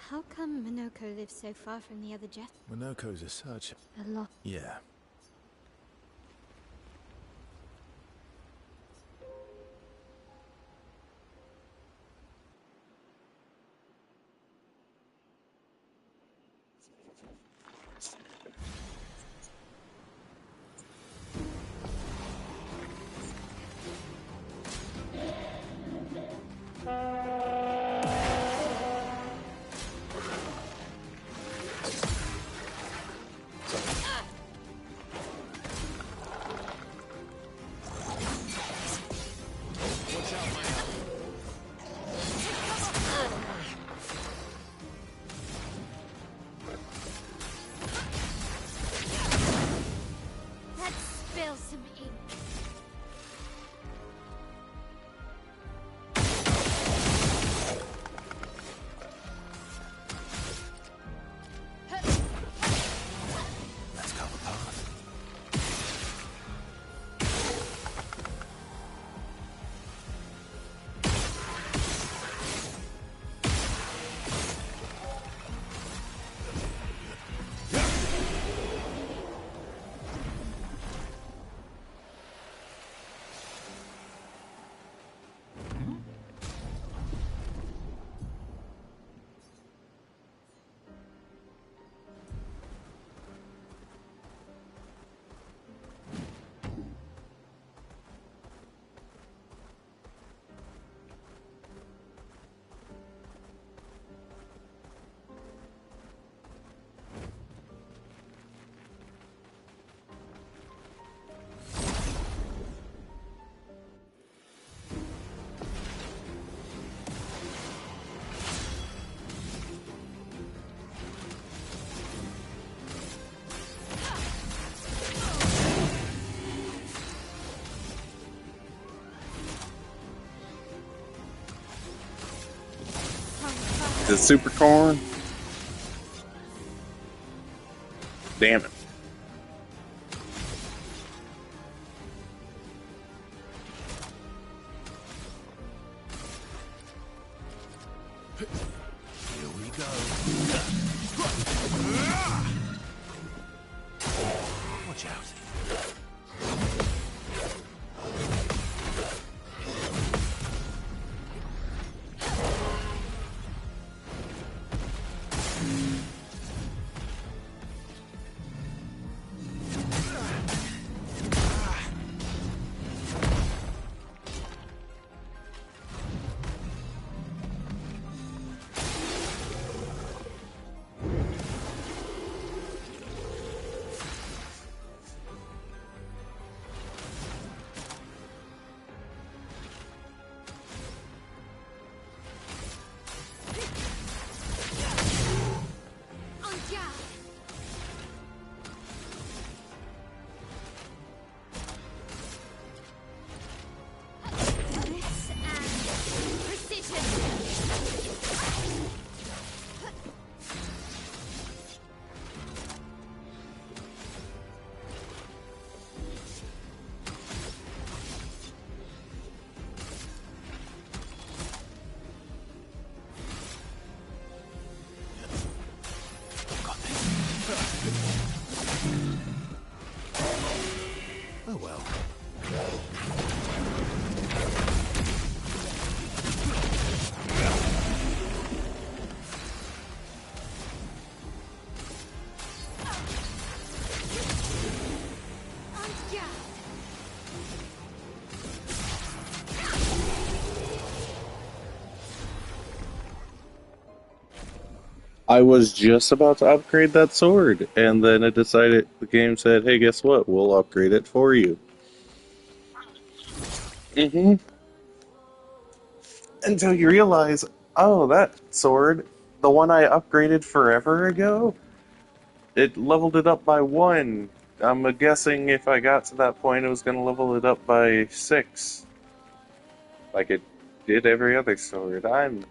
How come Minoko lives so far from the other Jets? Minoko's a search. A lot. Yeah. Let's spill some ink. Let's go apart. The super corn. Damn it. Here we go. Watch out. I was just about to upgrade that sword, and then the game said, hey, guess what? We'll upgrade it for you. Mm-hmm. Until you realize, oh, that sword, the one I upgraded forever ago, it leveled it up by 1. I'm guessing if I got to that point, it was going to level it up by 6. Like it did every other sword. I'm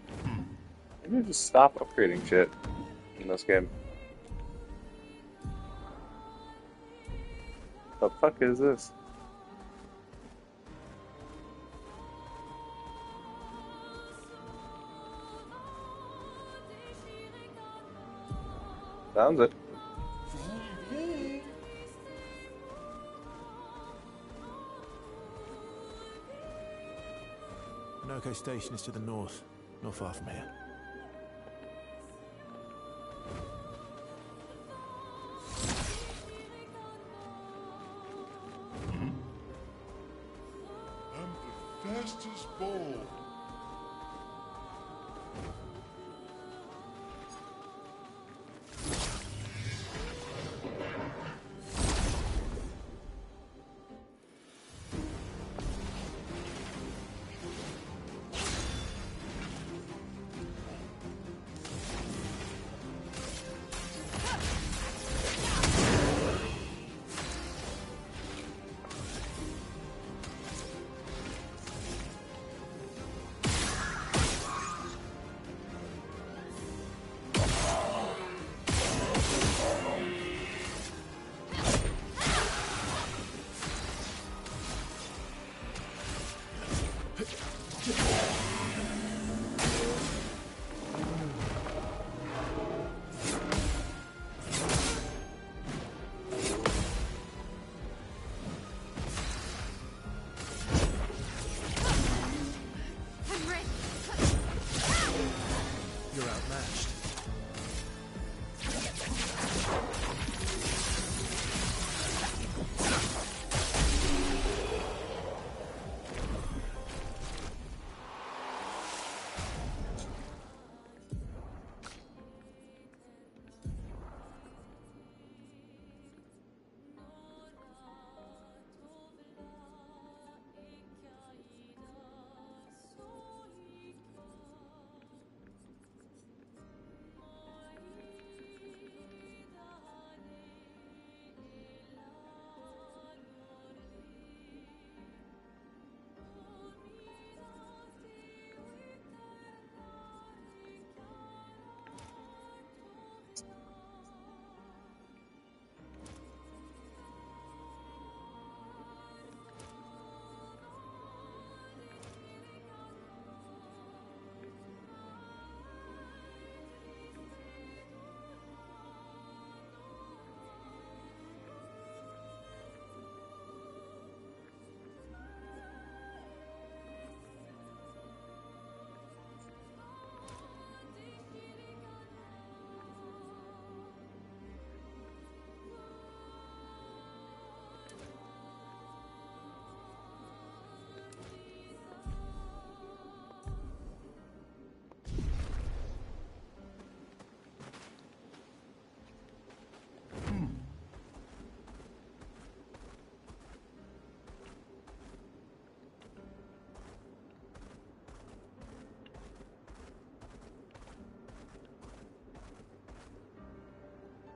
gonna just stop upgrading shit in this game. The fuck is this? Sounds it. Noco Station is to the north, not far from here. I'm the fastest ball. You're outmatched.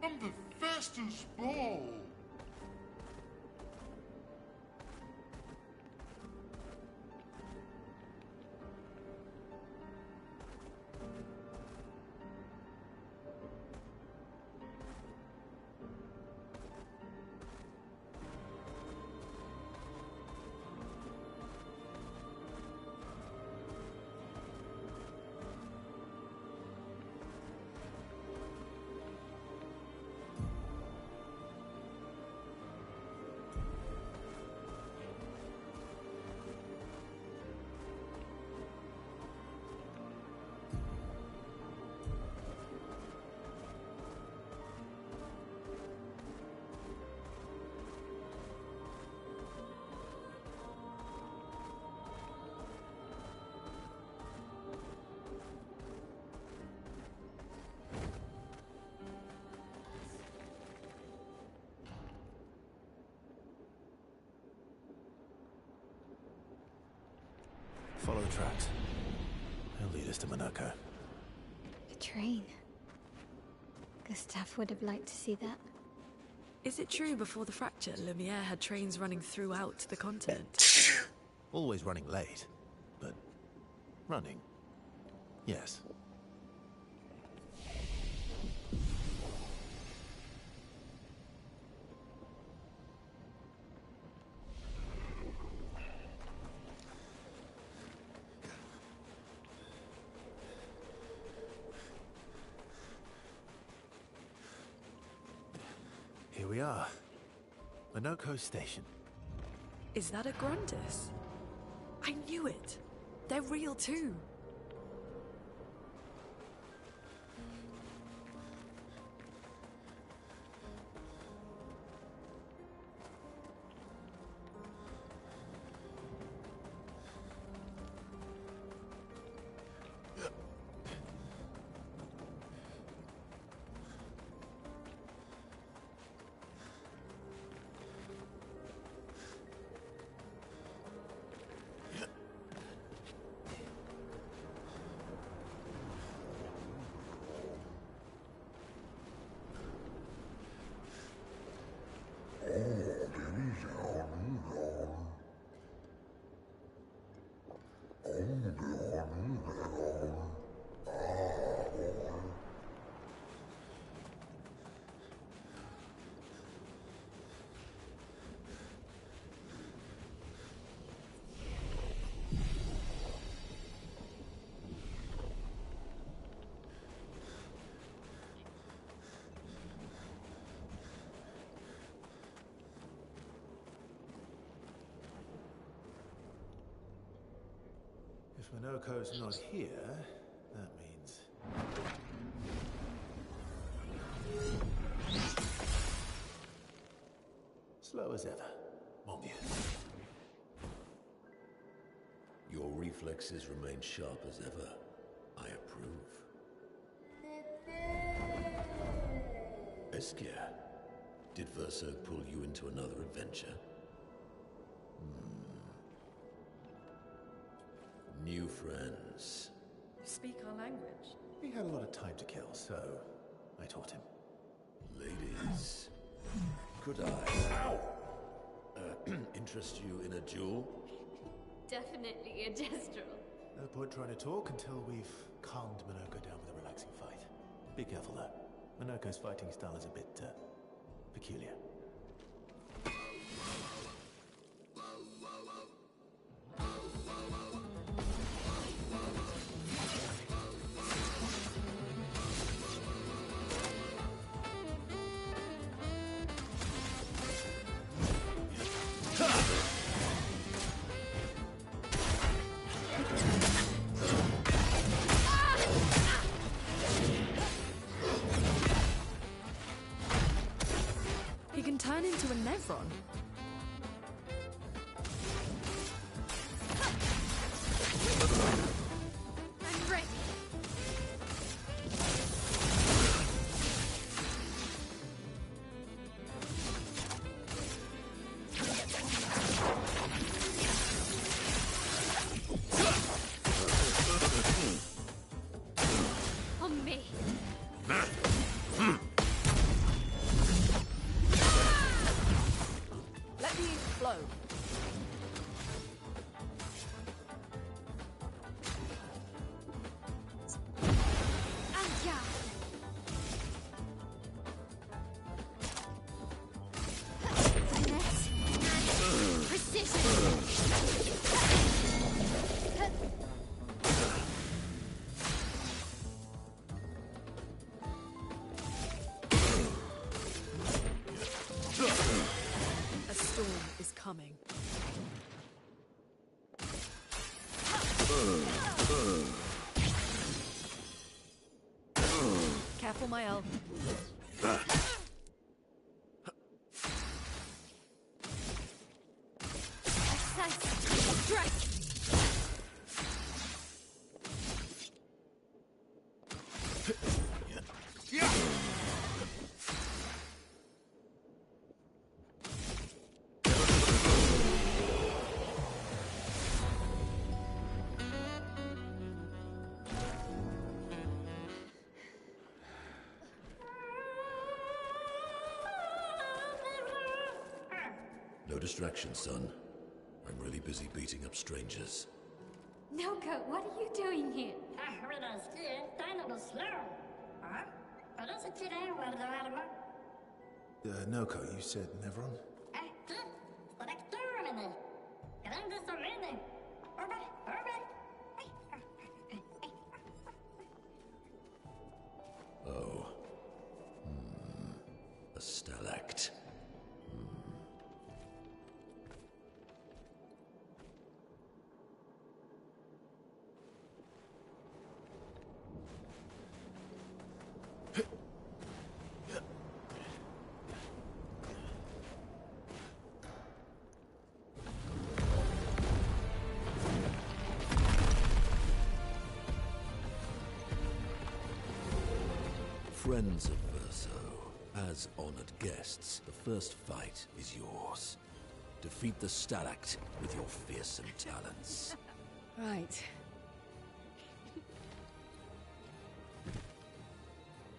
I'm the fastest ball. Follow the tracks. They'll lead us to Monaco. A train. Gustave would have liked to see that. Is it true before the fracture, Lumiere had trains running throughout the continent? Always running late, but running. Yes. Here we are. Monaco Station. Is that a Grundis? I knew it. They're real too. If Monaco's not here, that means... slow as ever, mon Dieu. Your reflexes remain sharp as ever. I approve. Esquire, did Verso pull you into another adventure? New friends. You speak our language. He had a lot of time to kill, so I taught him. Ladies, could I interest you in a duel? Definitely a gestural. No point trying to talk until we've calmed Monaco down with a relaxing fight. Be careful though. Monaco's fighting style is a bit peculiar. He can turn into a Nevron. I'm ready. On me. Let me flow. A storm is coming. Careful, my elf. Strike. distraction, son. I'm really busy beating up strangers. Noko, what are you doing here? Noko, you said Nevron? Oh. A stalact. Friends of Verso, as honored guests, the first fight is yours. Defeat the Stalact with your fearsome talents. Right.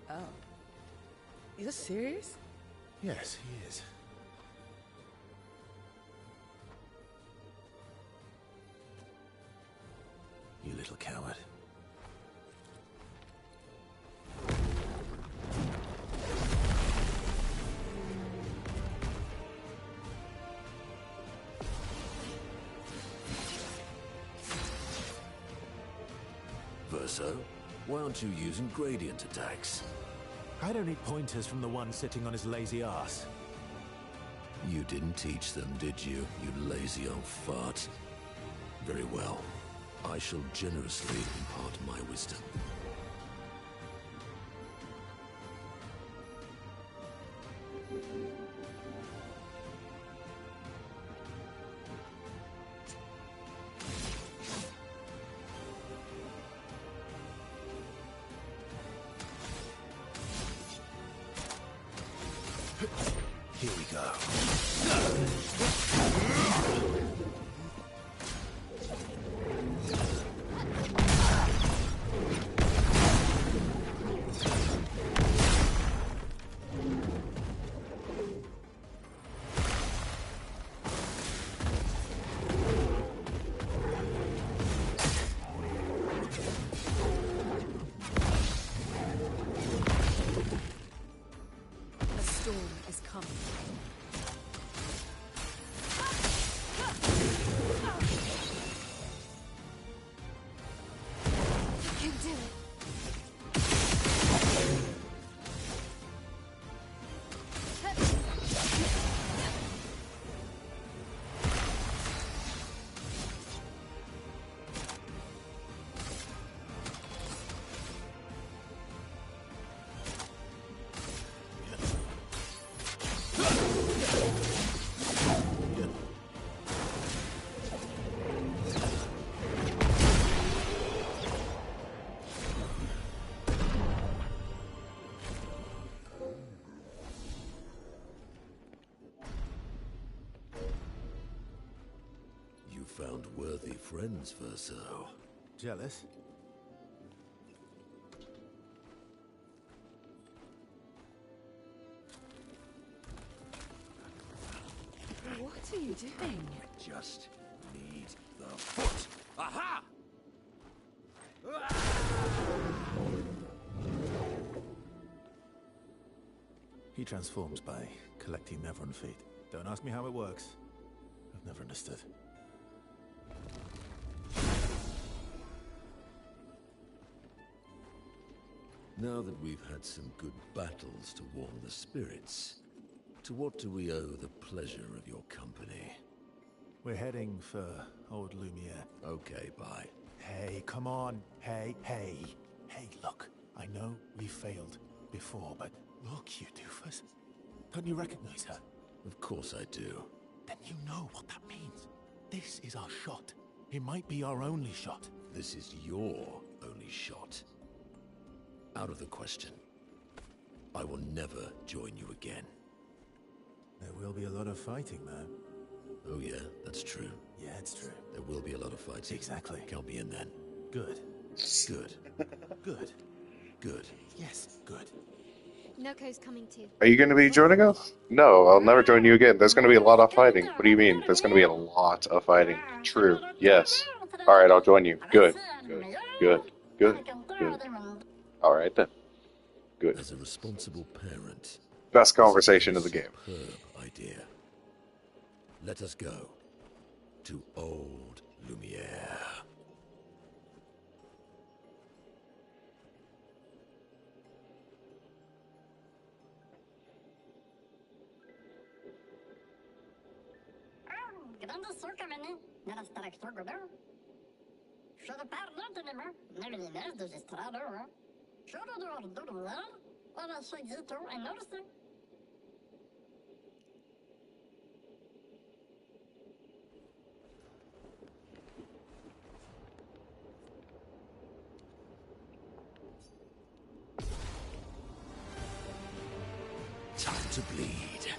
Oh. Is this serious? Yes, he is. You little coward. Verso, why aren't you using gradient attacks? I don't need pointers from the one sitting on his lazy ass. You didn't teach them, did you, you lazy old fart? Very well. I shall generously impart my wisdom. Here we go. A storm is coming. You can do it. You found worthy friends, Verso. Jealous? What are you doing? Just need the foot. Aha! He transforms by collecting Nevron feet. Don't ask me how it works. I've never understood. Now that we've had some good battles to warm the spirits, to what do we owe the pleasure of your company? We're heading for old Lumiere. Okay, bye. Hey, come on. Hey, hey. Hey, look. I know we failed before, but look, you doofus. Don't you recognize her? Of course I do. Then you know what that means. This is our shot. It might be our only shot. This is your only shot. Out of the question. I will never join you again. There will be a lot of fighting, man. Oh yeah, that's true. Yeah, it's true. There will be a lot of fighting. Exactly. Count me in then. Good. Good. Good. Good. Yes, good. Noko's coming too. Are you going to be joining us? No, I'll never join you again. There's going to be a lot of fighting. What do you mean? There's going to be a lot of fighting. True. Yes. Alright, I'll join you. Good. Good. Good. Good. Good. Alright then. Good. As a responsible parent, Best conversation of the game. superb idea. Let us go to old Lumiere. Grande sockermenne, när det strax tågade. Körde pärlorna när vi näsde sig strador. Körde du av dormar, och det såg ut att en norse. Time to bleed.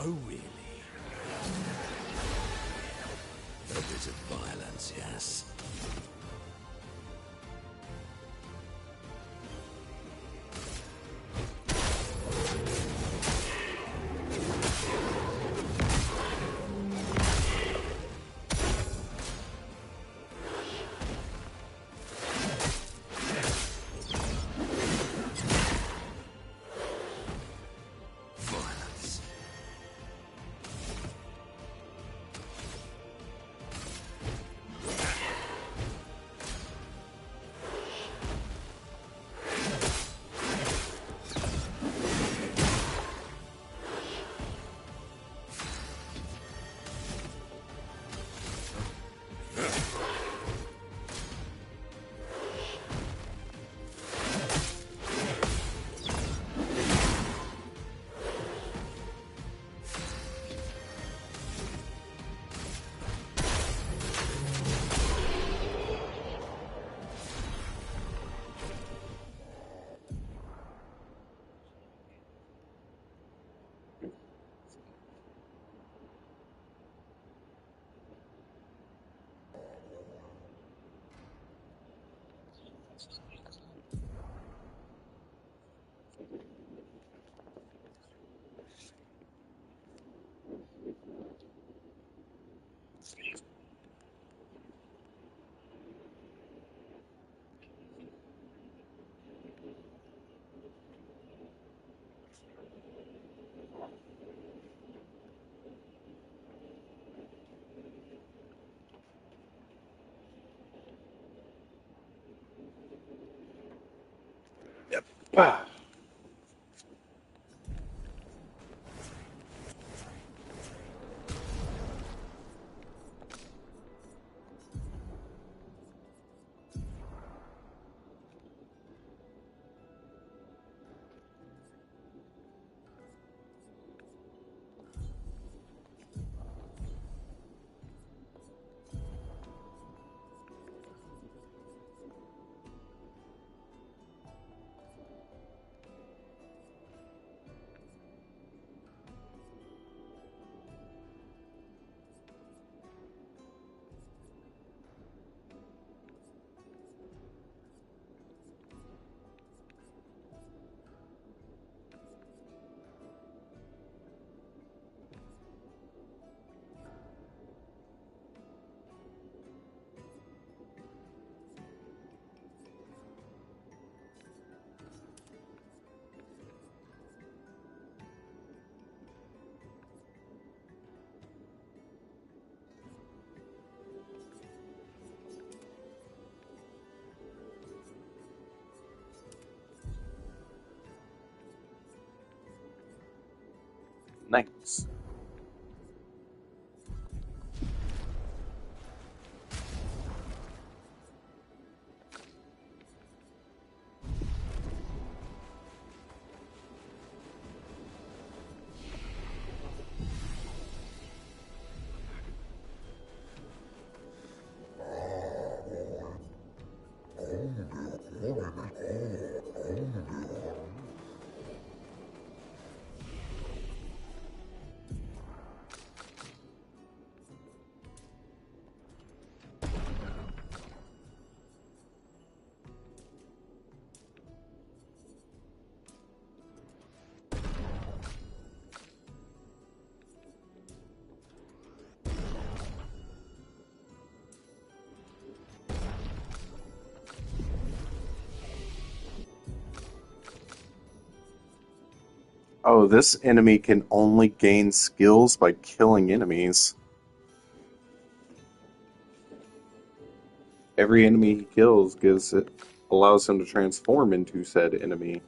Oh, really? A bit of violence, yes. Ah. Nice. Oh, this enemy can only gain skills by killing enemies. Every enemy he kills allows him to transform into said enemy.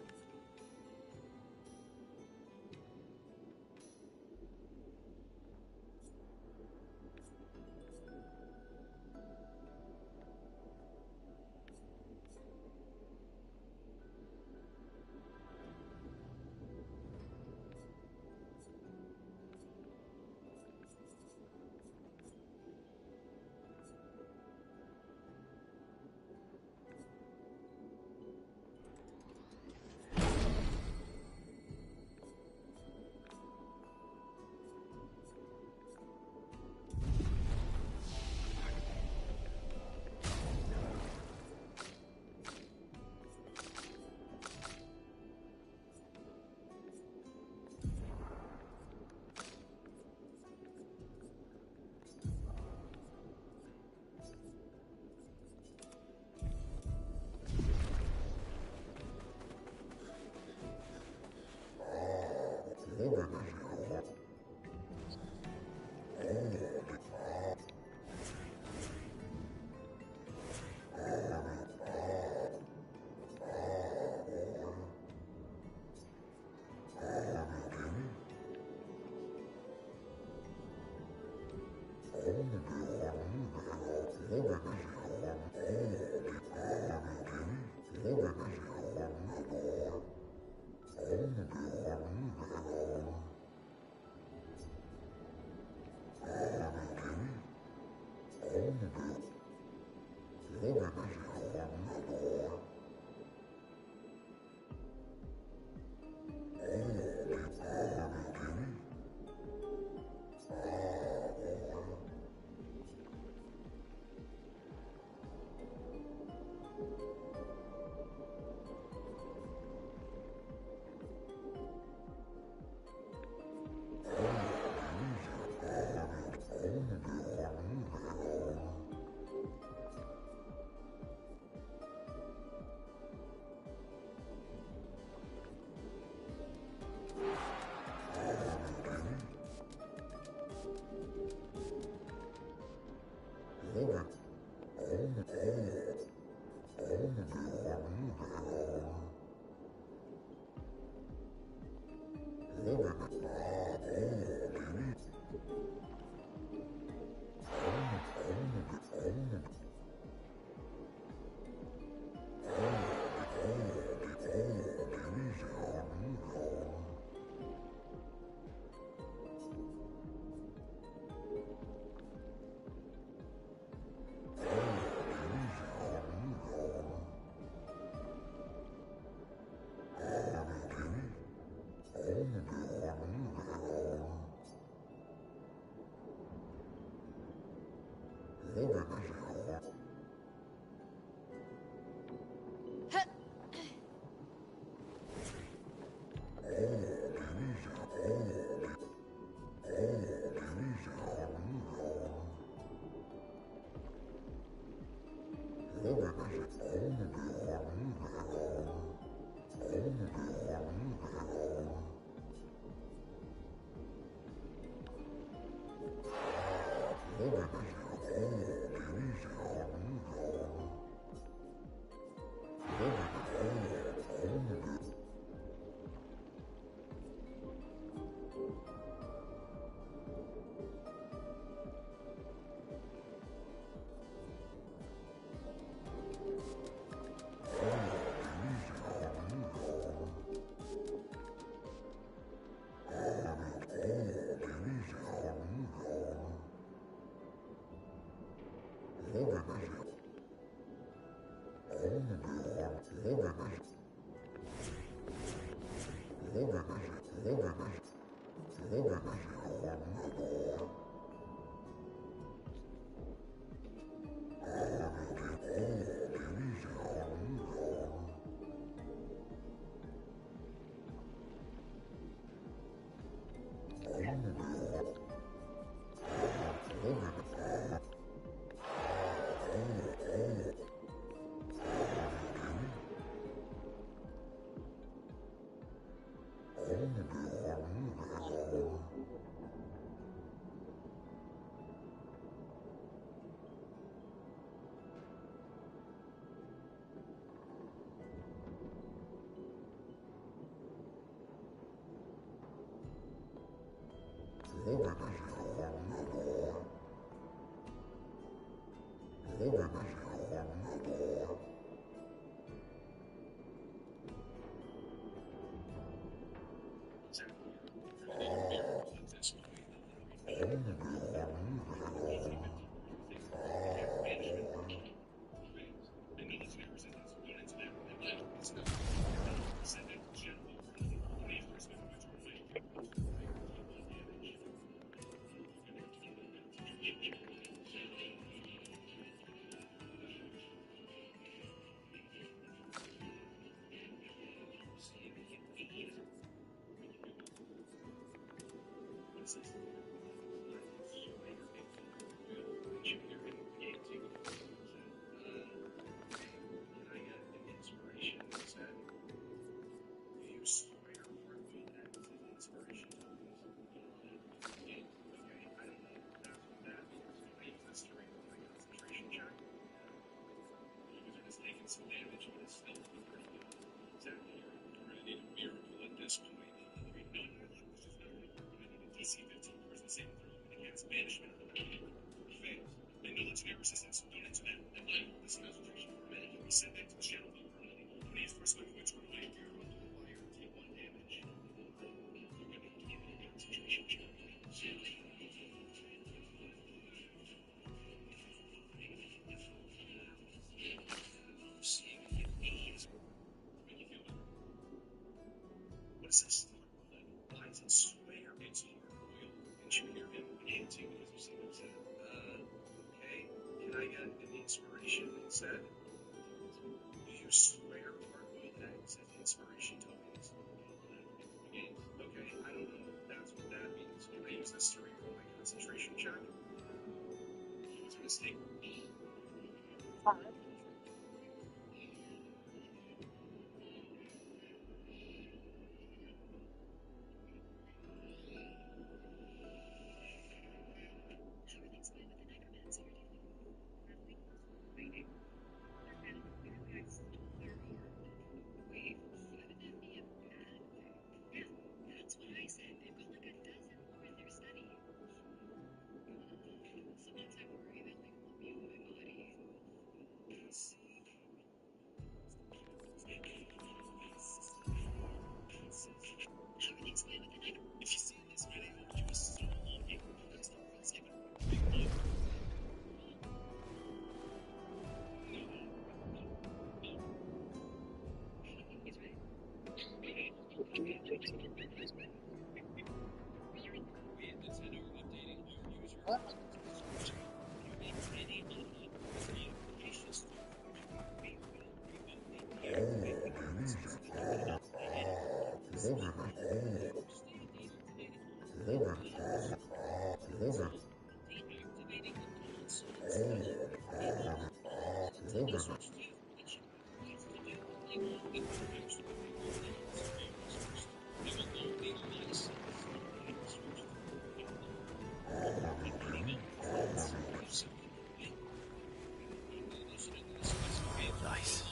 Nice.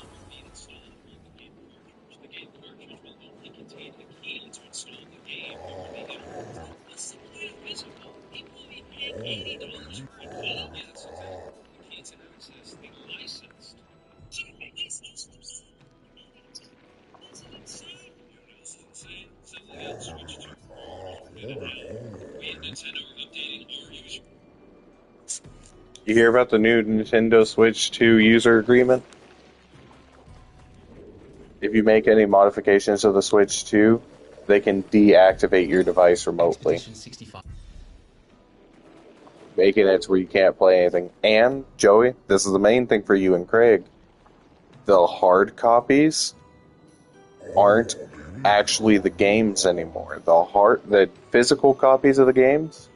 You hear about the new Nintendo Switch 2 user agreement? If you make any modifications to the Switch 2, they can deactivate your device remotely, making it to where you can't play anything. And, Joey, this is the main thing for you and Craig. The hard copies aren't actually the games anymore. The physical copies of the games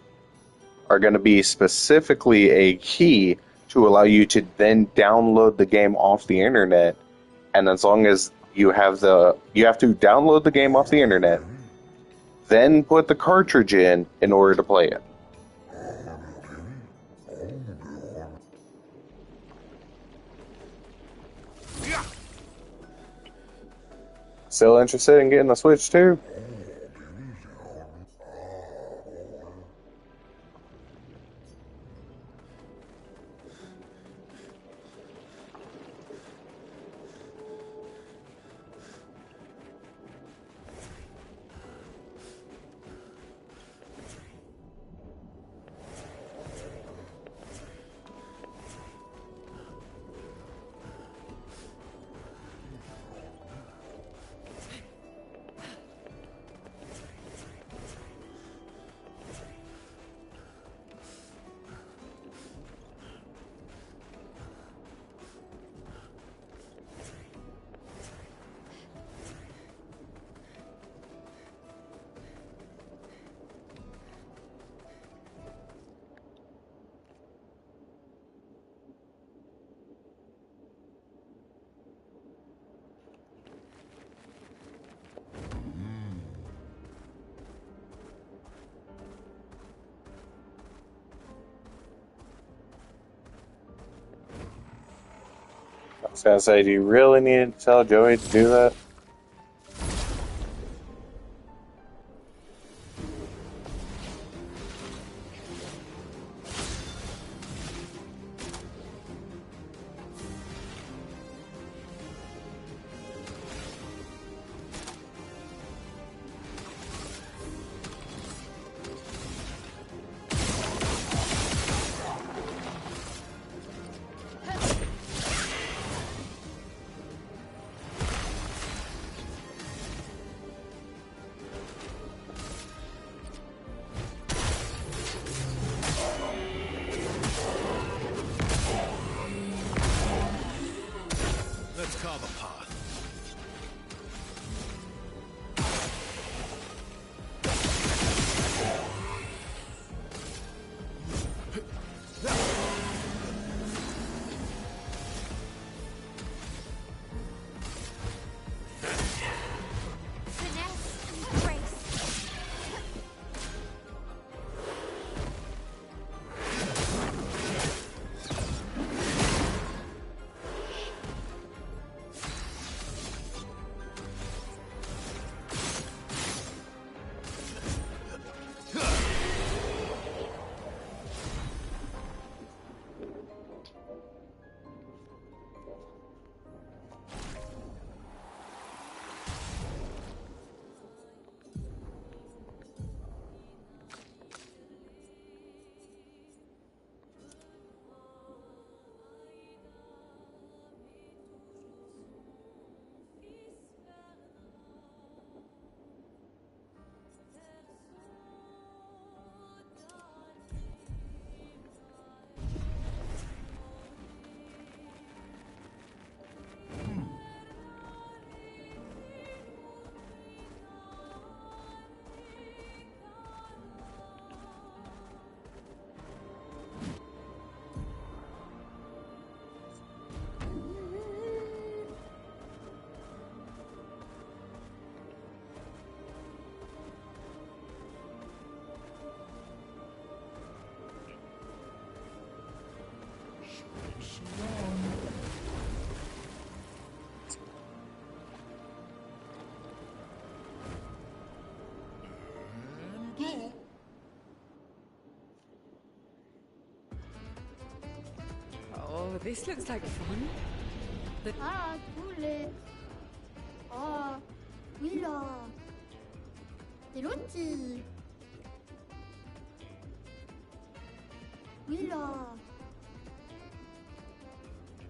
are going to be specifically a key to allow you to then download the game off the internet. And as long as you have to download the game off the internet, then put the cartridge in order to play it. Still interested in getting the Switch too? I was gonna say, do you really need to tell Joey to do that? Let's carve a path. Oh, this looks like fun. Ah, cool. Oh, oui là. C'est l'outil. Oui là.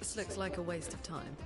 This looks like a waste of time.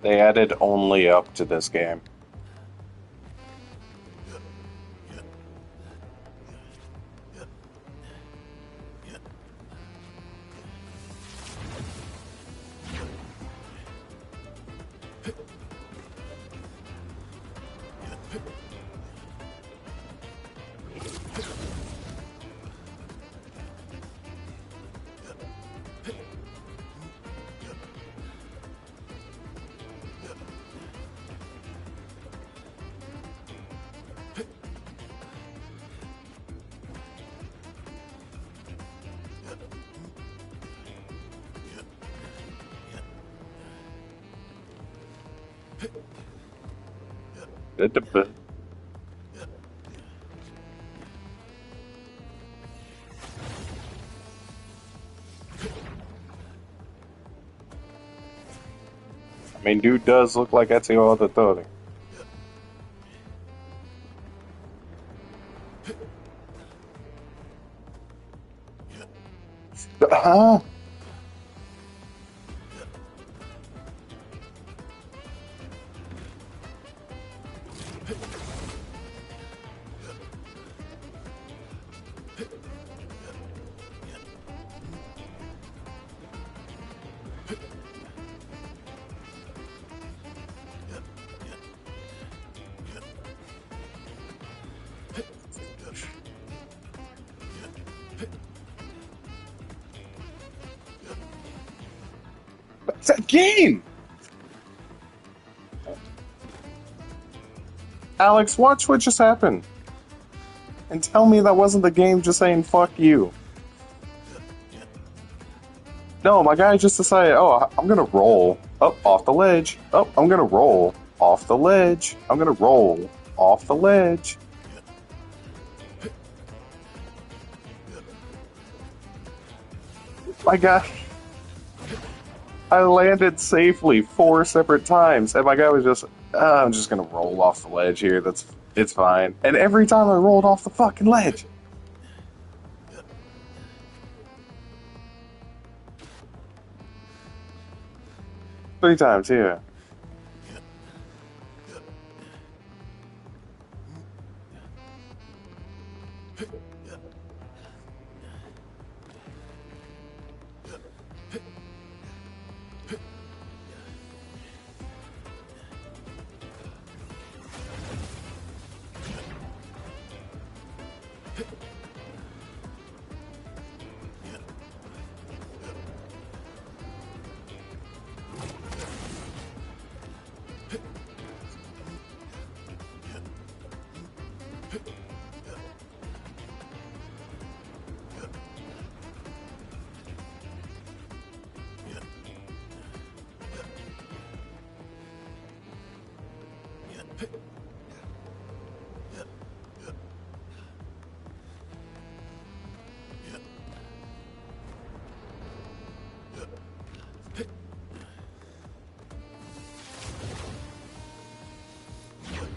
They added only up to this game. I mean, dude does look like Ezio Auditore. Huh? It's a game! Alex, watch what just happened. And tell me that wasn't the game just saying fuck you. No, my guy just decided, oh, I'm gonna roll up off the ledge. Oh, I'm gonna roll off the ledge. I'm gonna roll off the ledge. My guy, I landed safely 4 separate times, and my guy was just, I'm just gonna roll off the ledge here. It's fine. And every time I rolled off the fucking ledge. 3 times, yeah.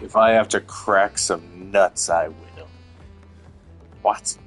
If I have to crack some nuts, I will. What?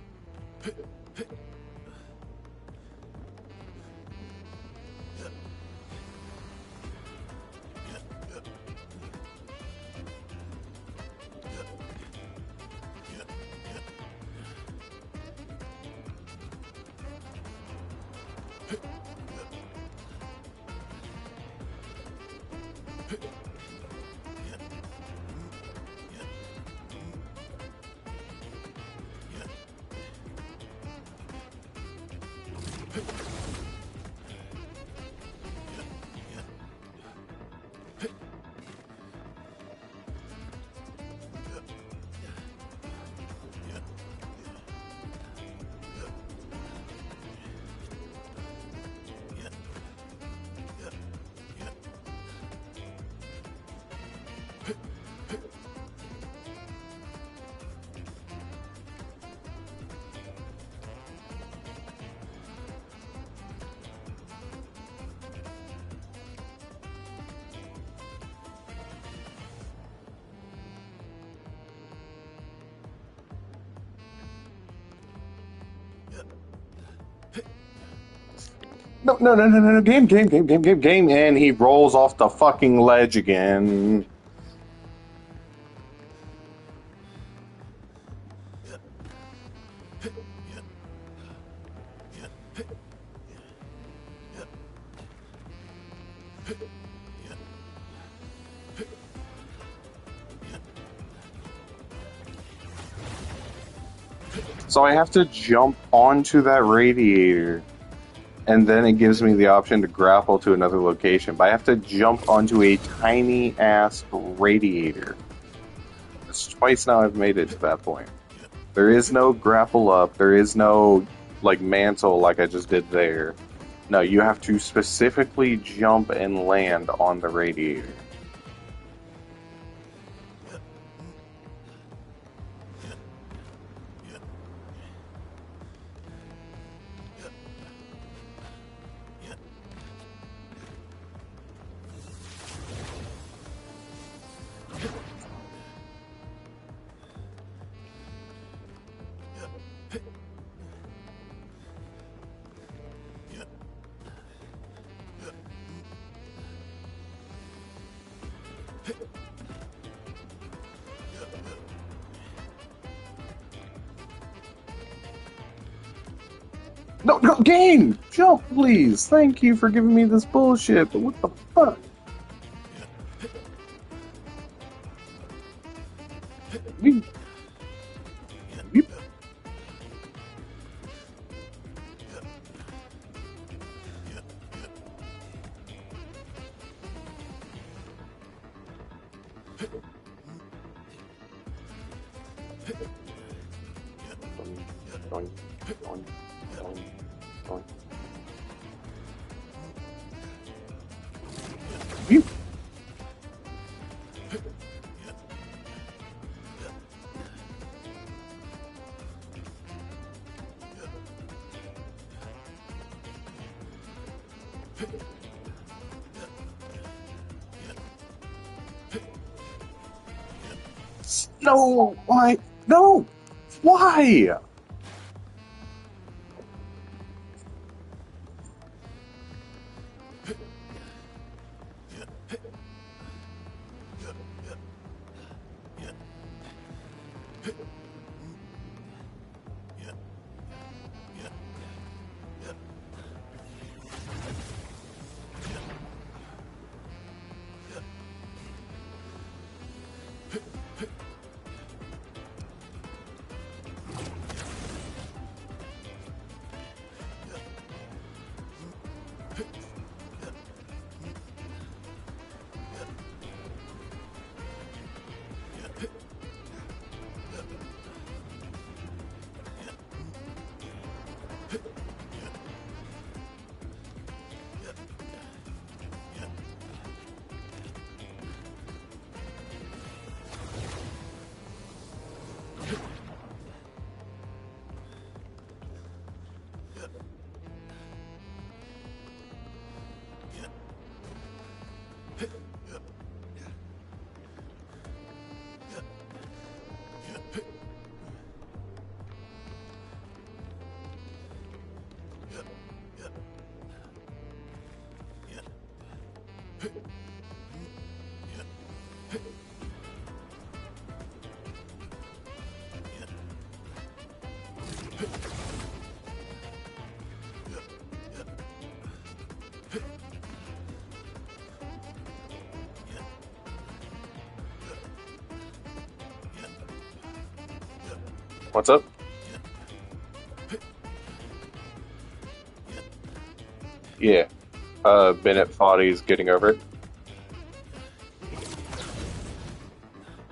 No, game, and he rolls off the fucking ledge again. So I have to jump onto that radiator, and then it gives me the option to grapple to another location. But I have to jump onto a tiny ass radiator. It's twice now I've made it to that point. There is no grapple up. There is no like mantle like I just did there. No, you have to specifically jump and land on the radiator. No, game! Jump, please! Thank you for giving me this bullshit, but what the fuck? We... No, why? No, why? What's up? Yeah. Bennett thought he's getting over it.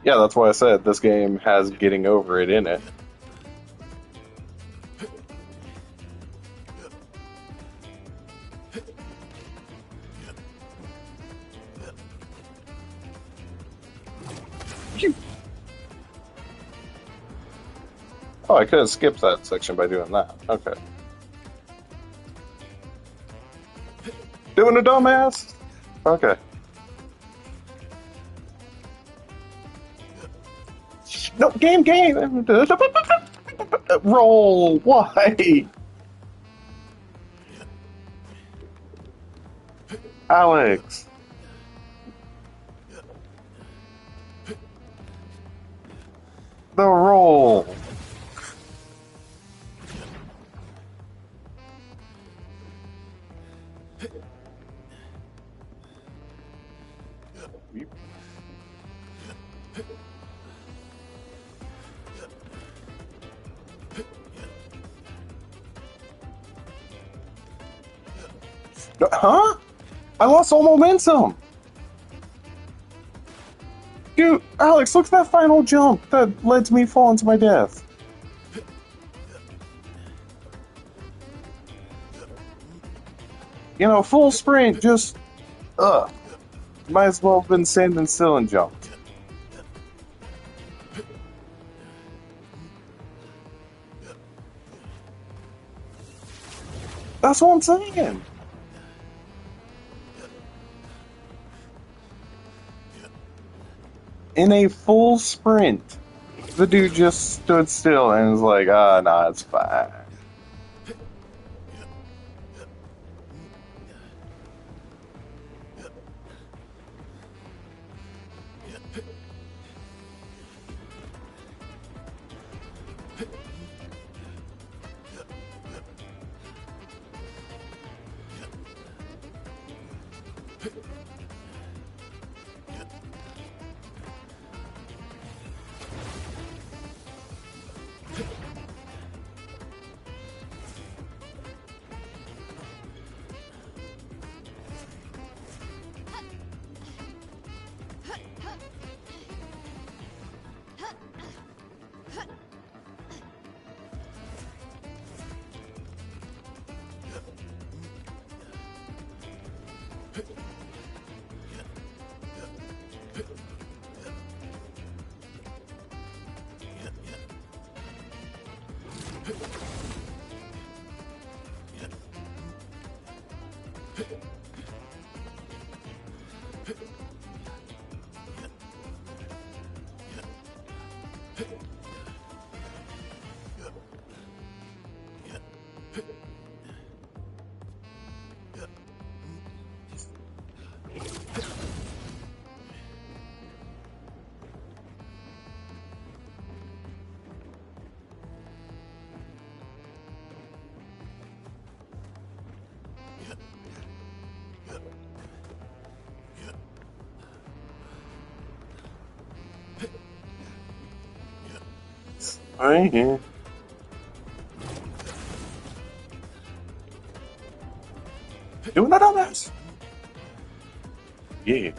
Yeah, that's why I said this game has getting over it in it. Oh, I could have skipped that section by doing that. Okay. Doing a dumbass? Okay. No, game! Roll! Why? Alex! The roll! Huh? I lost all momentum! Dude, Alex, look at that final jump that led to me falling to my death. You know, full sprint, just... Ugh. Might as well have been standing still and jumped. That's what I'm saying! In a full sprint, the dude just stood still and was like, nah, it's fine. Right here. Doing it on this. Yeah.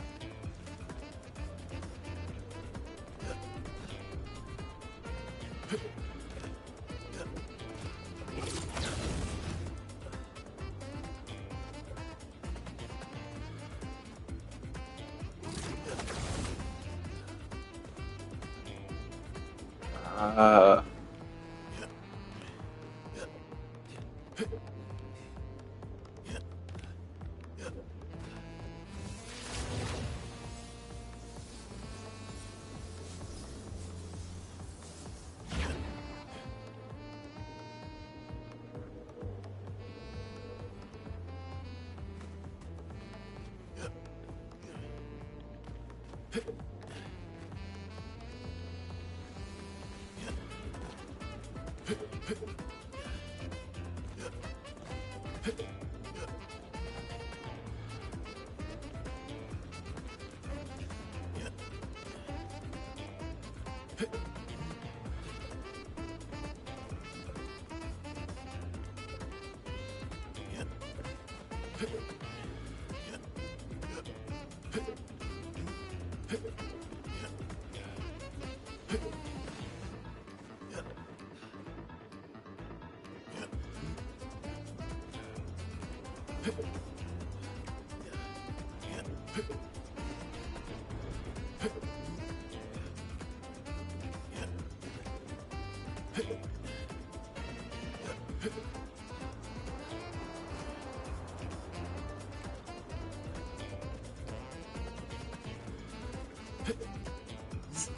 Uh,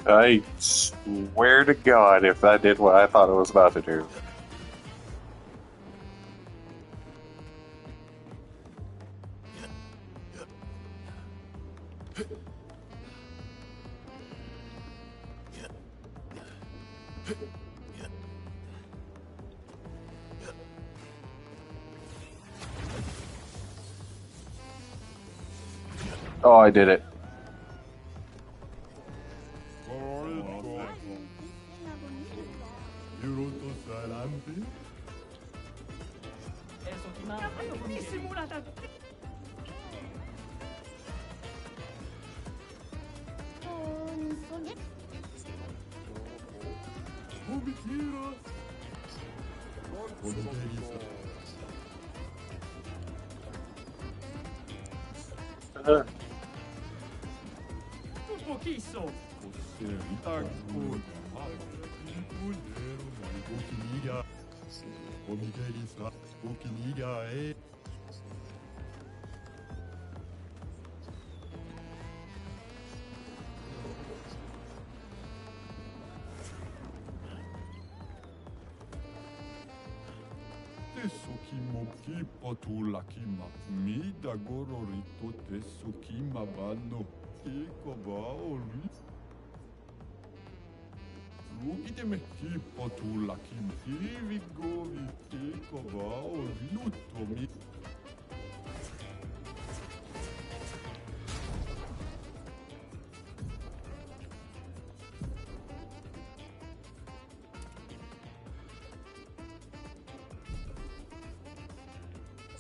I swear to God, if that did what I thought it was about to do. Oh, I did it.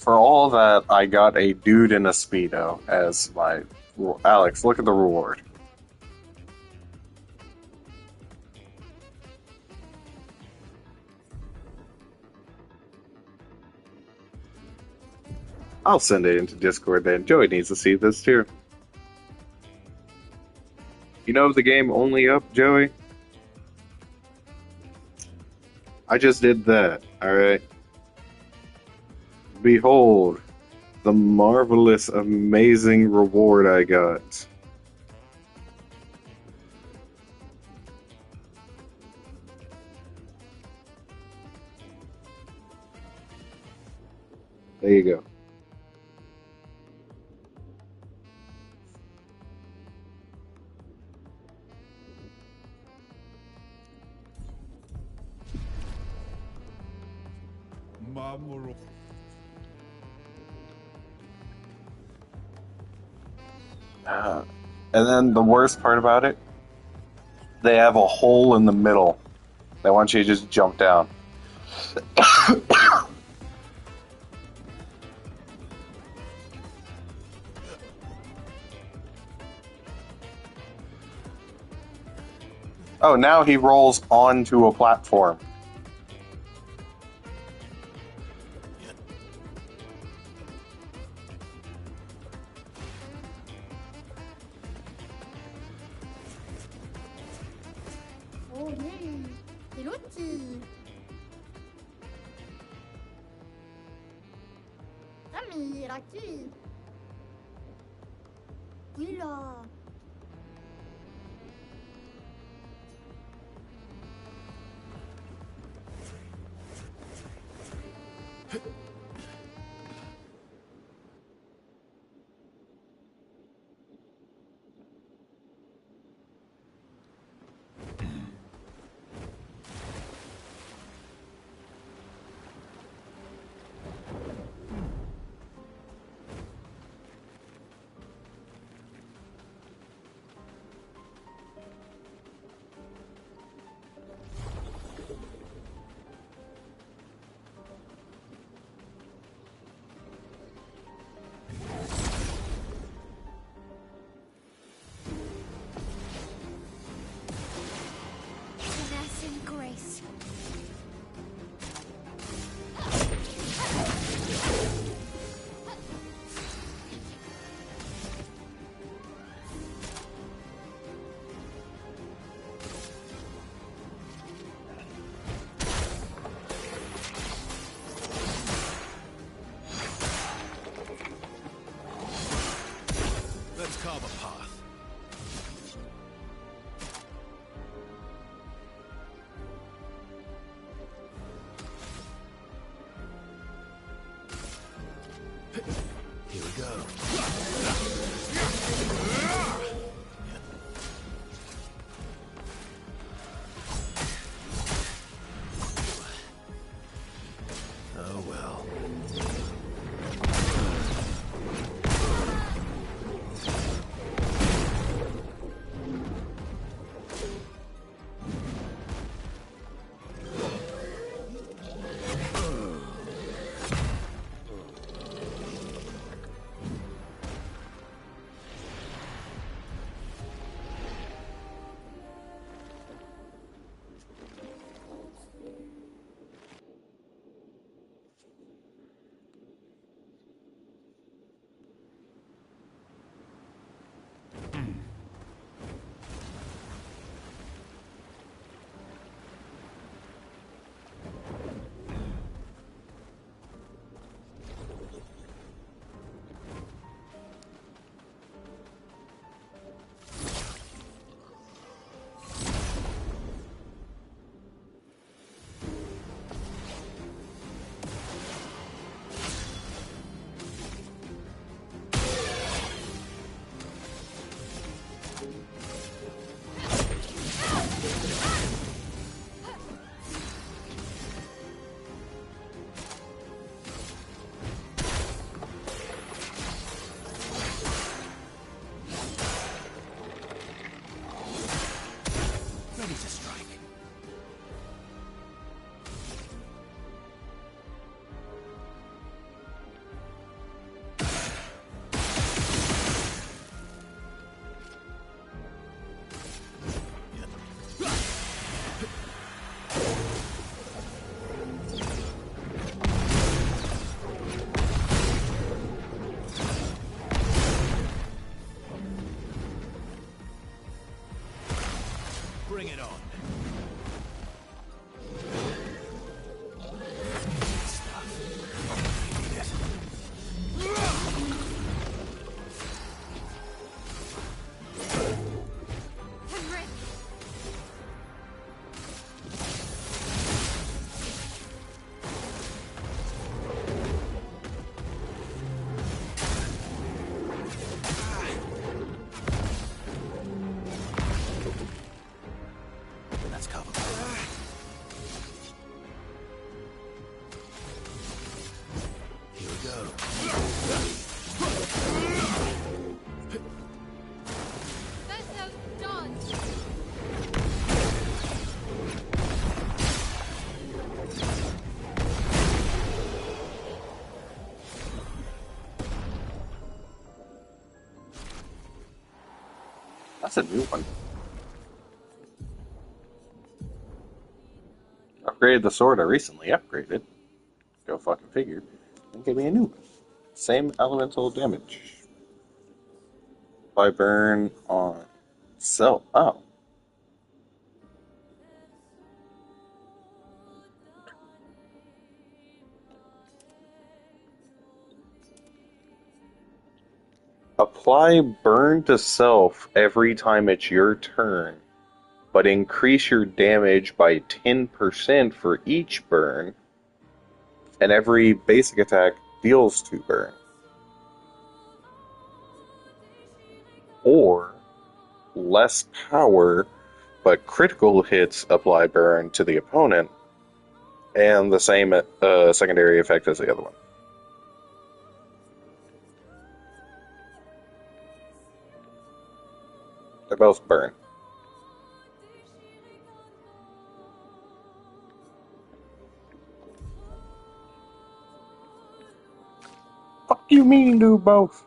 For all that, I got a dude in a Speedo as my... Alex, look at the reward. I'll send it into Discord then. Joey needs to see this too. You know the game only up, Joey? I just did that, alright? Behold, the marvelous, amazing reward I got. There you go. And then the worst part about it, they have a hole in the middle They want you to just jump down. Oh, now he rolls onto a platform. Oh, yay. C'est l'outil. Ah, mais il a qui? Oui, là. Finesse and grace. Let's carve a path. Here we go. Oh well. Ready to strike. Bring it on. That's a new one. Upgraded the sword I recently upgraded. Go fucking figure. And give me a new one. Same elemental damage. By burn on self. Oh. Apply burn to self every time it's your turn, but increase your damage by 10% for each burn, and every basic attack deals 2 burn. Or less power, but critical hits apply burn to the opponent, and the same secondary effect as the other one. They're both burn. Fuck you mean do both?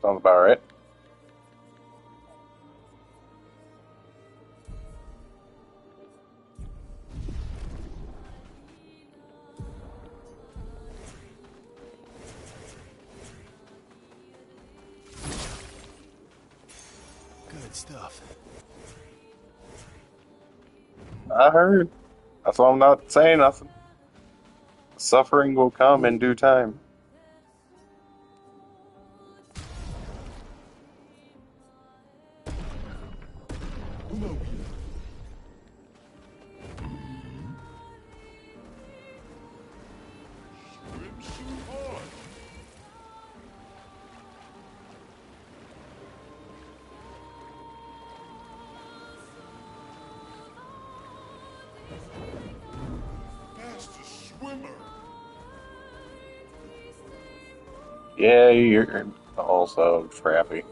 Sounds about right. Good stuff. I heard. That's why I'm not saying nothing. Suffering will come in due time. Yeah, you're also trappy.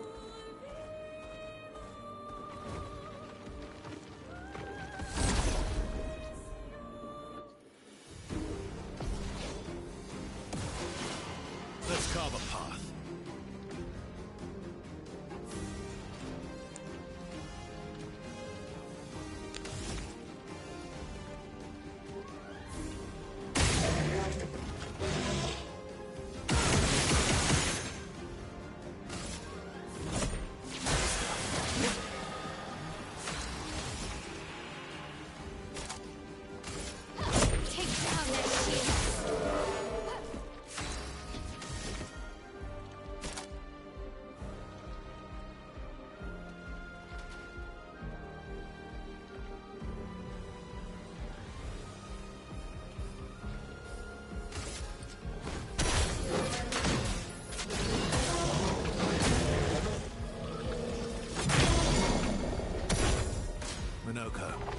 Let's carve a path.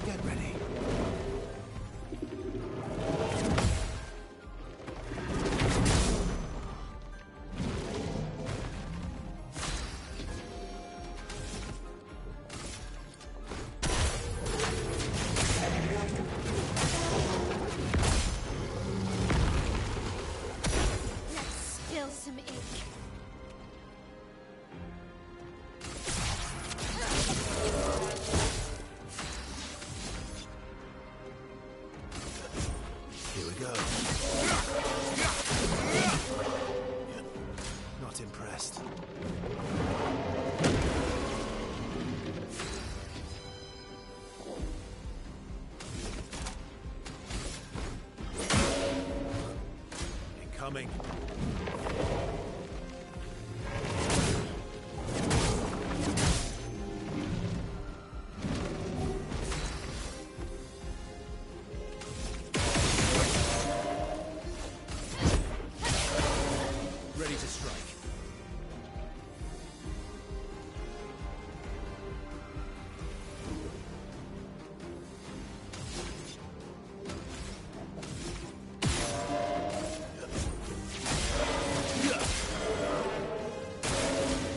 Get ready. Incoming. Ready to strike.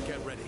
Get ready.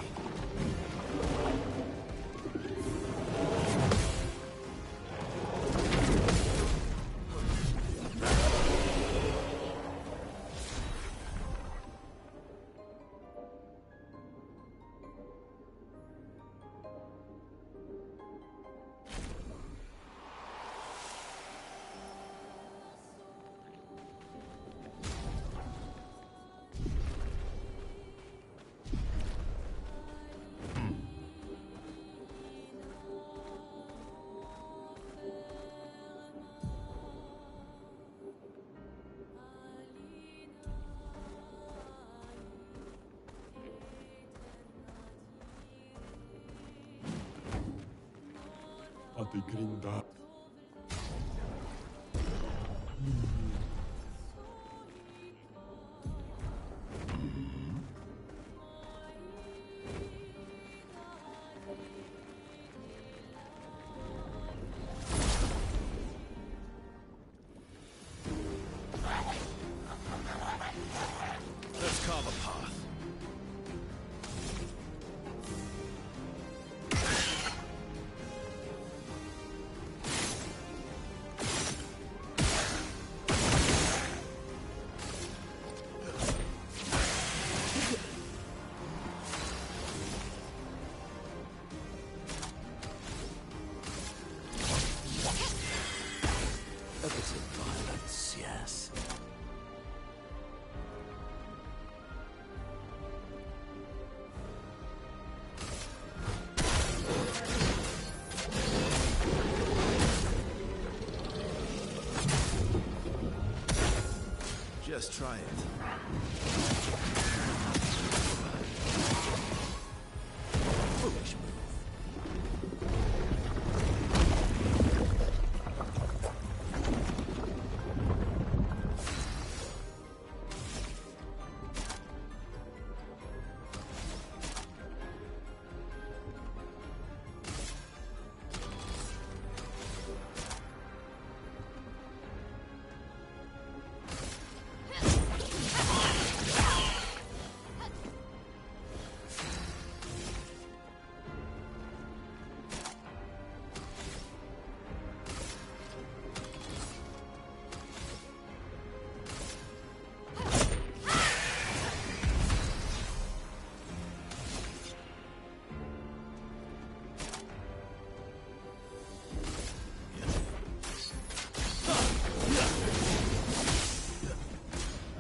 Ate grinda. Let's carve a path. A bit of violence, yes. Just try it. Foolish move.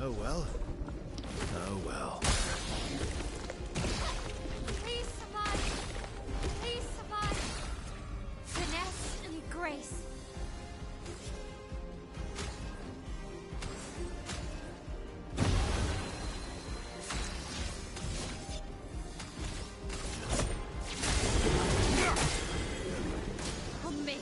Oh well. Oh well. Please survive. Please survive. Finesse and grace. On me.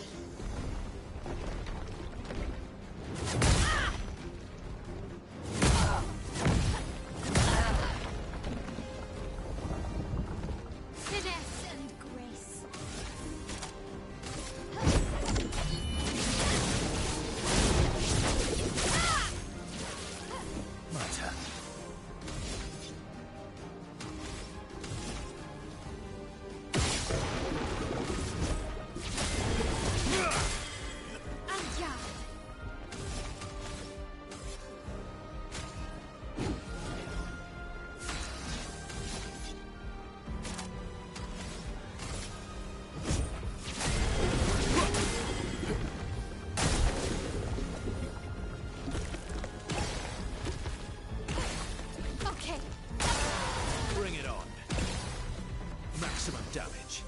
Finesse and grace. My turn. And yeah. Okay. Bring it on. Maximum damage.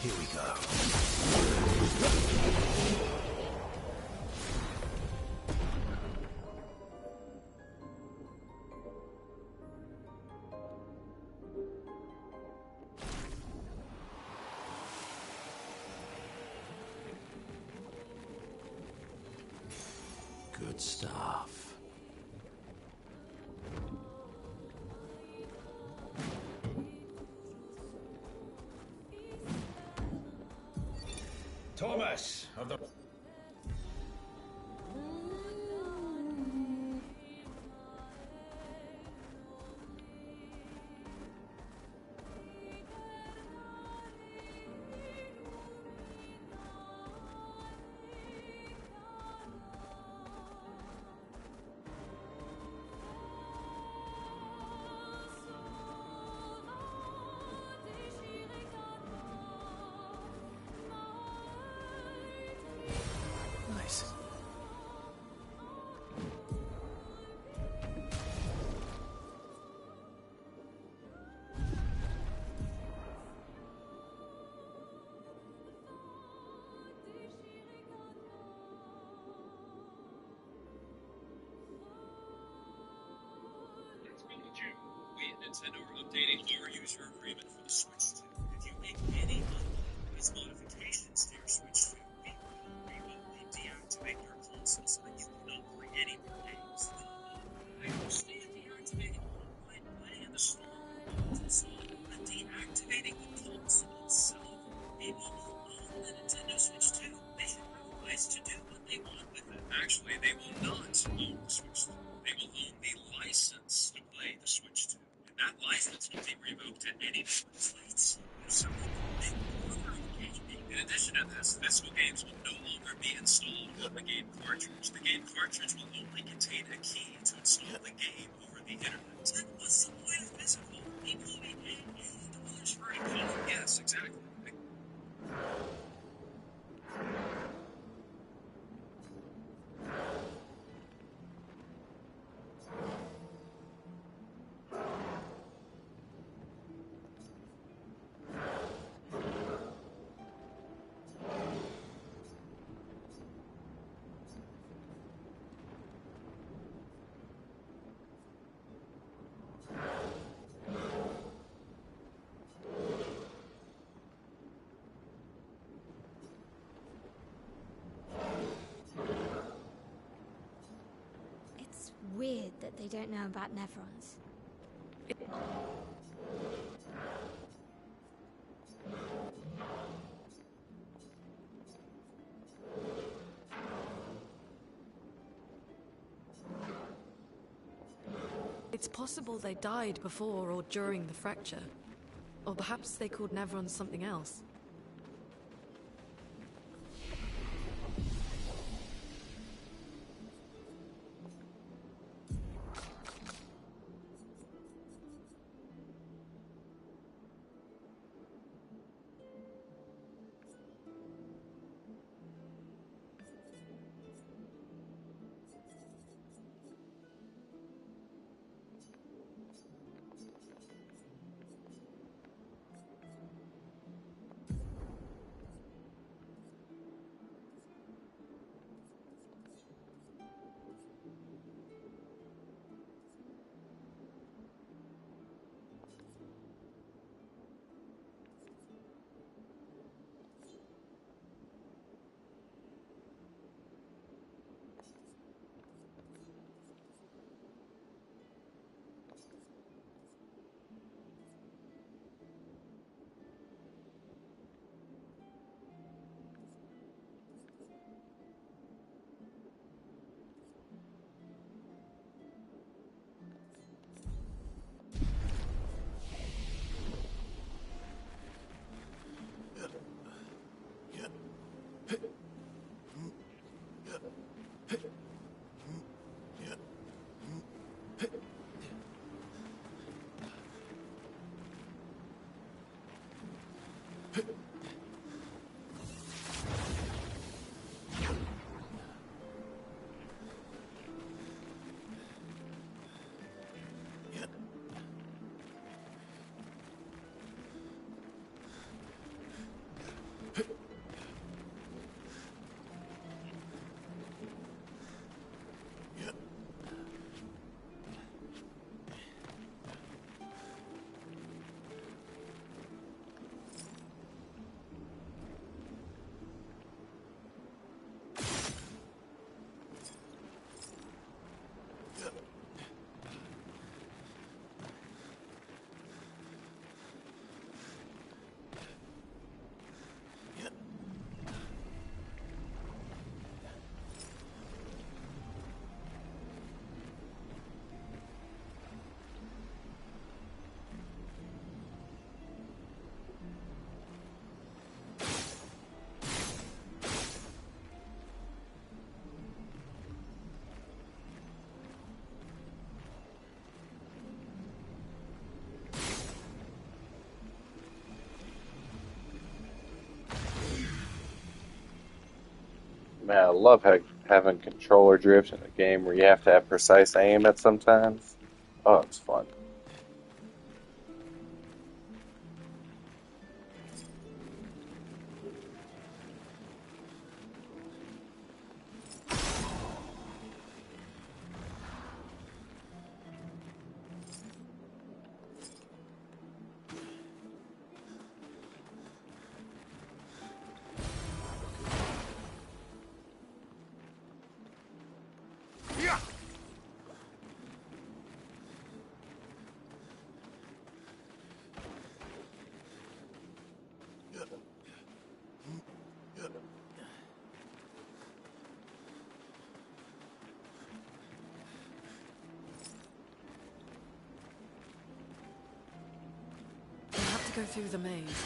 Here we go. Good stuff. Thomas of the... Nice. Nintendo are updating our user agreement for the Switch 2. If you make any unauthorized modifications to your Switch 2, we will remotely deactivate your console so that you cannot play any more games. I understand deactivating online play in the store is installed, but deactivating the console itself, people will own the Nintendo Switch 2. They should have rights to do what they want with it. Actually, they will not own the Switch 2. They will own the license to play the Switch 2. That license can be revoked at any point. So, in addition to this, physical games will no longer be installed on the game cartridge. The game cartridge will only contain a key to install the game over the internet. Then what's the point of physical? People will be paying $80 for a code. Yes, exactly. It's weird that they don't know about Nevrons. It's possible they died before or during the fracture. Or perhaps they called Nevrons something else. Man, I love having controller drift in a game where you have to have precise aim at sometimes. Oh, it's fun. We'll have to go through the maze.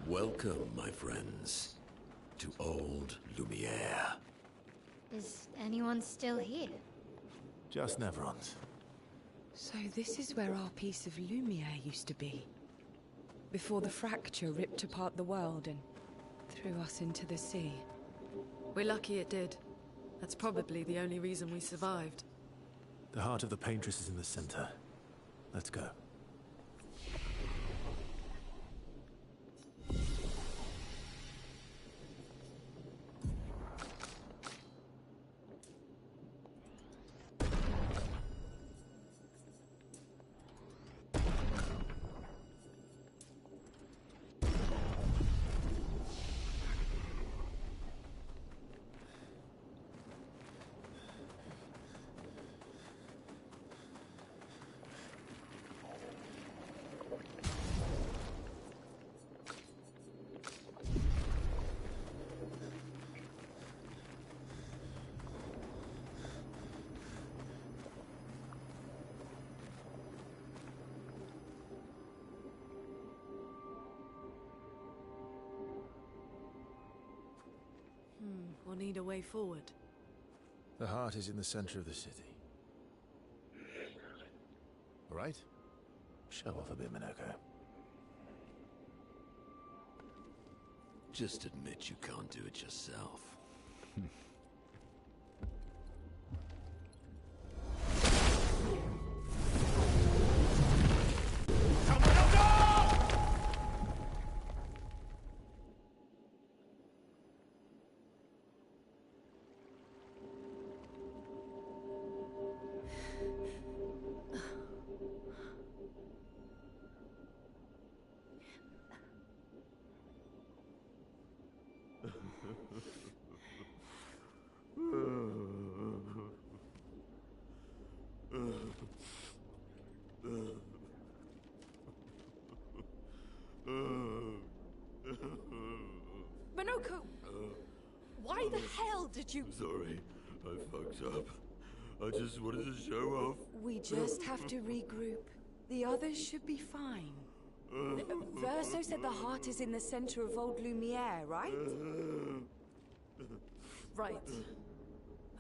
Welcome, my friends, to Old Lumiere. Is anyone still here? Just Nevrons. So this is where our piece of Lumiere used to be. Before the fracture ripped apart the world and threw us into the sea. We're lucky it did. That's probably the only reason we survived. The heart of the Paintress is in the center. Let's go. I'll need a way forward. The heart is in the center of the city. All right? Show off a bit, Minoko. Just admit you can't do it yourself. Minoko! Why the hell did you... Sorry, I fucked up. I just wanted to show off. We just have to regroup. The others should be fine. Verso said the heart is in the center of Old Lumiere, right? Right.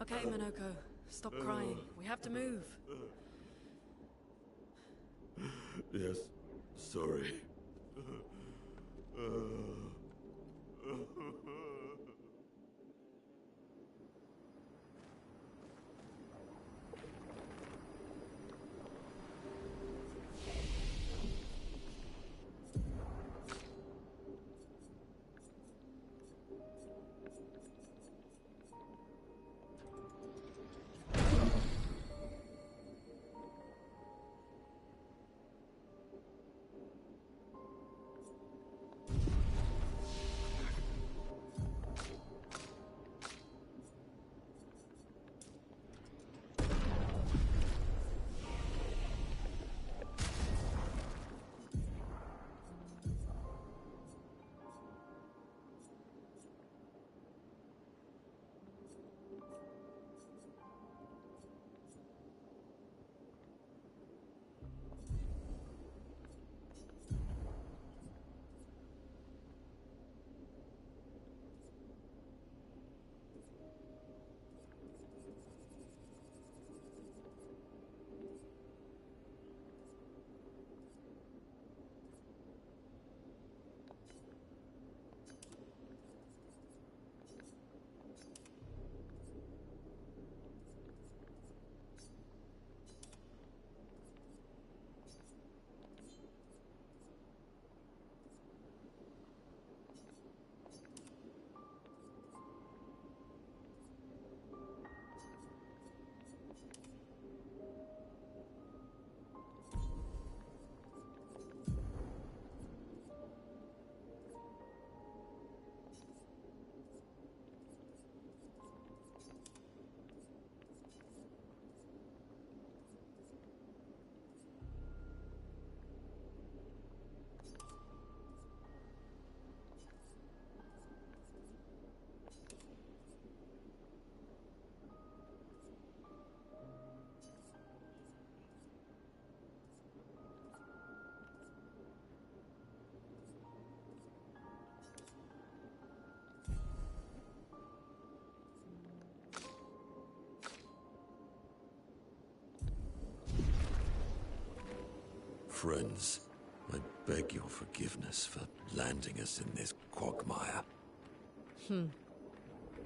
Okay, Minoko. Stop crying. We have to move. Yes, sorry. Friends, I beg your forgiveness for landing us in this quagmire.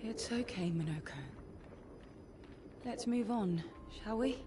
It's okay, Minoko. Let's move on, shall we?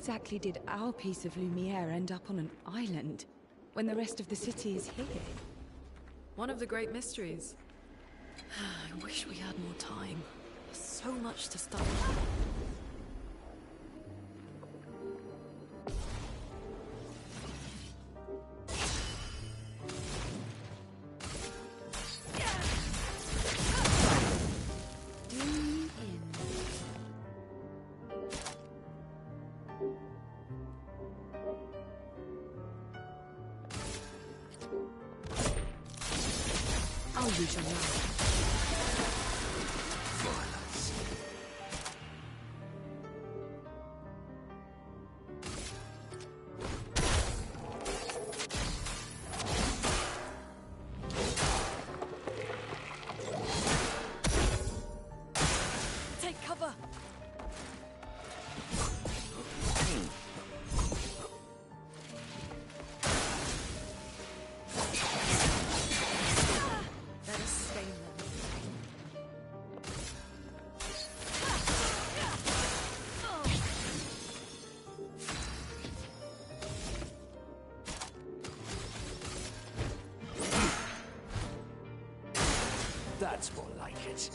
exactly did our piece of Lumiere end up on an island when the rest of the city is here? One of the great mysteries. I wish we had more time. There's so much to study. I'll use your knife. Violence. Take cover! Let us stain them. That's more like it.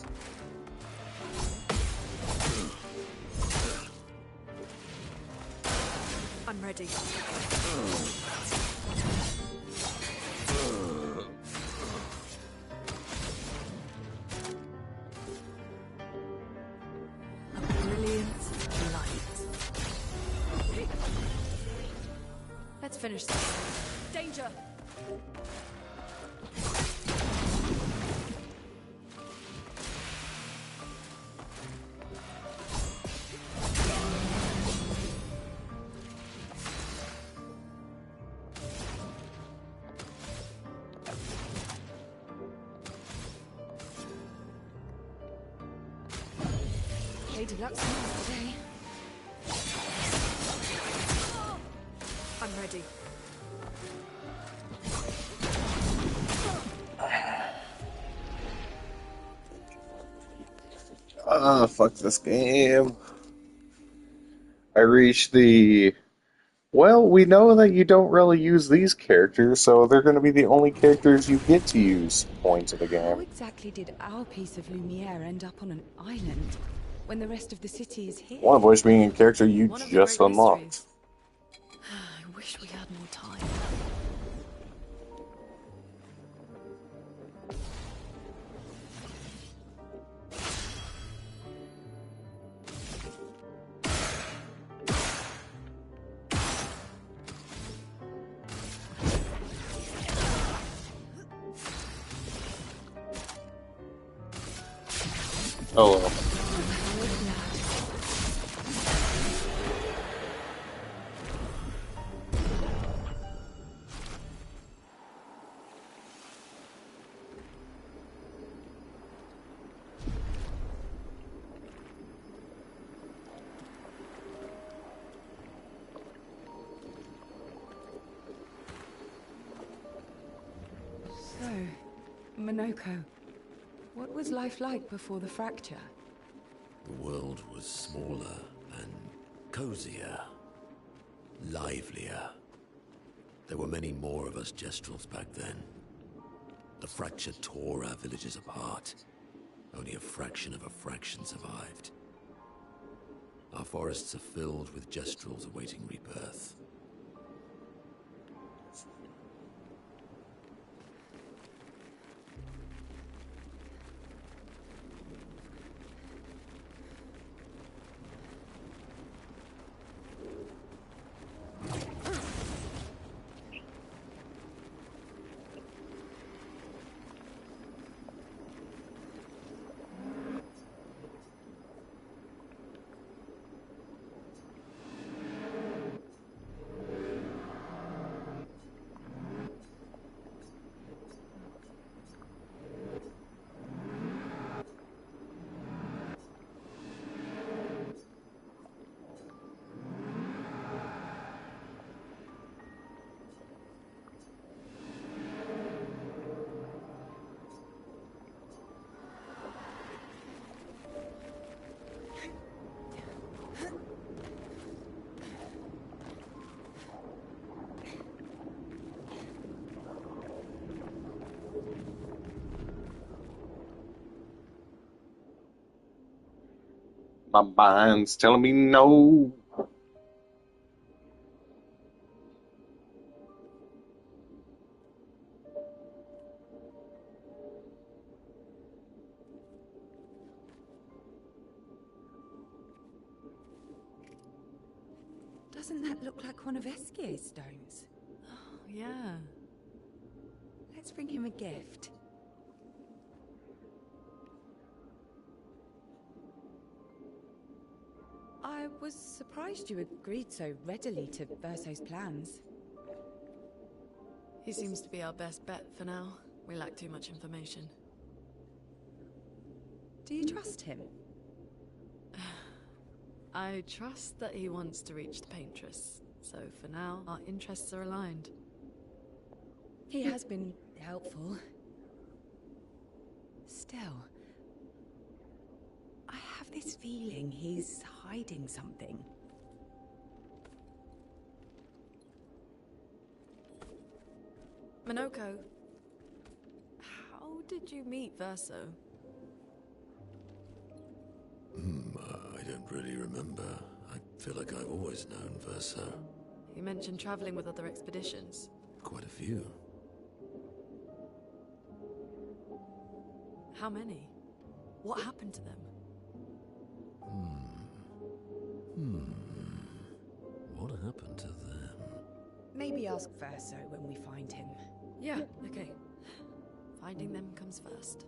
I'm ready. A brilliant light. Let's finish this. Danger! Lady Luck's yours today. I'm ready. Ah, fuck this game. I reached the... Well, we know that you don't really use these characters, so they're going to be the only characters you get to use points of the How game. exactly did our piece of Lumiere end up on an island when the rest of the city is here? One of which being a character you One of the just great unlocked. mysteries. I wish we had more time. Oh well. So, Monoko, what was life like before the fracture? The world was smaller and cozier, livelier. There were many more of us Gestrels back then. The fracture tore our villages apart. Only a fraction of a fraction survived. Our forests are filled with Gestrels awaiting rebirth. My mind's telling me no. Doesn't that look like one of Eskier's stones? Oh, yeah. Let's bring him a gift. I was surprised you agreed so readily to Verso's plans. He seems to be our best bet for now. We lack too much information. Do you trust him? I trust that he wants to reach the Paintress, so for now, our interests are aligned. He has been helpful. Still, I have this feeling he's hiding something. Minoko, how did you meet Verso? I don't really remember. I feel like I've always known Verso. You mentioned traveling with other expeditions. Quite a few. How many? What happened to them? What happened to them? Maybe ask Verso when we find him. Yeah, okay. Finding them comes first.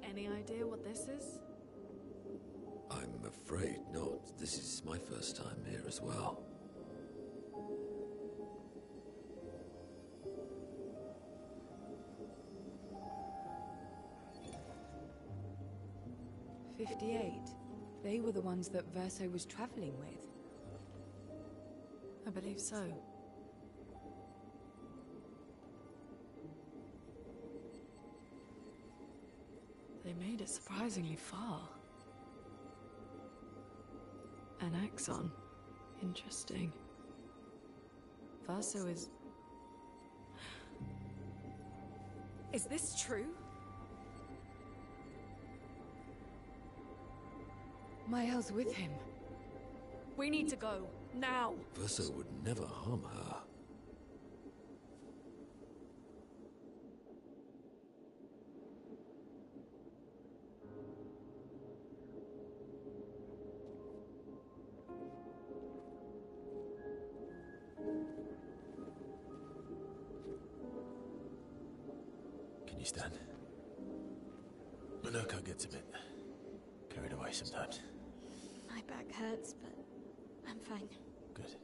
Any idea what this is? I'm afraid not. This is my first time here as well. They were the ones that Verso was traveling with. I believe so. They made it surprisingly far. An axon. Interesting. Verso is... Is this true? Mael's with him. We need to go. Now! Verso would never harm her. Can you stand? Minoko gets a bit carried away sometimes. My back hurts, but I'm fine. Good.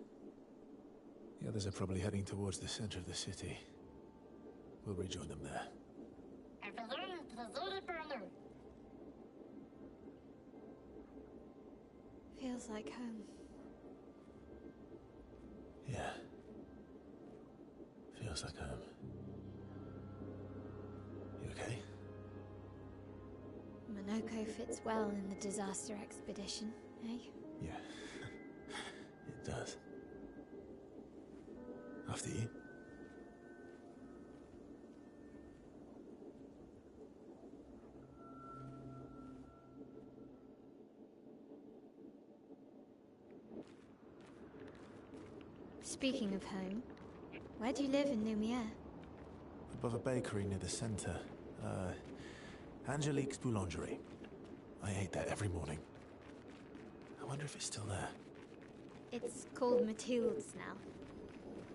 The others are probably heading towards the center of the city. We'll rejoin them there. Feels like home. Yeah. Feels like home. You okay? Minoko fits well in the disaster expedition, eh? Yeah. It does. After you. Speaking of home, where do you live in Lumiere? Above a bakery near the center. Angelique's Boulangerie. I ate there every morning. I wonder if it's still there. It's called Mathilde's now.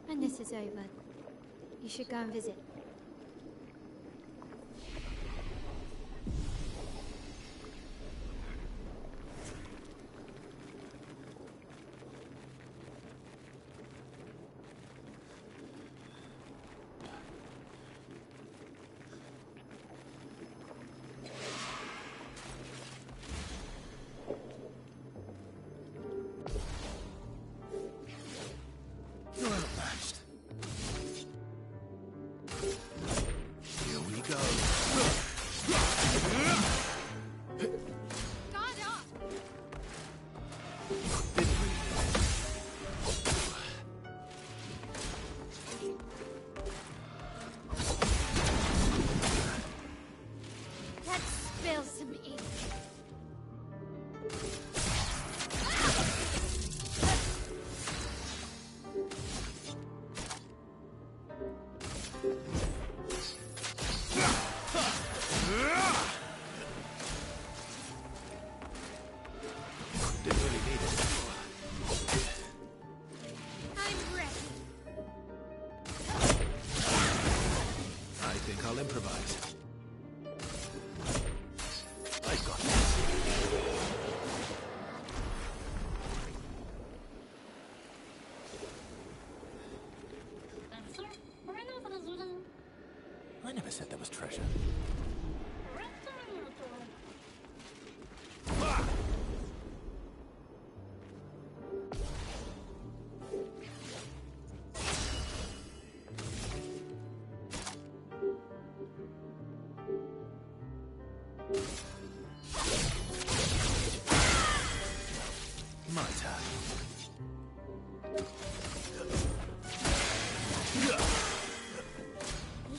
When this is over, you should go and visit. Didn't really need it. I'm ready. I think I'll improvise. I've got this. I never said there was treasure. My turn.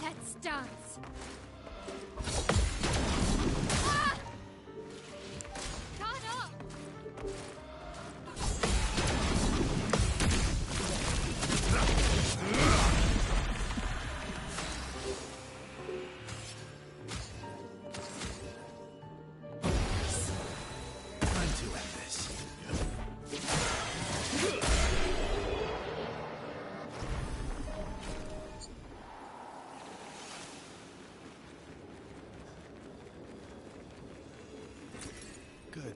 Let's dance. Guard up. Time to end this. Good.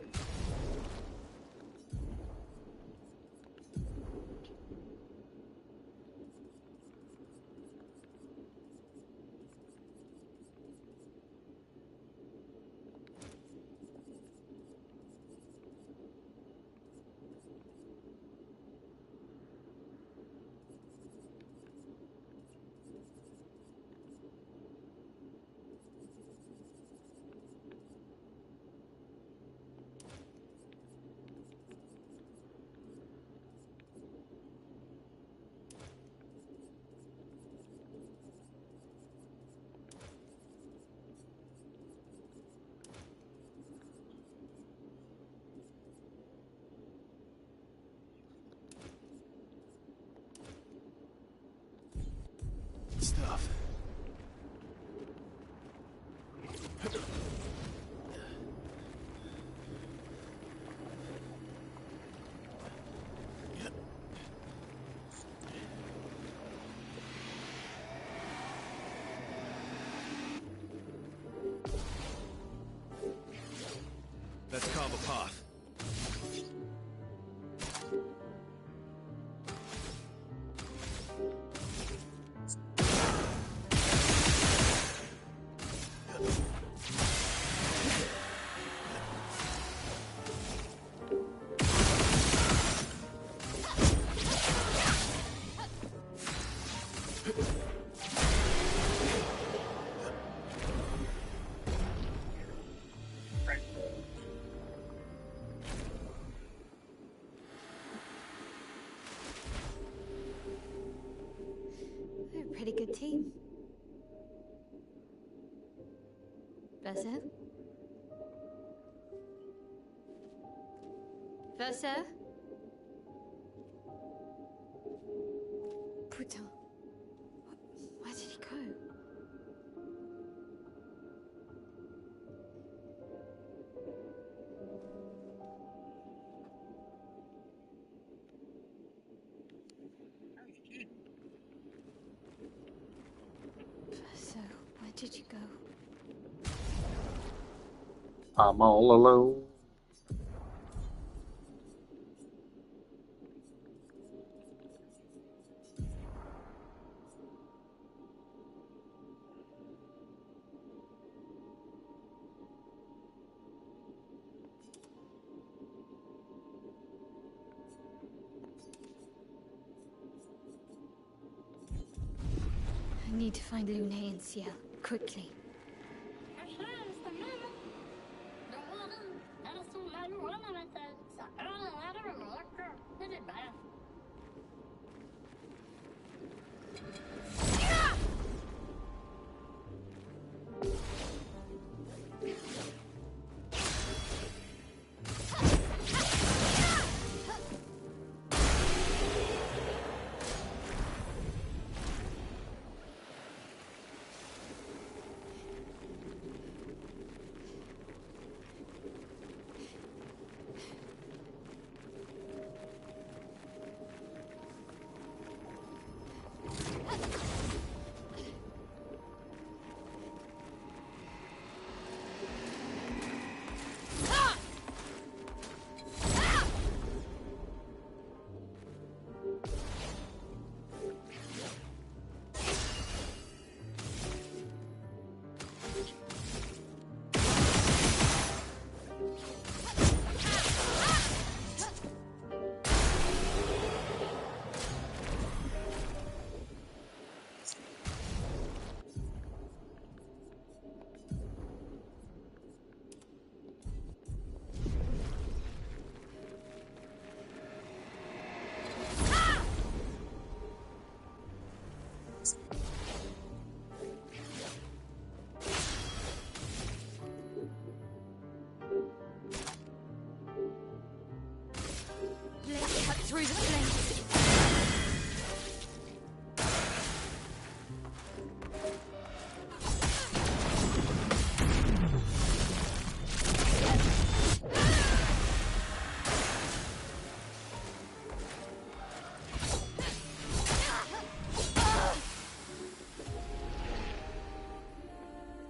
Stuff. Let's carve a path. They're a pretty good team. Verso? Verso? Putain. Where did he go? Verso, where did you go? I'm all alone. I need to find Lune and Ciel, quickly.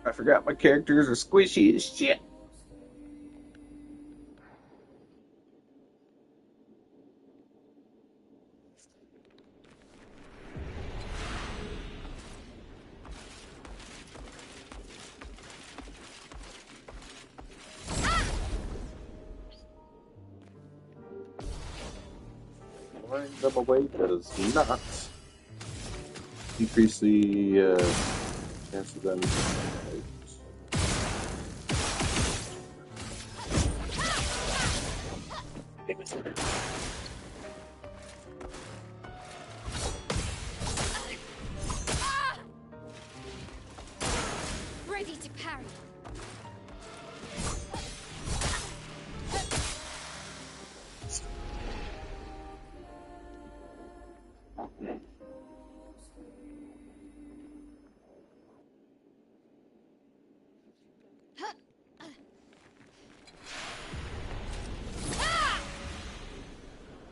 I forgot my characters are squishy as shit. Line them away does not decrease the chance of them. Ready to parry.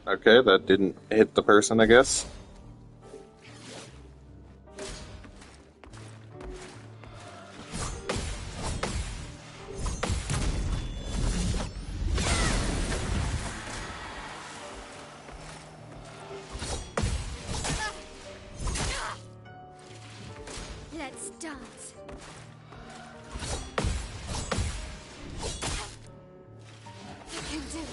Okay, that didn't hit the person, I guess. Let's dance. You can do it.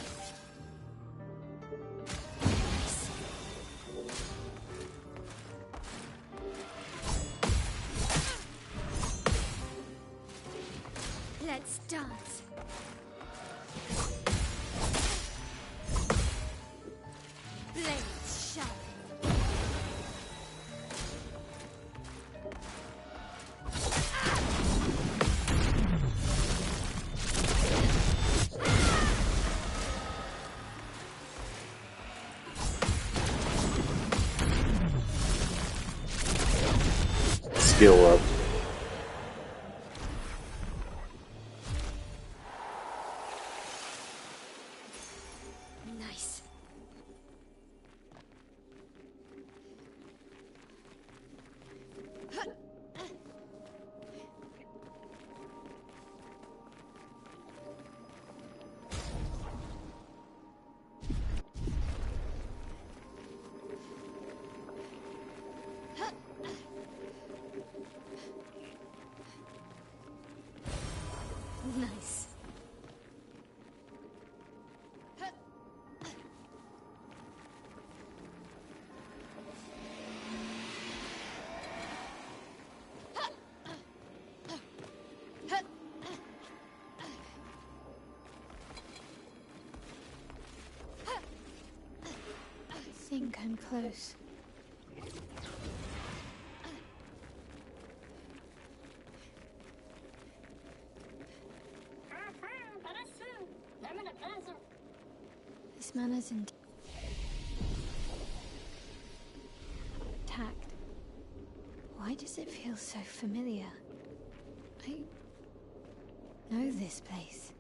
Let's dance. Blades sharp. Skill up. Nice. Nice. I think I'm close. This manner's intact. Why does it feel so familiar? I know this place.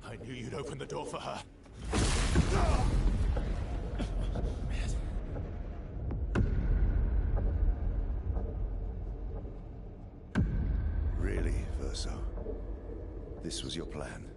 I knew you'd open the door for her. Really, Verso? This was your plan?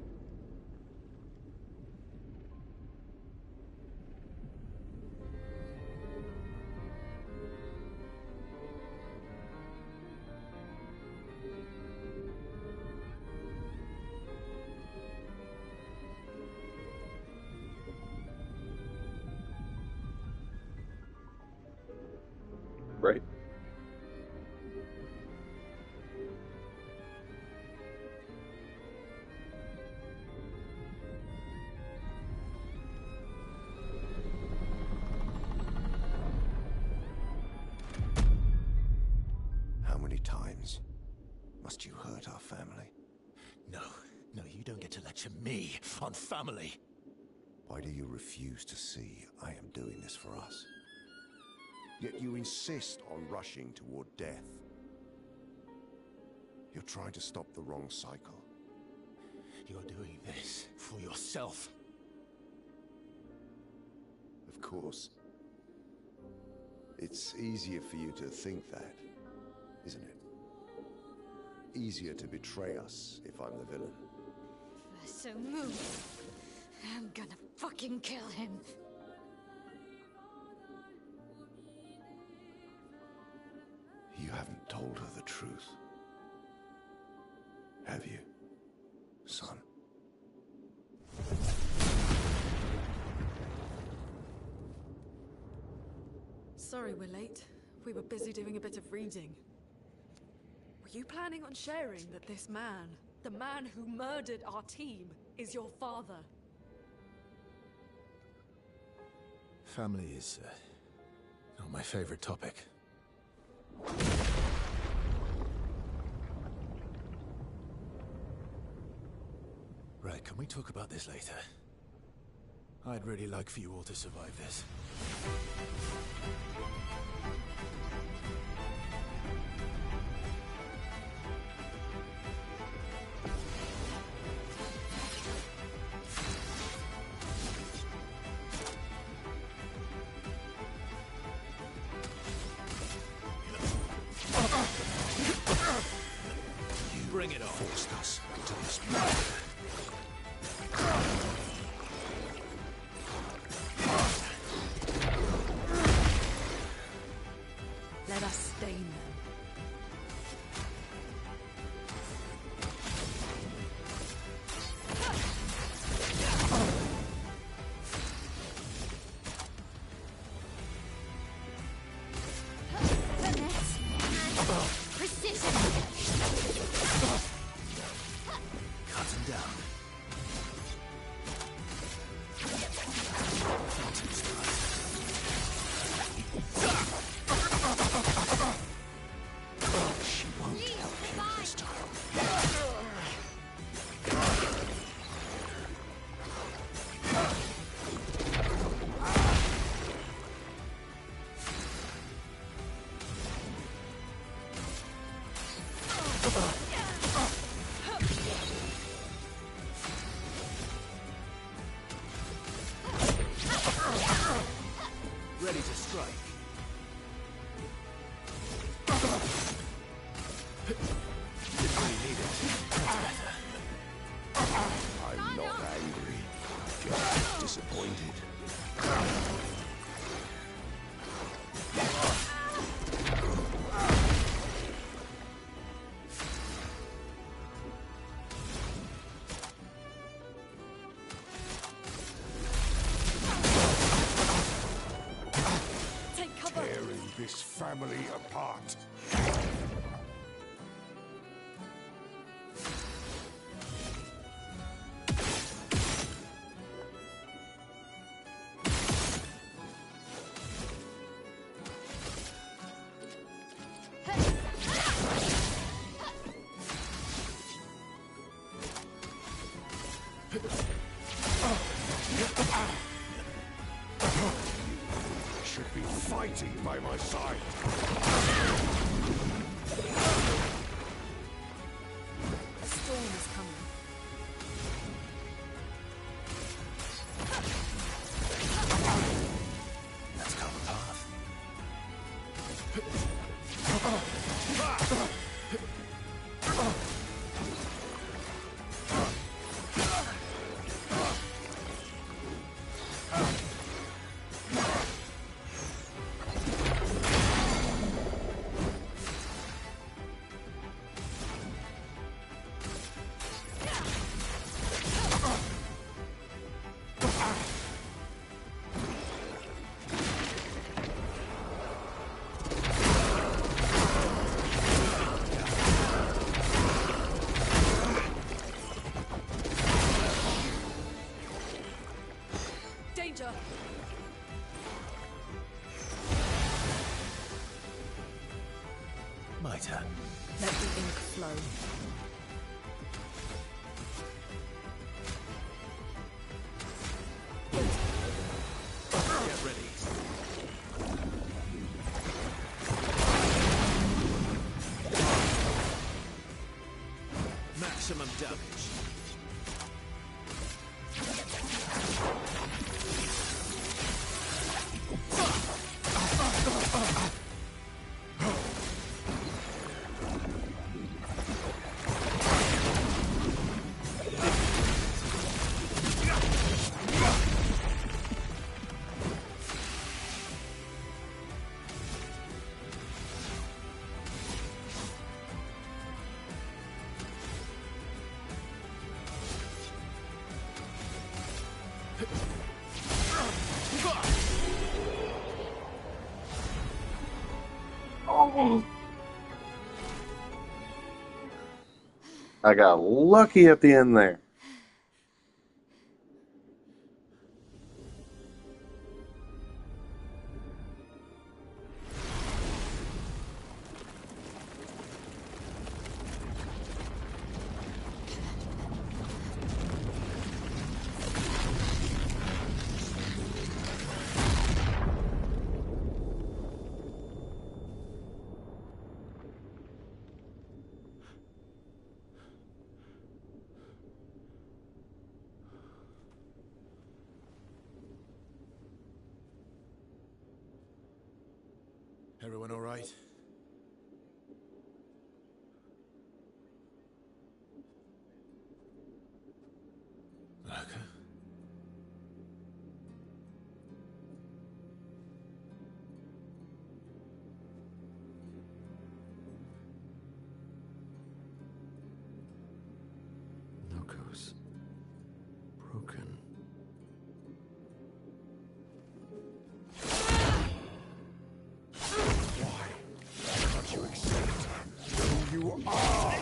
Right. How many times must you hurt our family? No, you don't get to lecture me on family. Why do you refuse to see I am doing this for us? Yet you insist on rushing toward death. You're trying to stop the wrong cycle. You're doing this for yourself. Of course. It's easier for you to think that, isn't it? Easier to betray us if I'm the villain. So move. I'm gonna fucking kill him. You haven't told her the truth. Have you, son? Sorry we're late. We were busy doing a bit of reading. Were you planning on sharing that this man, the man who murdered our team, is your father? Family is not my favorite topic. Right, can we talk about this later? I'd really like for you all to survive this. Bring it on. Forced us into this murder. Let us stain them. Precision. Cut him down. She won't help you this time. Ready to strike. Didn't really need it. That's better. I'm not angry, just disappointed. Take cover. Tearing this family apart. Should be fighting by my side. A storm is coming. Let's cover path. fighter. Let the ink flow. Get ready. Maximum damage. I got lucky at the end there. Everyone all right? Lurker? Noko's broken. Can't you accept who you are?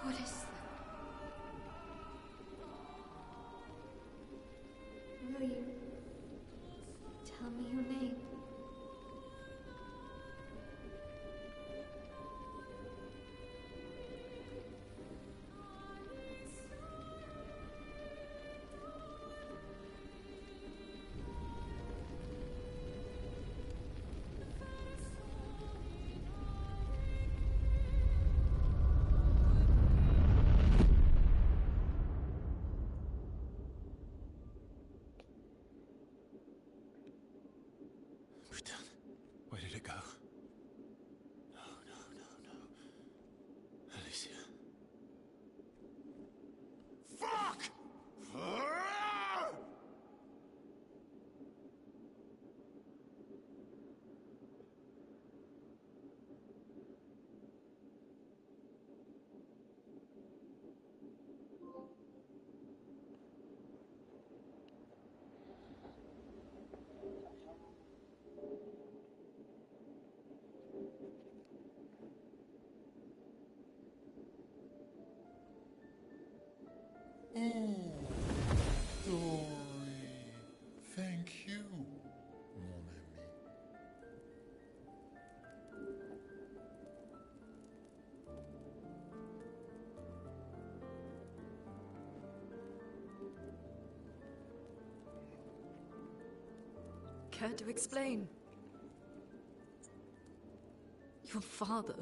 What is that? Will you tell me your name? Where did it go? No, no, no, no. Alicia. Fuck! Oh, Dory. Thank you, mon ami. Care to explain? Your father.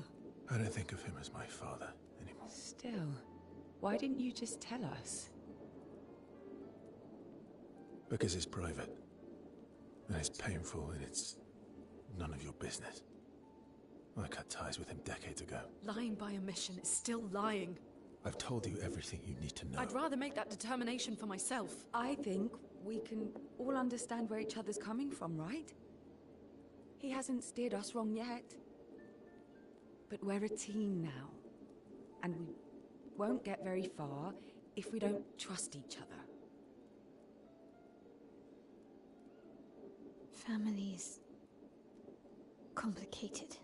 I don't think of him as my father anymore. Still, why didn't you just tell us? Because it's private. And it's painful and it's none of your business. I cut ties with him decades ago. Lying by omission is still lying. I've told you everything you need to know. I'd rather make that determination for myself. I think we can all understand where each other's coming from, right? He hasn't steered us wrong yet. But we're a team now. And we won't get very far if we don't trust each other. Family's complicated.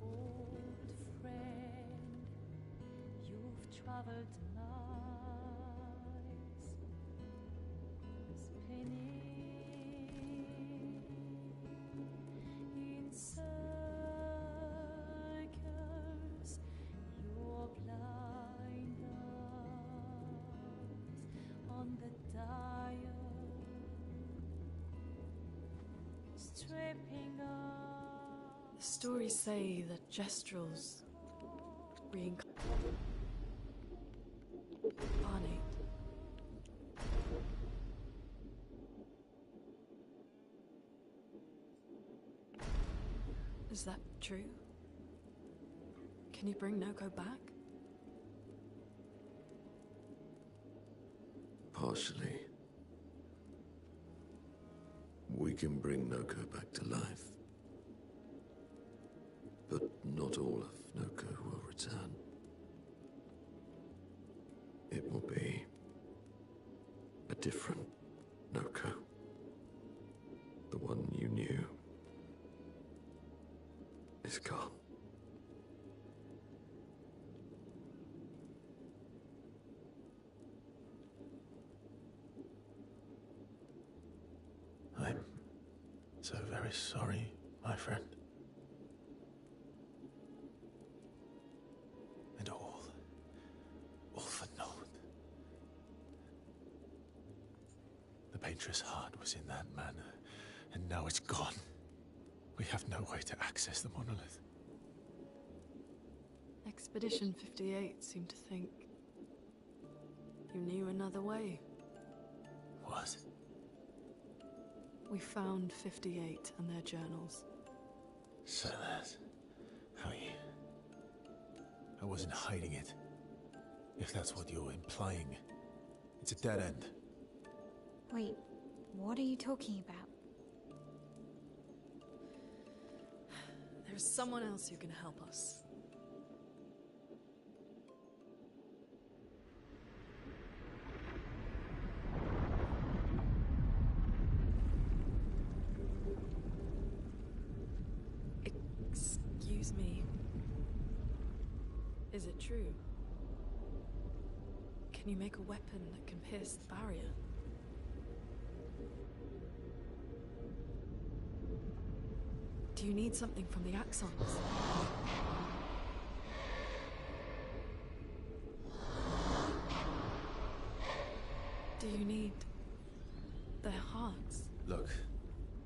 Old friend, you've traveled miles, spinning in circles. Your blind eyes on the dial, stripping off. The stories say that Jestrels reincarnate. Is that true? Can you bring Noko back? Partially. We can bring Noko back to life. But not all of Noko will return. It will be a different Noko. The one you knew is gone. I'm so very sorry, my friend. And all for naught. The Painter's heart was in that manor, and now it's gone. We have no way to access the monolith. Expedition 58 seemed to think you knew another way. What? We found 58 and their journals. So that's how you... I wasn't hiding it. If that's what you're implying. It's a dead end. Wait, what are you talking about? There's someone else who can help us. Excuse me. Is it true? Can you make a weapon that can pierce the barrier? Do you need something from the Axons? Do you need their hearts? Look,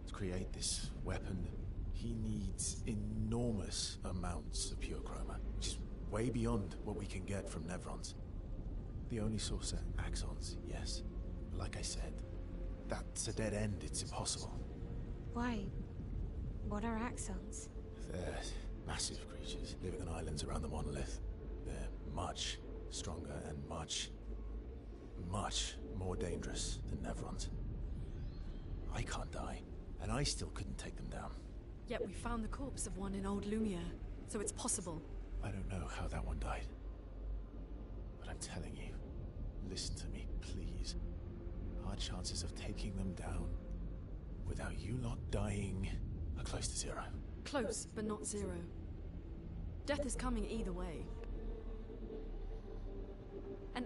to create this weapon, he needs enormous amounts of pure chroma, which is way beyond what we can get from Nevrons. The only source are Axons, yes. But like I said, that's a dead end. It's impossible. Why? What are Axons? They're massive creatures living on islands around the monolith. They're much stronger and much more dangerous than Nevrons. I can't die, and I still couldn't take them down. Yet we found the corpse of one in Old Lumiere, so it's possible. I don't know how that one died. But I'm telling you, listen to me, please. Our chances of taking them down without you lot dying are close to zero. Close, but not zero. Death is coming either way. And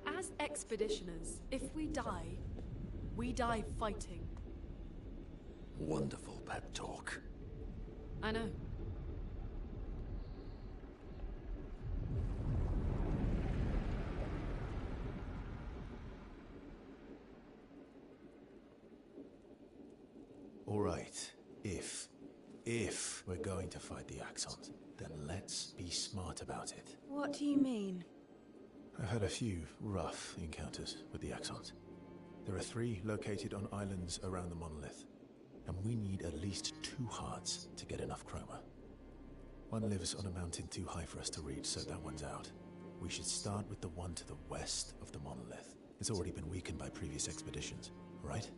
as expeditioners, if we die fighting. Wonderful pep talk. I know. Alright, if we're going to fight the Axons, then let's be smart about it. What do you mean? I've had a few rough encounters with the Axons. There are 3 located on islands around the monolith, and we need at least 2 hearts to get enough chroma. One lives on a mountain too high for us to reach, so that one's out. We should start with the one to the west of the monolith. It's already been weakened by previous expeditions, right?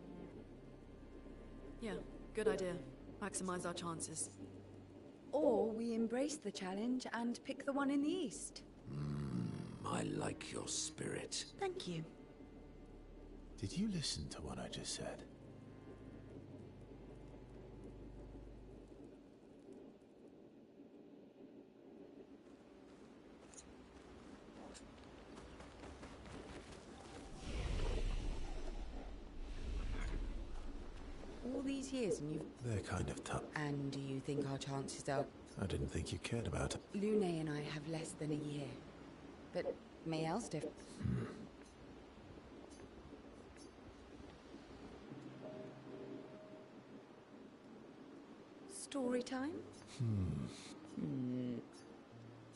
Yeah, good idea. Maximize our chances. Or we embrace the challenge and pick the one in the east. I like your spirit. Thank you. Did you listen to what I just said? All these years and you've... They're kind of tough. And do you think our chances are... I didn't think you cared about it. Lune and I have less than a year. But Mayel's different. Story time?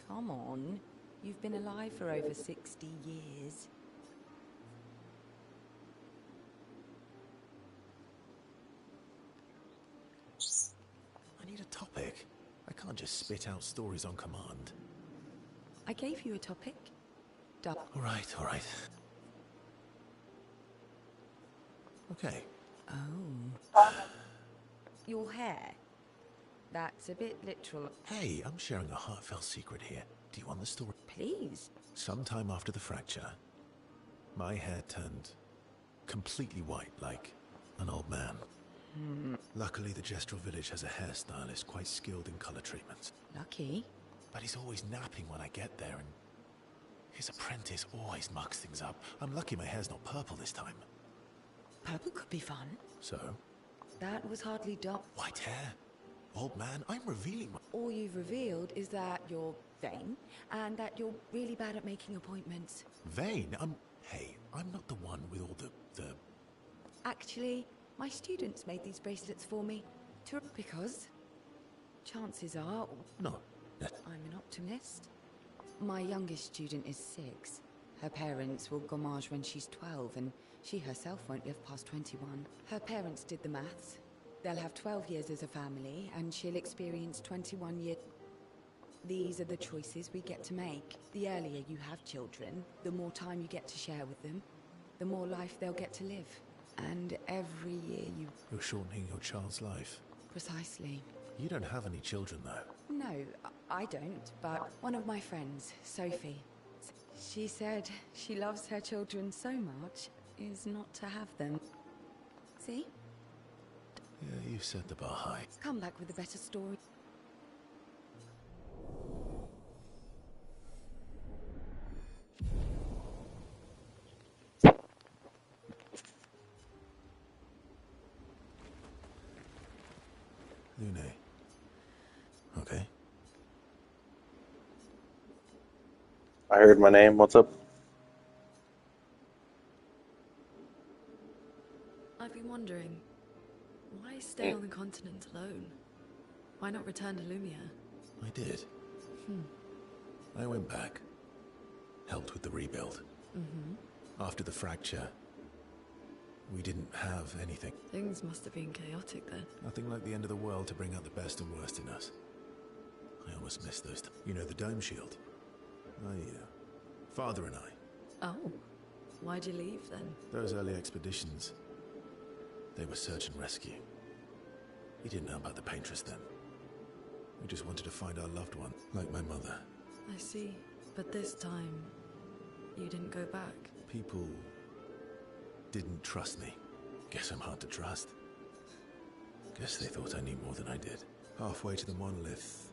Come on. You've been alive for over 60 years. I need a topic. I can't just spit out stories on command. I gave you a topic. All right. Okay. Oh. Your hair. That's a bit literal. Hey, I'm sharing a heartfelt secret here. Do you want the story? Please. Sometime after the fracture, my hair turned completely white, like an old man. Luckily, the Gestural village has a hairstylist quite skilled in color treatments. Lucky? But he's always napping when I get there, and his apprentice always mucks things up. I'm lucky my hair's not purple this time. Purple could be fun. So? That was hardly dark. White hair? Old man, I'm revealing my... All you've revealed is that you're vain, and that you're really bad at making appointments. Vain? Hey, I'm not the one with all the... Actually, my students made these bracelets for me. Because chances are... No. I'm an optimist. My youngest student is 6. Her parents will gommage when she's 12, and she herself won't live past 21. Her parents did the maths. They'll have 12 years as a family, and she'll experience 21 years. These are the choices we get to make. The earlier you have children, the more time you get to share with them, the more life they'll get to live. And every year You're shortening your child's life. Precisely. You don't have any children, though. No, I don't, but one of my friends, Sophie, she said she loves her children so much is not to have them. See? Yeah, you set the bar high. Come back with a better story. Lune. Okay. I heard my name. What's up? I've been wondering, why stay on the continent alone? Why not return to Lumia? I did. I went back. Helped with the rebuild. After the fracture, we didn't have anything. Things must have been chaotic then. Nothing like the end of the world to bring out the best and worst in us. I almost missed those. You know the dome shield? Father and I. Oh, why'd you leave then? Those early expeditions, they were search and rescue. We didn't know about the paintress then. We just wanted to find our loved one, like my mother. I see. But this time, you didn't go back. People didn't trust me. Guess I'm hard to trust. Guess they thought I knew more than I did. Halfway to the monolith,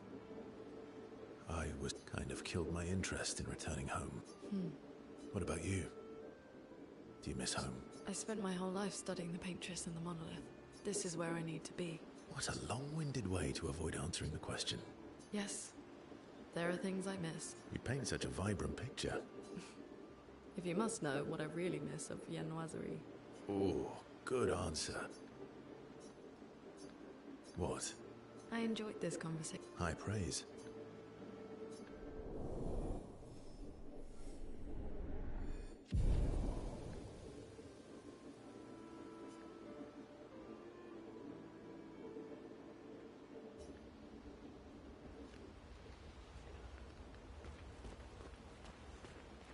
I was kind of killed my interest in returning home. What about you? Do you miss home? I spent my whole life studying the paintress and the monolith. This is where I need to be. What a long-winded way to avoid answering the question. Yes, there are things I miss. You paint such a vibrant picture. If you must know what I really miss of viennoiserie. Oh, good answer. What? I enjoyed this conversation. High praise.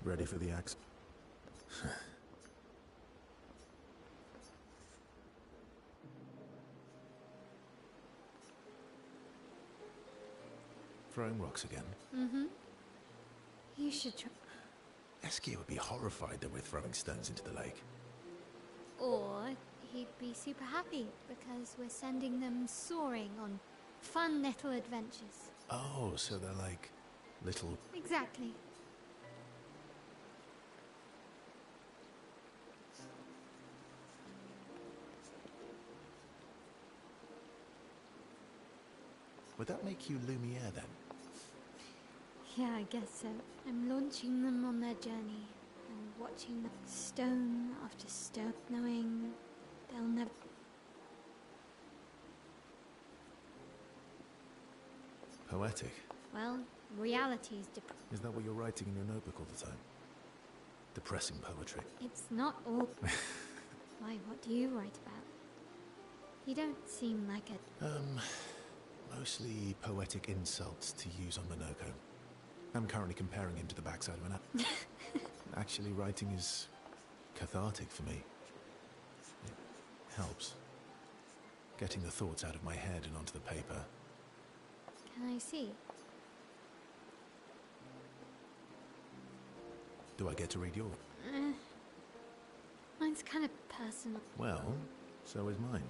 Ready for the axe? Throwing rocks again? Mm-hmm. You should try. Eskia would be horrified that we're throwing stones into the lake. Or he'd be super happy because we're sending them soaring on fun little adventures. Oh, so they're like little... Exactly. Would that make you Lumiere then? Yeah, I guess so. I'm launching them on their journey and watching them stone after stone, knowing they'll never... Poetic. Well, reality's Is that what you're writing in your notebook all the time? Depressing poetry. It's not all... Why, what do you write about? You don't seem like a... Mostly poetic insults to use on Minoko. I'm currently comparing him to the backside of an apple. Actually, writing is cathartic for me. It helps. Getting the thoughts out of my head and onto the paper. Can I see? Do I get to read yours? Mine's kind of personal. Well, so is mine.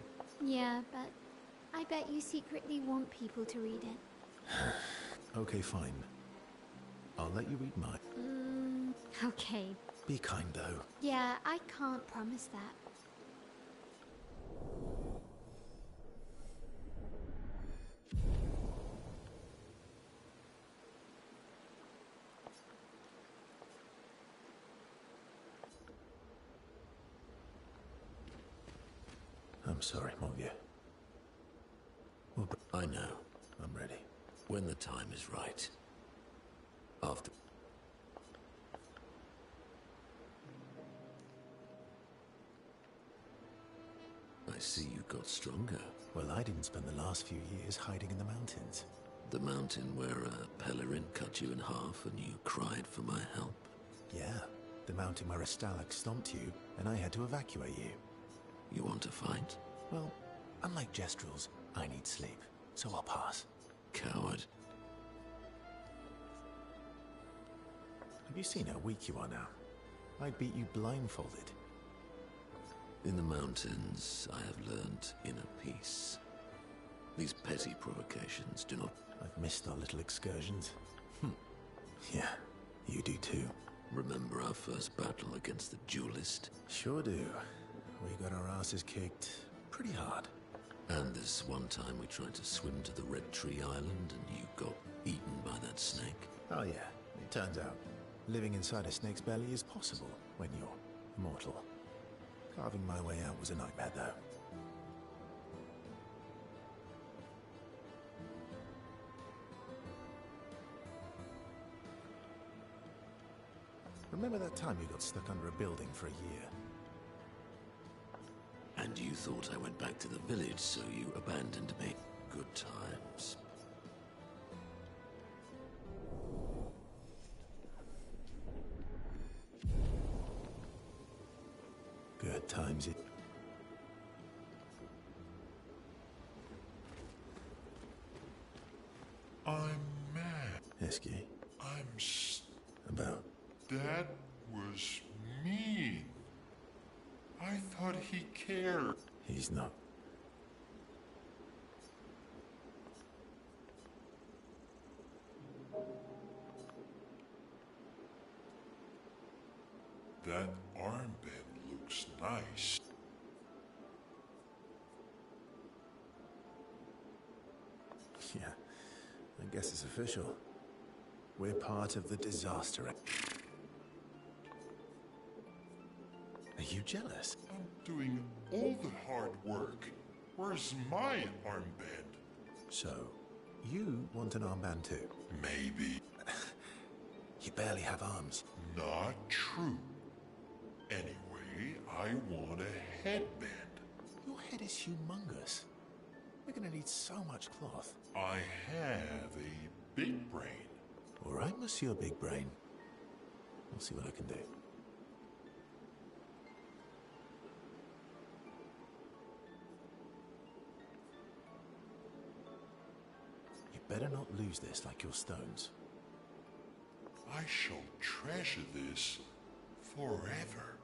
Yeah, but I bet you secretly want people to read it. Okay, fine. I'll let you read mine. Okay. Be kind, though. Yeah, I can't promise that. I'm sorry, mon vieux. I know. I'm ready. When the time is right. After... I see you got stronger. Well, I didn't spend the last few years hiding in the mountains. The mountain where a Pellerin cut you in half and you cried for my help? Yeah, the mountain where a Stalag stomped you and I had to evacuate you. You want to fight? Well, unlike Gestrels, I need sleep, so I'll pass. Coward. Have you seen how weak you are now? I'd beat you blindfolded. In the mountains, I have learned inner peace. These petty provocations do not... I've missed our little excursions. Yeah, you do too. Remember our first battle against the duelist? Sure do. We got our asses kicked pretty hard. And this one time we tried to swim to the Red Tree Island and you got eaten by that snake? Oh yeah, it turns out living inside a snake's belly is possible when you're mortal. Carving my way out was a nightmare though. Remember that time you got stuck under a building for a year? And you thought I went back to the village, so you abandoned me. Good times. Good times it... I'm mad. Esky. About? That was mean. I thought he cared. He's not. That armband looks nice. Yeah, I guess it's official. We're part of the disaster. Are you jealous? I'm doing all the hard work. Where's my armband? So, you want an armband too? Maybe. You barely have arms. Not true. Anyway, I want a headband. Your head is humongous. We're gonna need so much cloth. I have a big brain. All right, Monsieur Big Brain. I'll see what I can do. You better not lose this like your stones. I shall treasure this forever.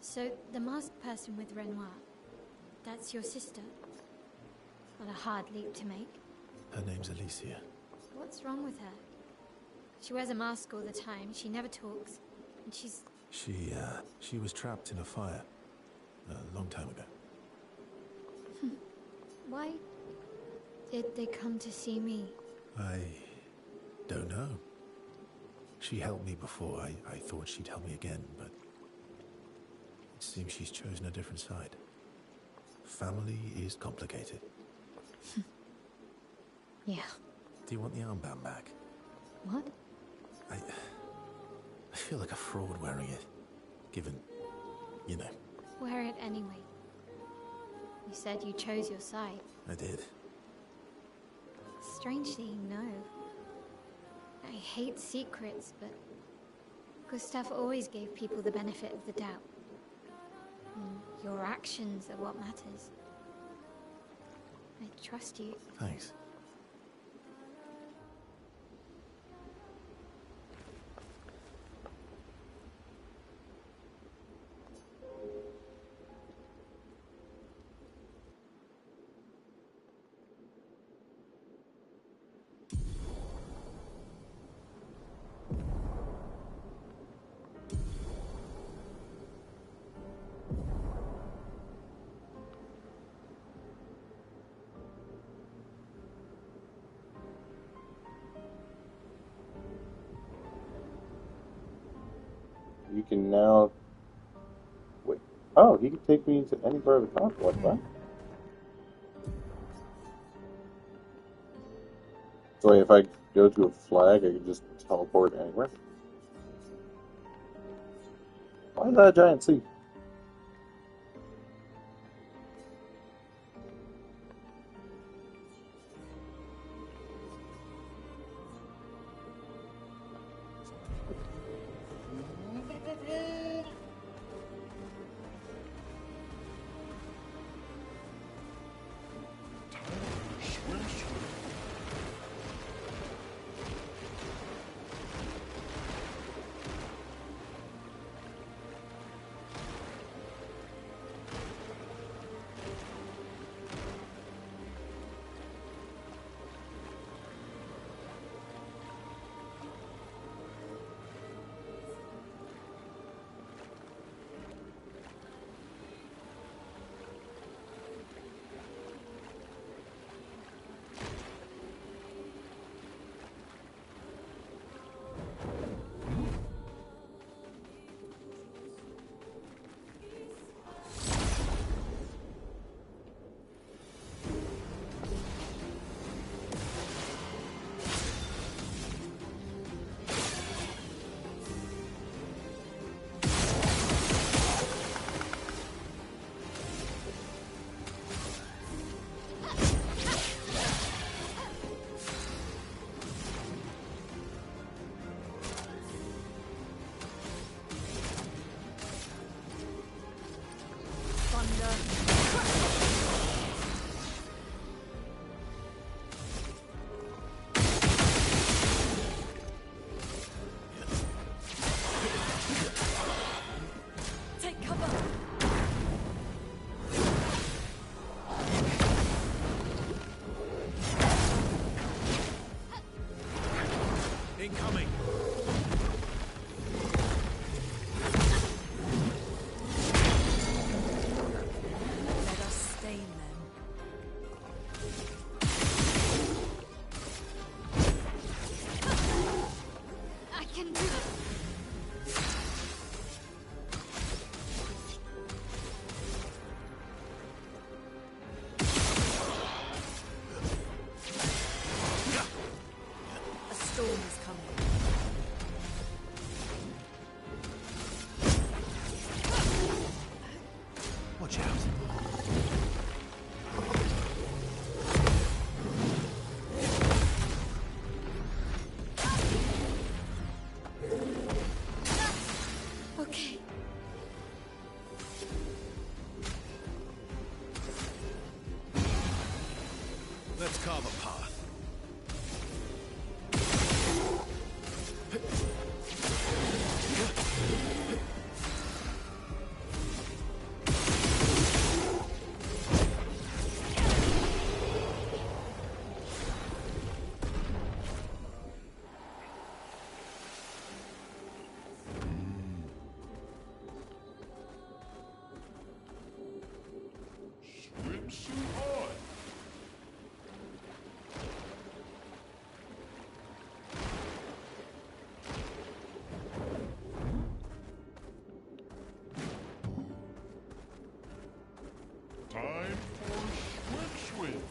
So, the masked person with Renoir, that's your sister? What a hard leap to make. Her name's Alicia. What's wrong with her? She wears a mask all the time, she never talks, and she's... She was trapped in a fire a long time ago. Why did they come to see me? I don't know. She helped me before. I thought she'd help me again, but it seems she's chosen a different side. Family is complicated. Yeah. Do you want the armband back? What? I feel like a fraud wearing it, given, you know. Wear it anyway. You said you chose your side. I did. Strangely, no. I hate secrets, but Gustav always gave people the benefit of the doubt. And your actions are what matters. I trust you. Thanks. You can now... Wait. Oh, he can take me to any part of the conflict, huh? So wait, if I go to a flag, I can just teleport anywhere? Why is that a giant sea? Okay. Let's carve a path. Swimsuit on! Time for swim.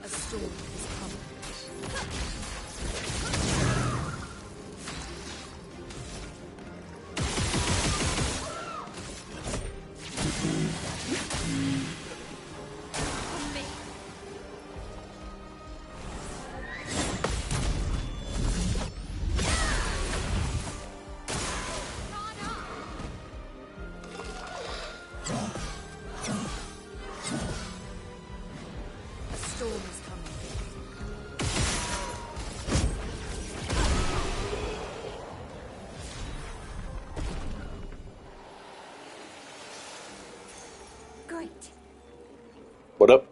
A storm is coming. A storm is coming. Great. What up?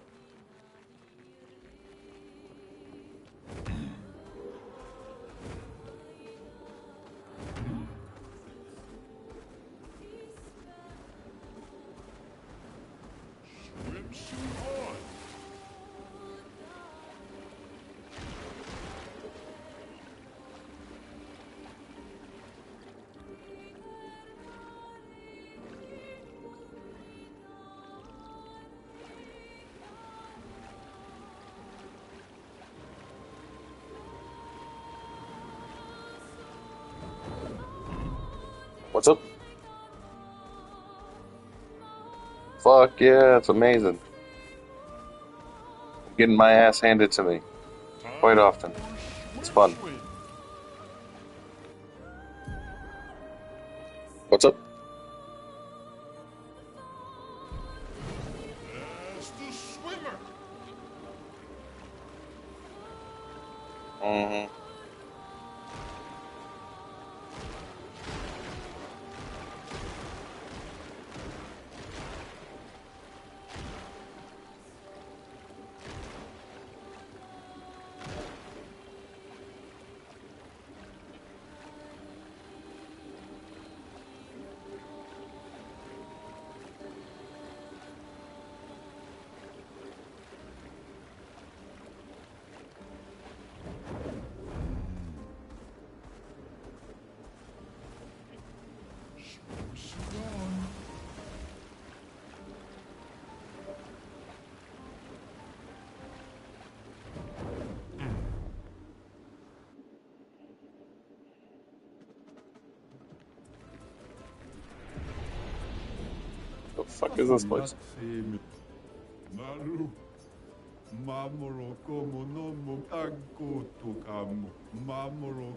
Swimsuit on! What's up? Fuck yeah, it's amazing. Getting my ass handed to me quite often. It's fun. What's up? As the swimmer! Mm-hmm. Swimsuit on! The fuck is this place? Naru. Mamoro como no mo tanko to kamo. Mamoro.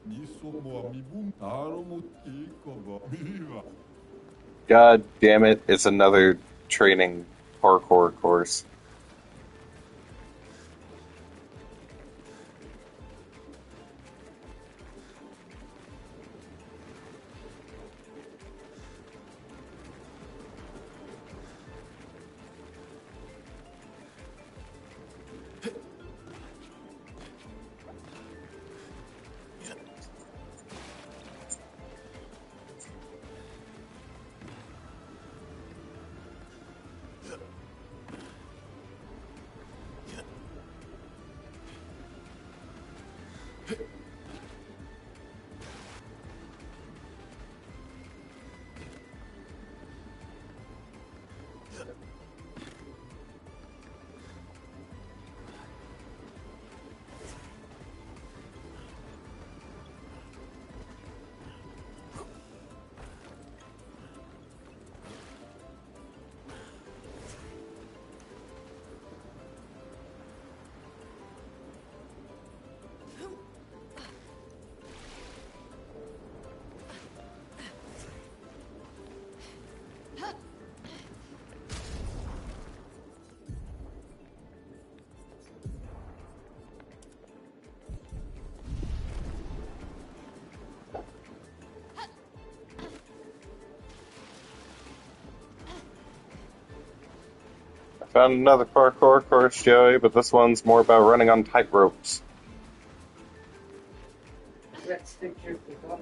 Niso mo amibun taro mo tiko ba viva. God damn it, it's another training parkour course. Found another parkour course, Joey, but this one's more about running on tight ropes. That stick shift is up.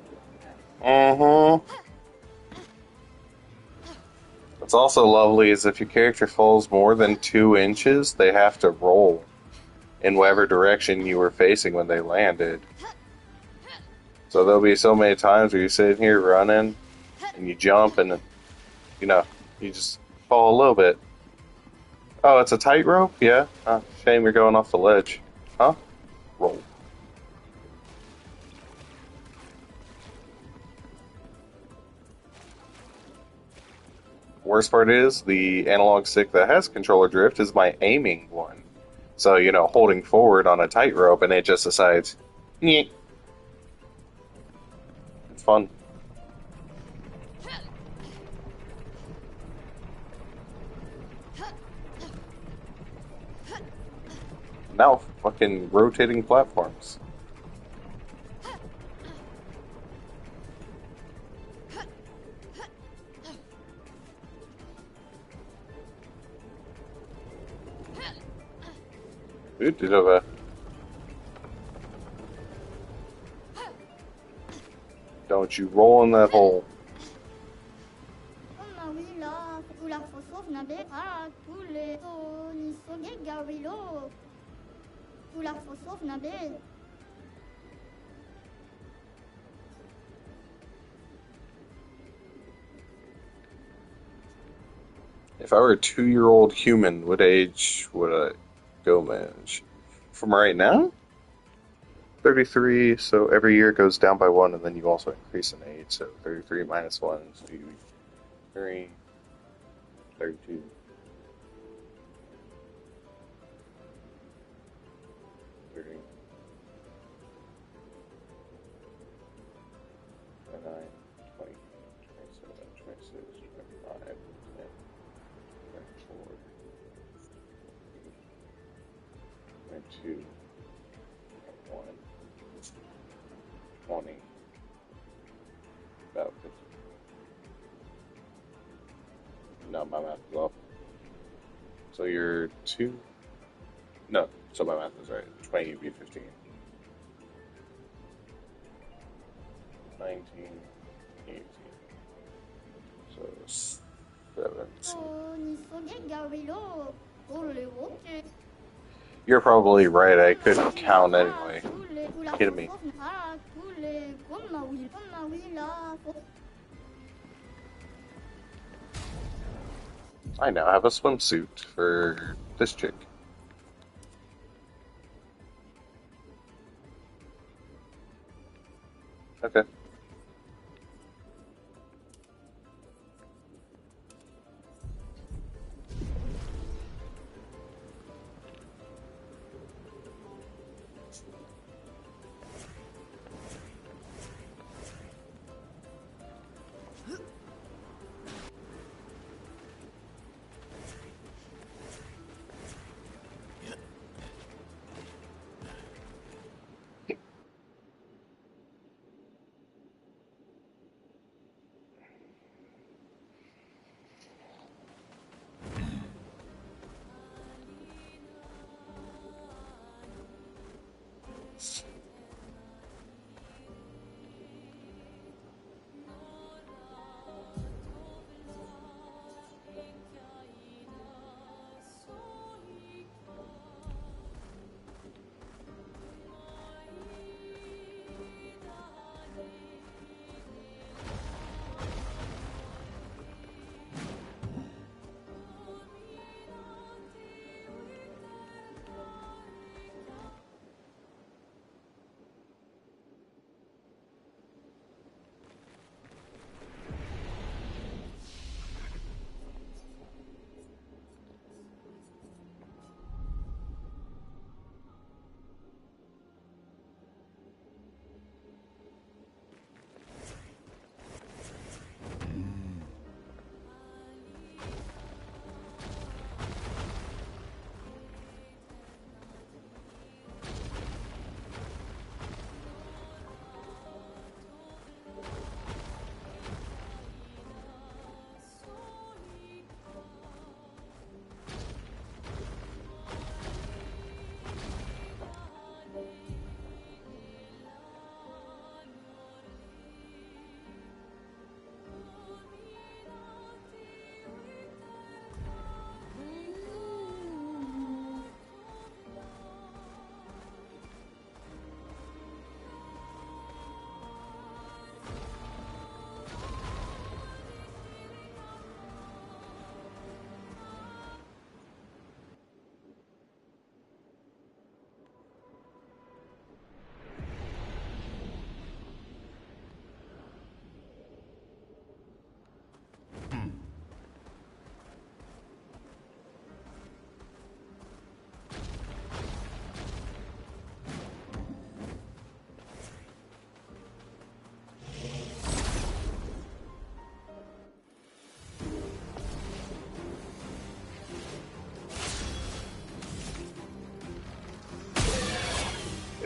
What's also lovely is if your character falls more than 2 inches, they have to roll in whatever direction you were facing when they landed. So there'll be so many times where you're sitting here running, and you jump, and, you know, you just fall a little bit. Oh, it's a tightrope? Yeah? Shame you're going off the ledge. Huh? Roll. Worst part is, the analog stick that has controller drift is my aiming one. So, you know, holding forward on a tightrope, and it just decides, nyeh. It's fun. Now, fucking rotating platforms. Dude, don't you roll in that hole. If I were a 2-year-old human, what age would I go manage? From right now? 33, so every year goes down by 1, and then you also increase in age, so 33 minus 1 is 2, 3, 32. Two, 1, 20, about 50. No, my math is off. So you're 2? No, so my math is right. 20 would be 15. 19, 18. So 17. You're probably right, I couldn't count anyway. Kidding me. I now have a swimsuit for this chick. Okay.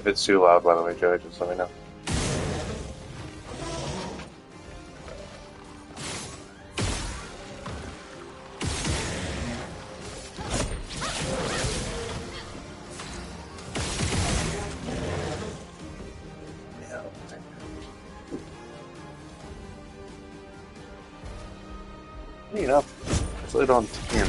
If it's too loud, by the way, Joey, just let me know. Funny enough, I played on 10.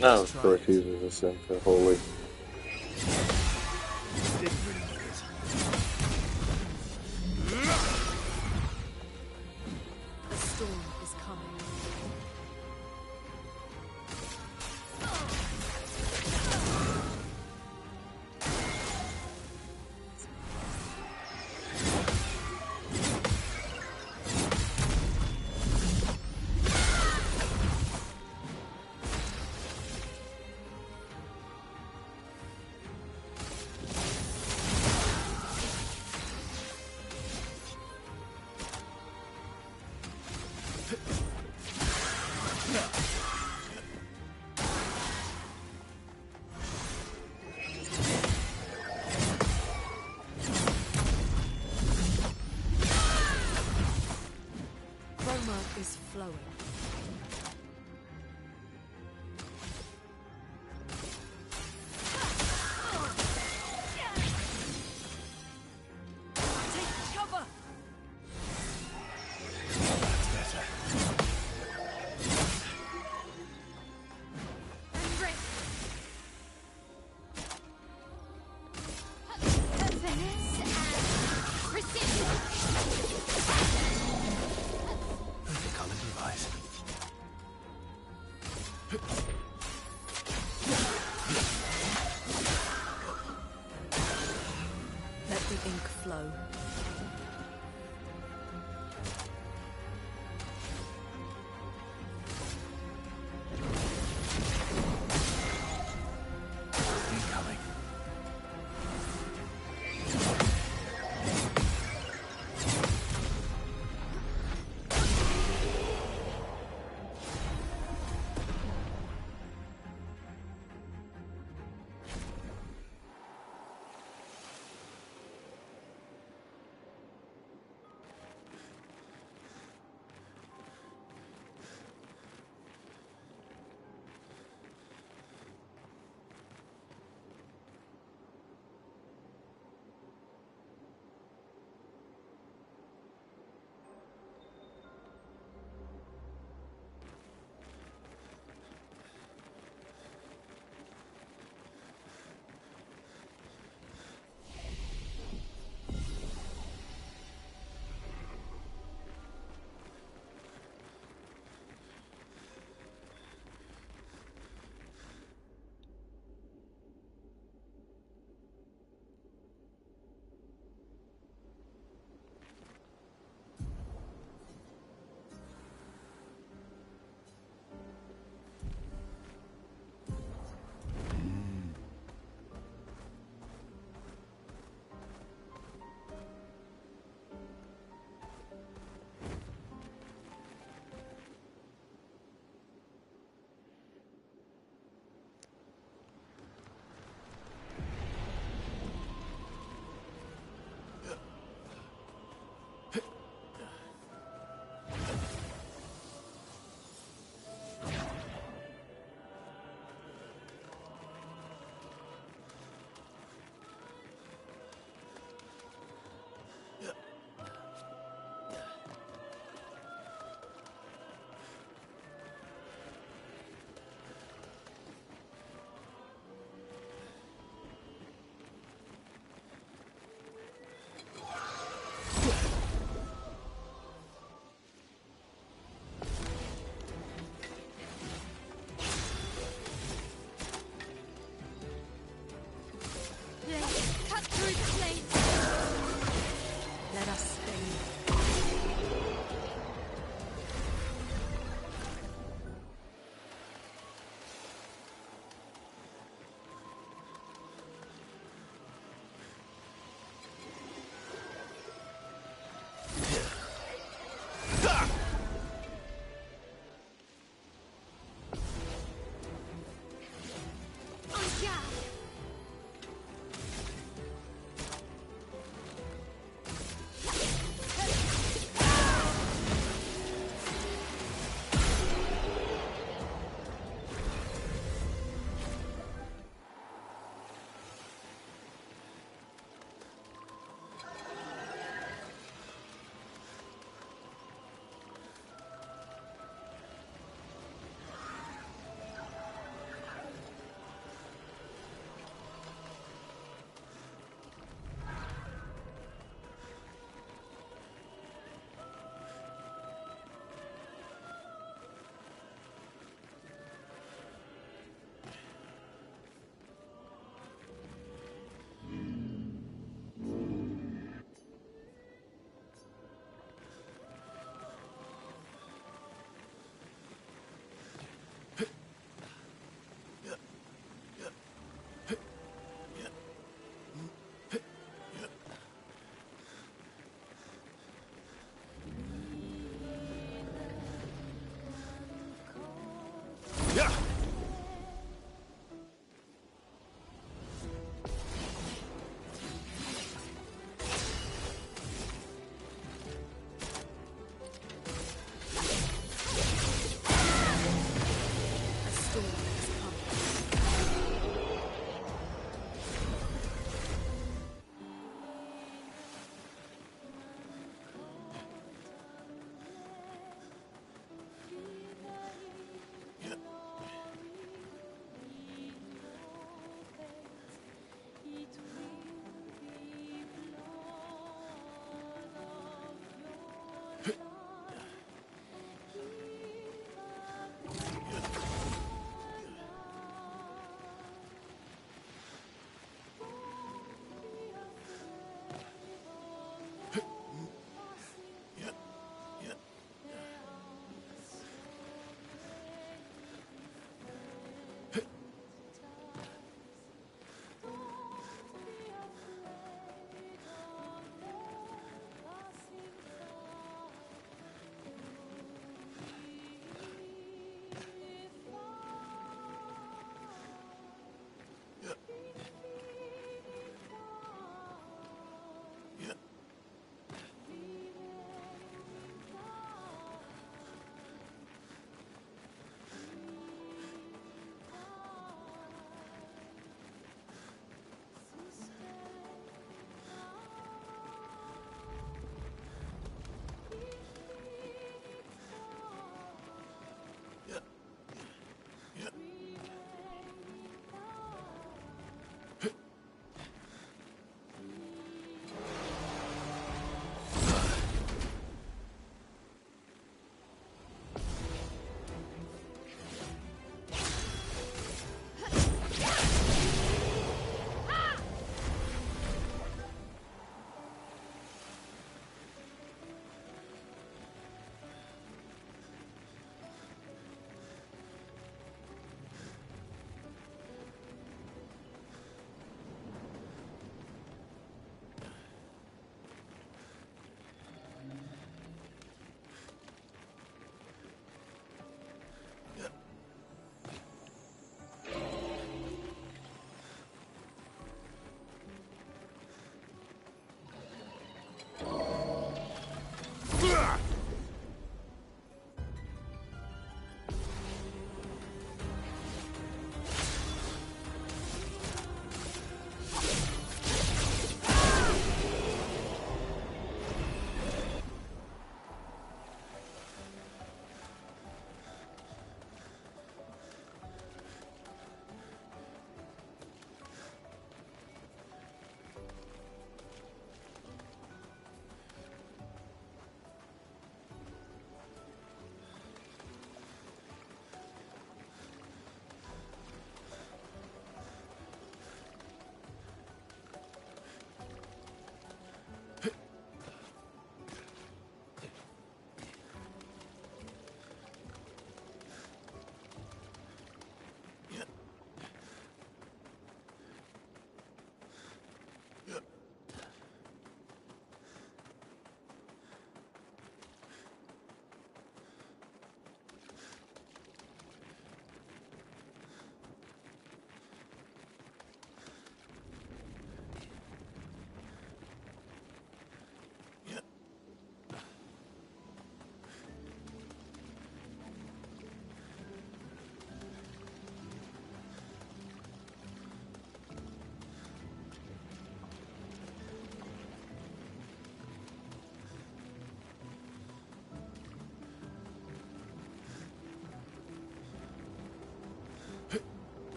No, correct, uses a sim for holy. A storm is coming. Chroma is flowing. Take cover! Let the ink flow. Incoming.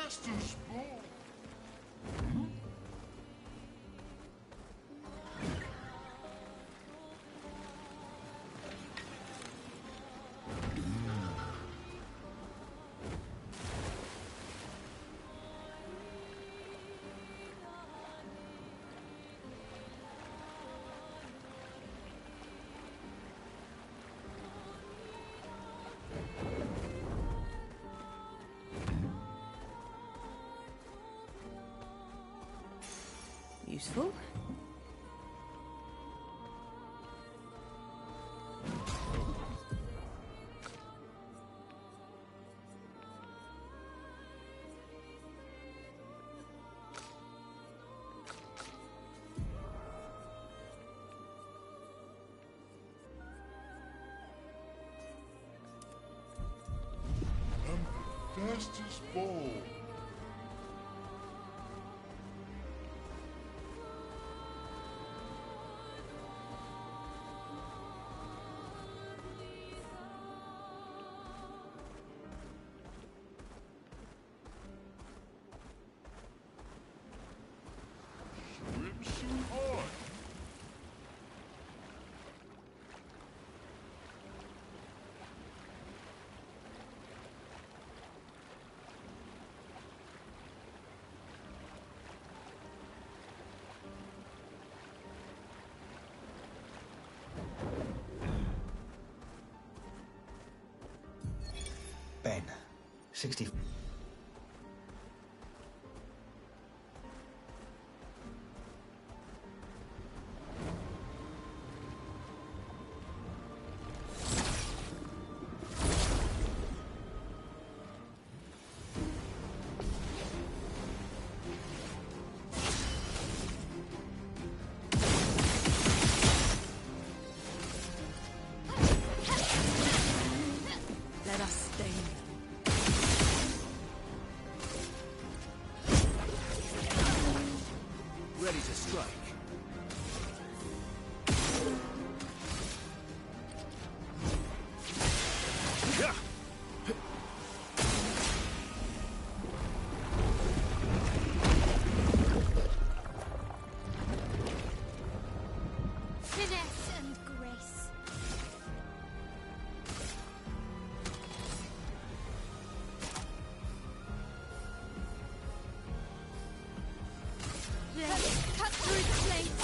Jester's ball. Useful. Fastest ball. Swimsuit on. Ben, 60. Let us stay. Ready to strike. Finesse and grace. Let's cut through the plate.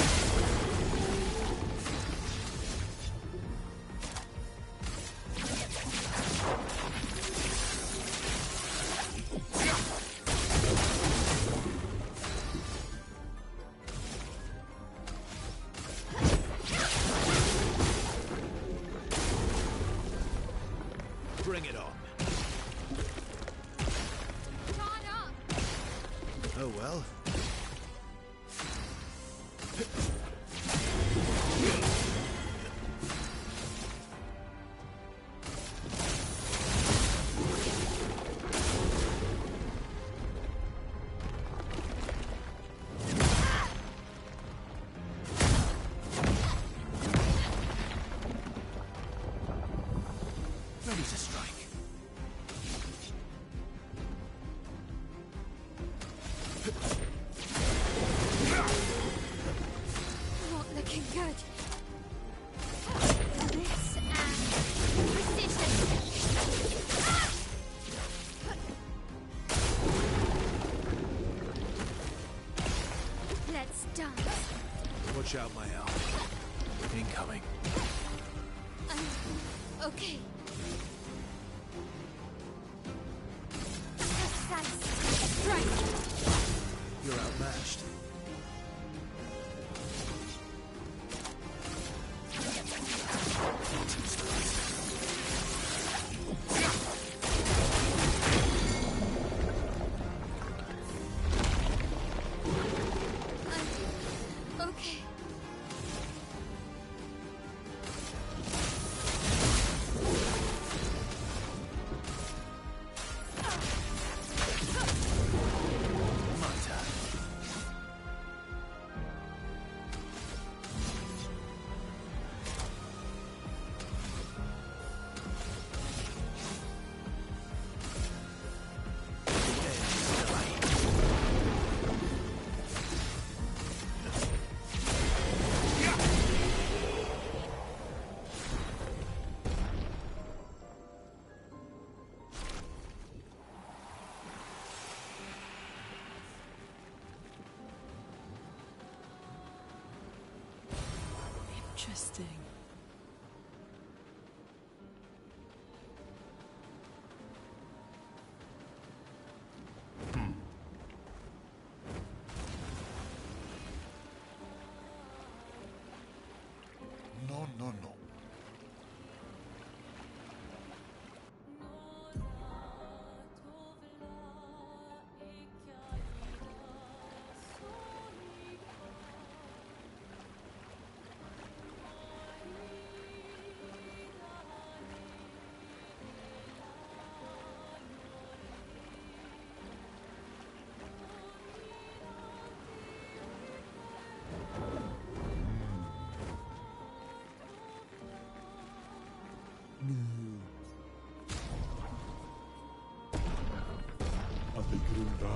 Bring it on. Guard up. Oh well. Ready to strike. Not looking good. This and precision. Let's dance. Watch out, my owl. Incoming. Okay. Precise strike. You're outmatched. Okay. My turn. Interesting. No, no, no. Ate kırıldı.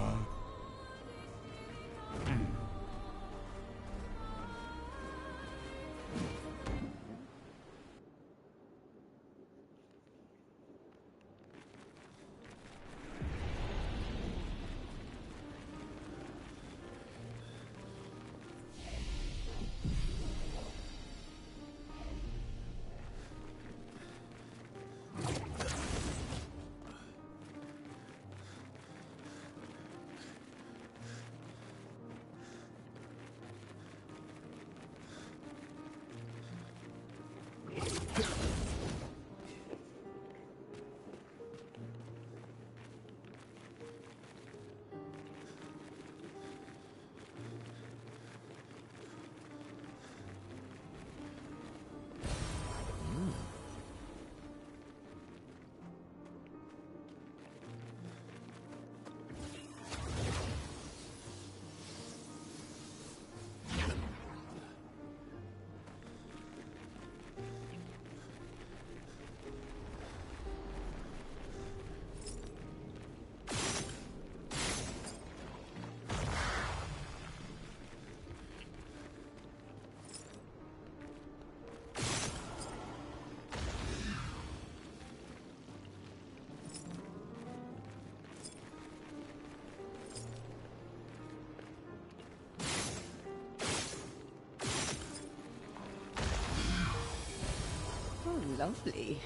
Oh, lovely.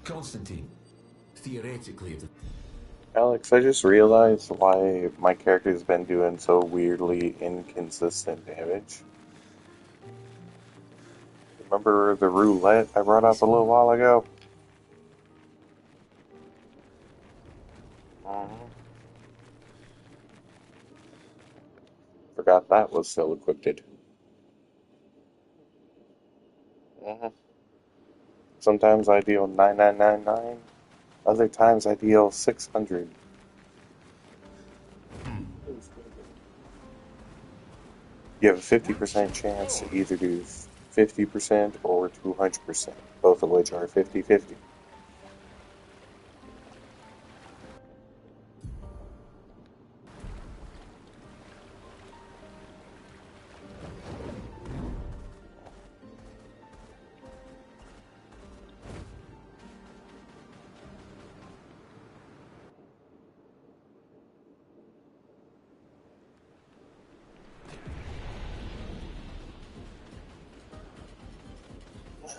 Constantine, theoretically, the Alex, I just realized why my character's been doing so weirdly inconsistent damage. Remember the roulette I brought up a little while ago? Forgot that was still equipped. Sometimes I deal 9999, other times I deal 600. You have a 50% chance to either do 50% or 200%, both of which are 50-50.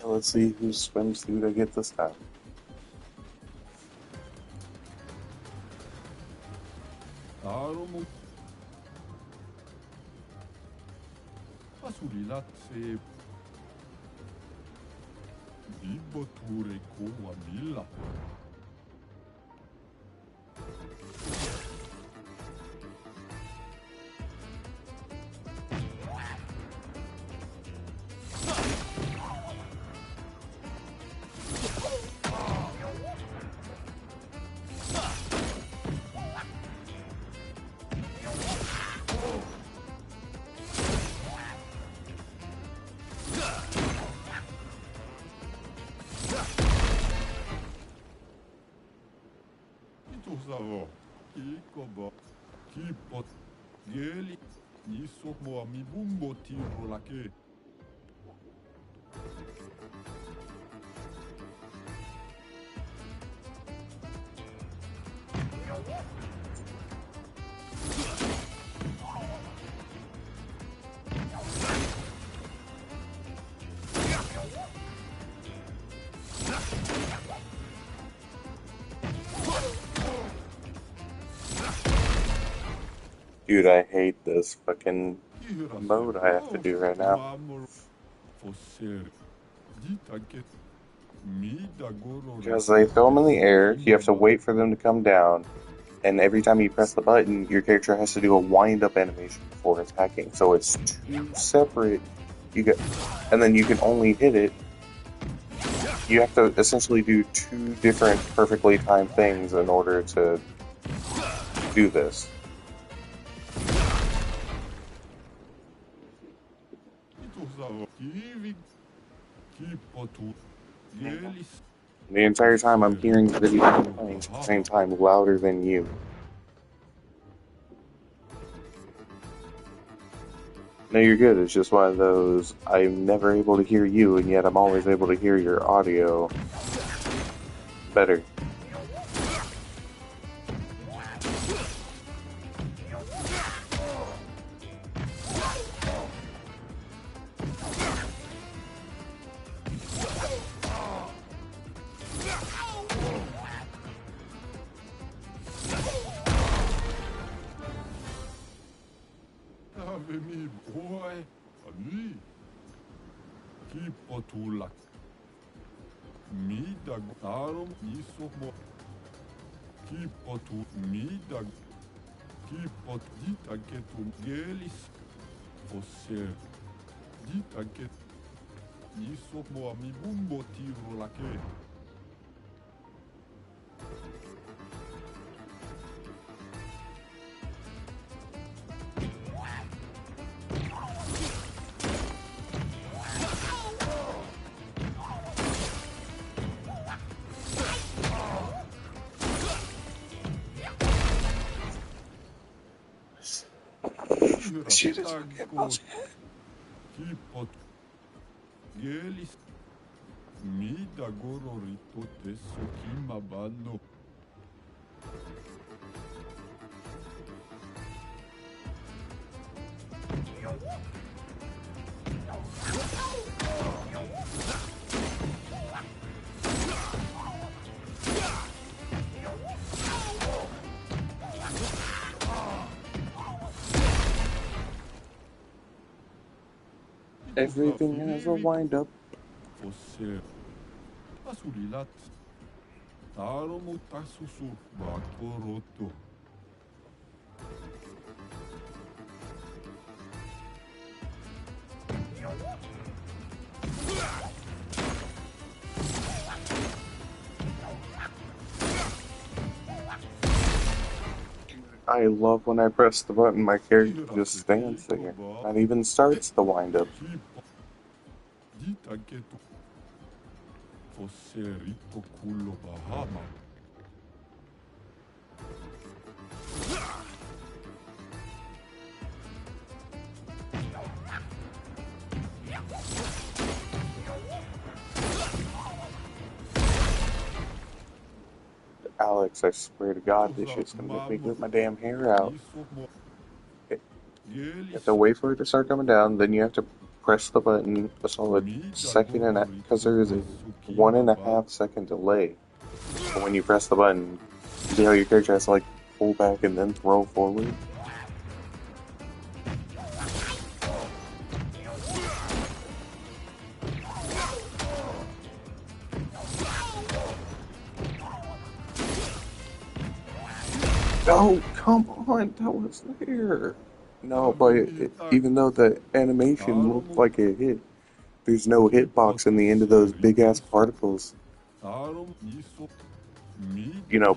Let's see whose swimsuit I get this time. Fasulilatse Biboture Koa Milla. Itosavo, Ikobo, Kipot, Geli, Nisomo, Mibumbo, Tirolake. Dude, I hate this fucking mode I have to do right now. Because they throw them in the air, you have to wait for them to come down, and every time you press the button, your character has to do a wind-up animation before attacking. So it's two separate. And then you can only hit it. You have to essentially do two different perfectly timed things in order to do this. The entire time I'm hearing the video playing at the same time louder than you. No, you're good. It's just one of those, I'm never able to hear you, and yet I'm always able to hear your audio better. Avemi boy, ani. Kipotula. Mida tarum isomo. Kipotu mida. Kipot dita ketum gelis. Você dita ket. Isomo amibumbo tiro lake. Shit is fucking bullshit. Kipot gelis. Mida gororito teso kimabano. Everything has a wind up. Fosse Asulilat. Taromo Tasusu Bakoroto. I love when I press the button, my character just stands there. Not even starts the wind up. Dita Keto. Fosse Rito Kulo Bahama. Alex, I swear to God, this shit's gonna make me whip my damn hair out. You have to wait for it to start coming down, then you have to press the button a solid second and a because there is a 1.5 second delay. But when you press the button, you see how your character has to like pull back and then throw forward? Oh, come on, that was there. No, but even though the animation looked like it hit, there's no hitbox in the end of those big-ass particles. You know,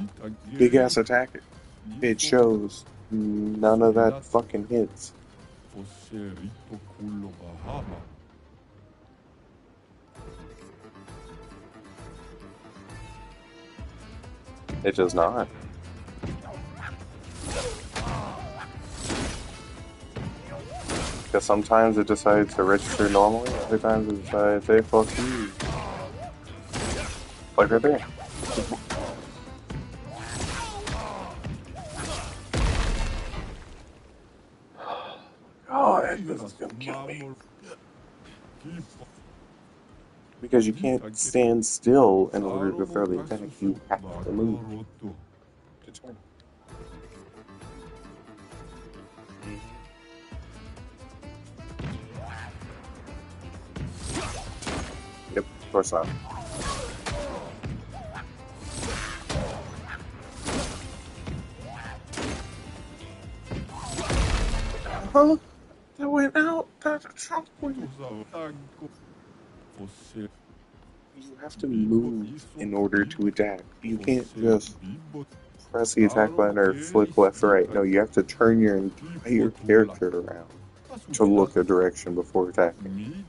big-ass attack. It shows none of that fucking hits. Fosse Rito Kulo Bahama. It does not. Because sometimes it decides to register normally, other times it decides, hey, fuck you. Like right there. God, this is gonna kill me. Because you can't stand still in order to throw the attack, you have to move to turn. Yep, of course not. Huh? That went out. That's a trump win. You have to move in order to attack. You can't just press the attack button or flick left or right. No, you have to turn your entire character around to look a direction before attacking.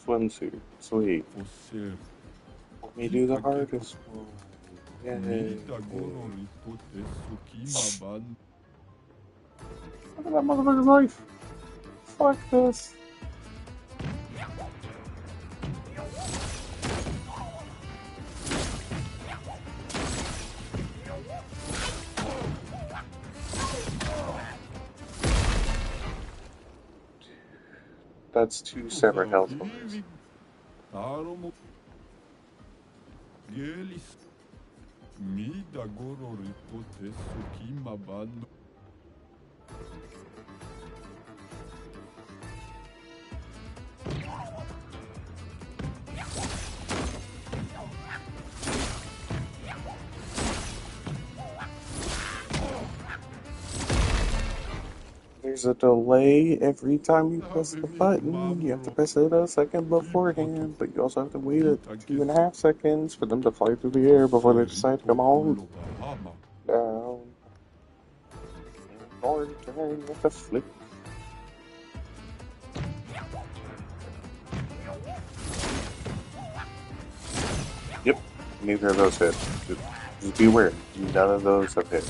Swimsuit. Sweet. Let me do the hardest one. Yay. Look at that motherfucker's life. Fuck this. That's 2 separate health bars. There's a delay every time you press the button. You have to press it a second beforehand, but you also have to wait 2.5 seconds for them to fly through the air before they decide to come on down. In order to turn, you have to flick. Yep, neither of those hit. Just be aware, none of those have hit.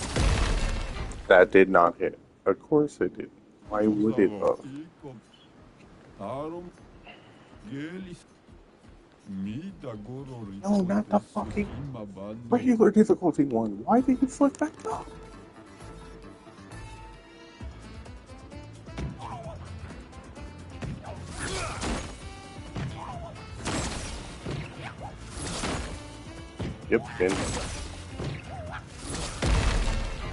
That did not hit. Of course it did. Why would it have? No, not the fucking regular difficulty one. Why did you flip back up? Yep, didn't hit.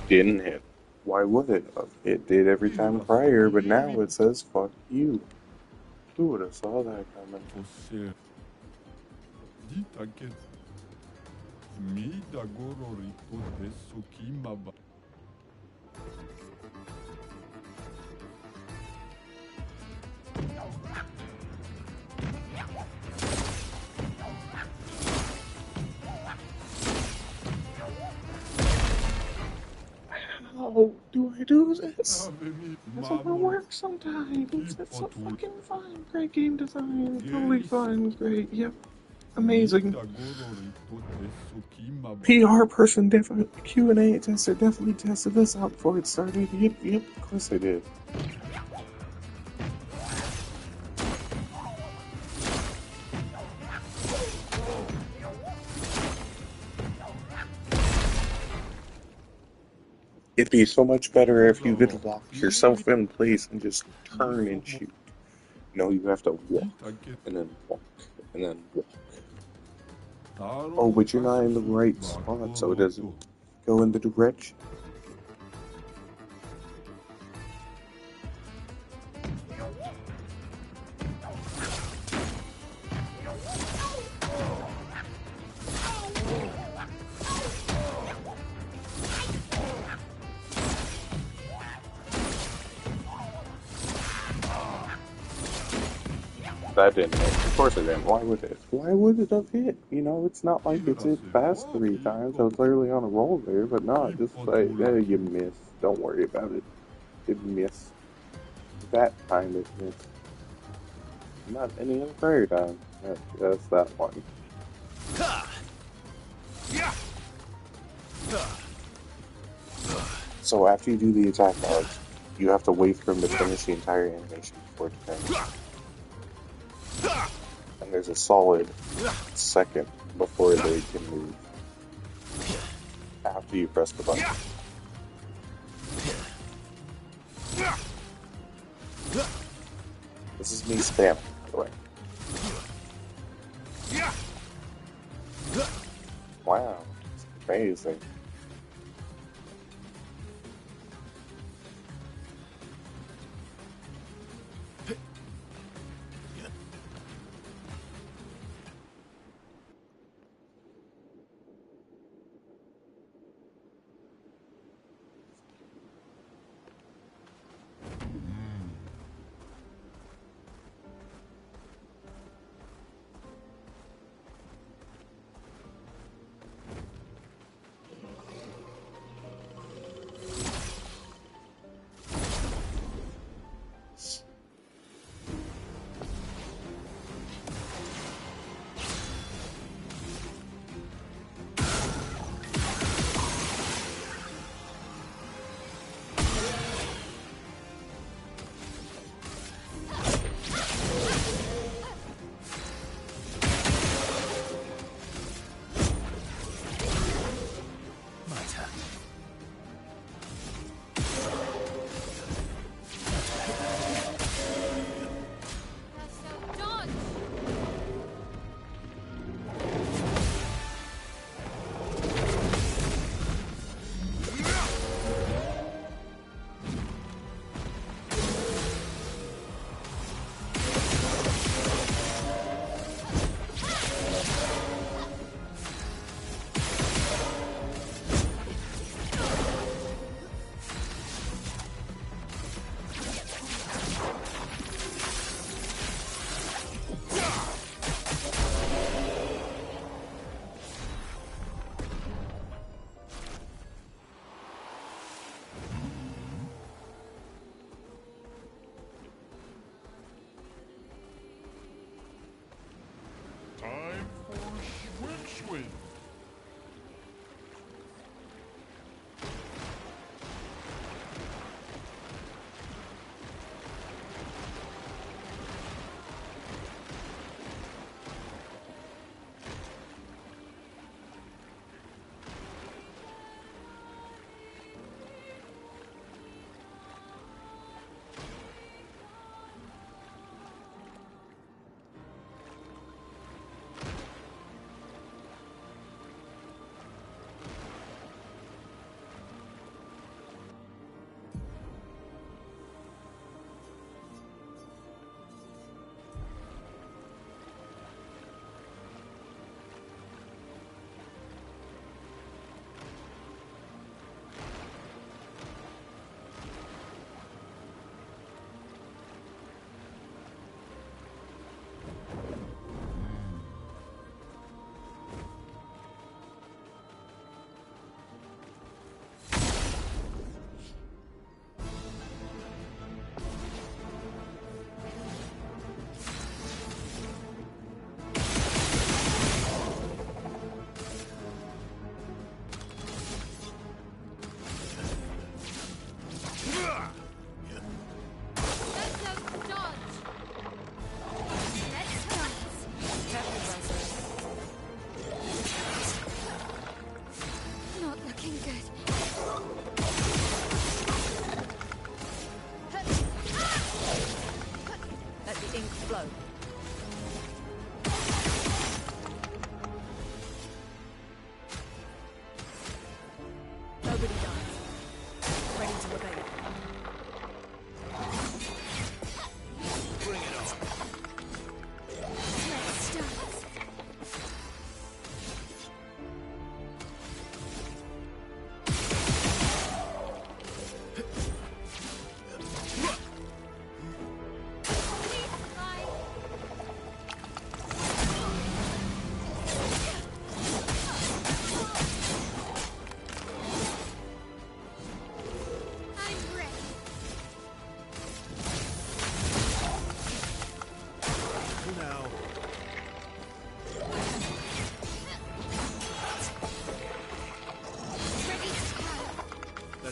Didn't hit. Why would it have? It did every time prior, but now it says fuck you. Who would have saw that coming? How do I do this? That's how it works sometimes. It's so fucking fun. Great game design. Totally fun. Great. Yep. Amazing. PR person definitely Q&A tester definitely tested this out before it started. Yep, of course they did. It'd be so much better if you could lock yourself in place and just turn and shoot. No, you have to walk, and then walk, and then walk. Oh, but you're not in the right spot, so it doesn't go in the direction. That didn't hit. Of course it didn't. Why would it? Why would it have hit? You know, it's not like it's hit fast 3 times. I was clearly on a roll there, but no, just like, you missed. Don't worry about it. It missed. That time it missed. Not any other prayer time. That's that one. So after you do the attack dodge, you have to wait for him to finish the entire animation before it turns. And there's a solid second before they can move. After you press the button. This is me spamming, by the way. Wow, it's amazing.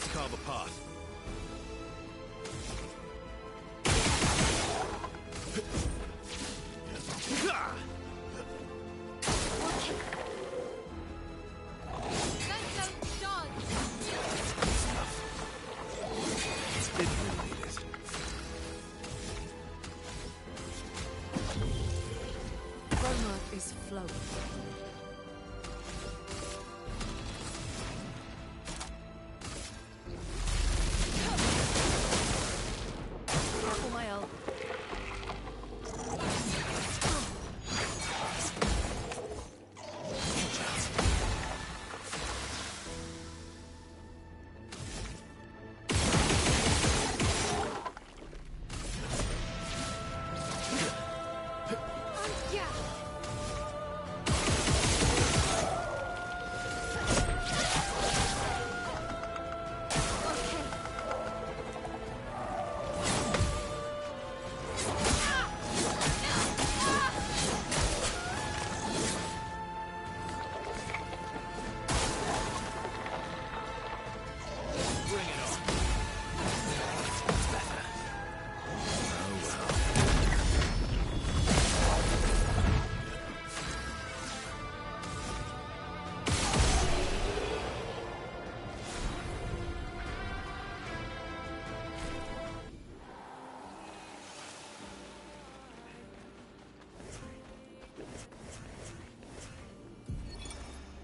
Let's carve a path. Roma is flowing. Careful, my elf.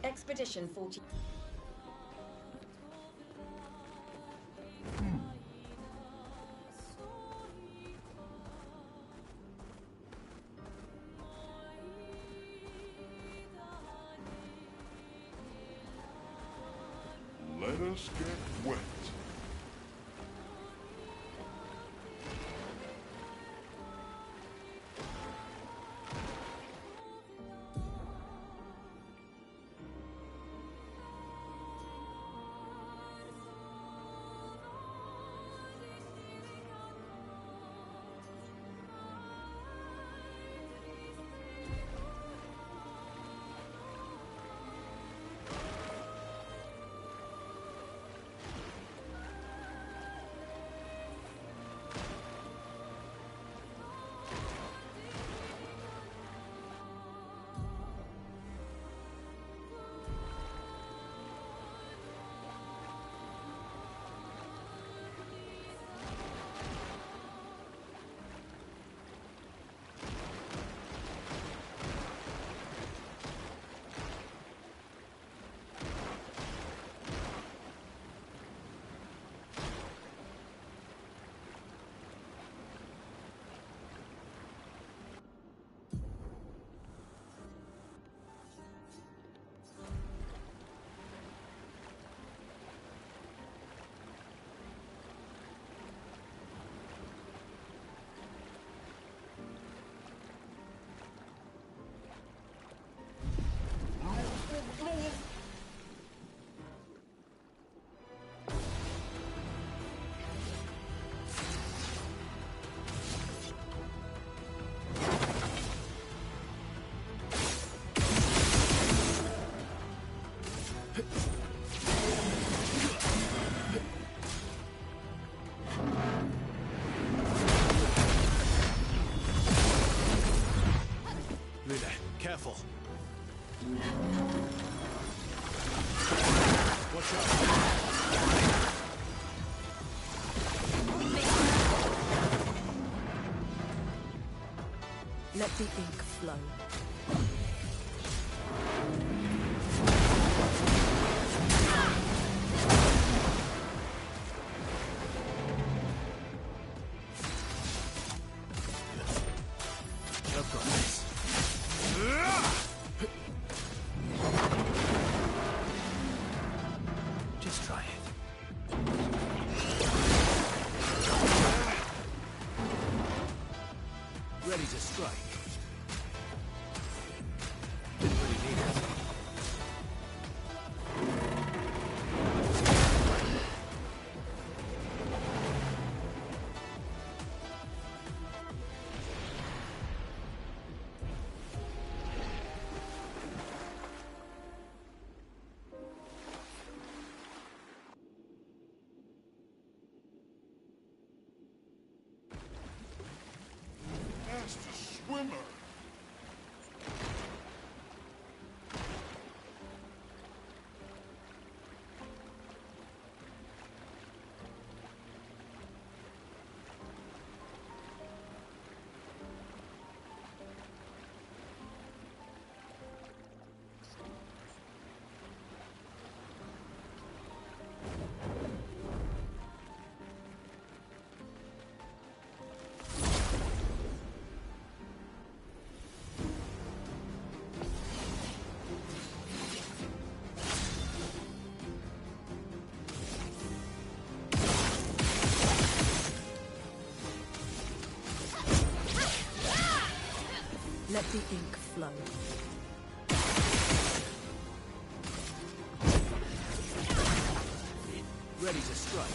Expedition 40. Let us get wet. Careful. Watch out. Let the ink flow. I've got this. Just try it. Ready to strike. Didn't really need it. Let the ink flow. Ready to strike.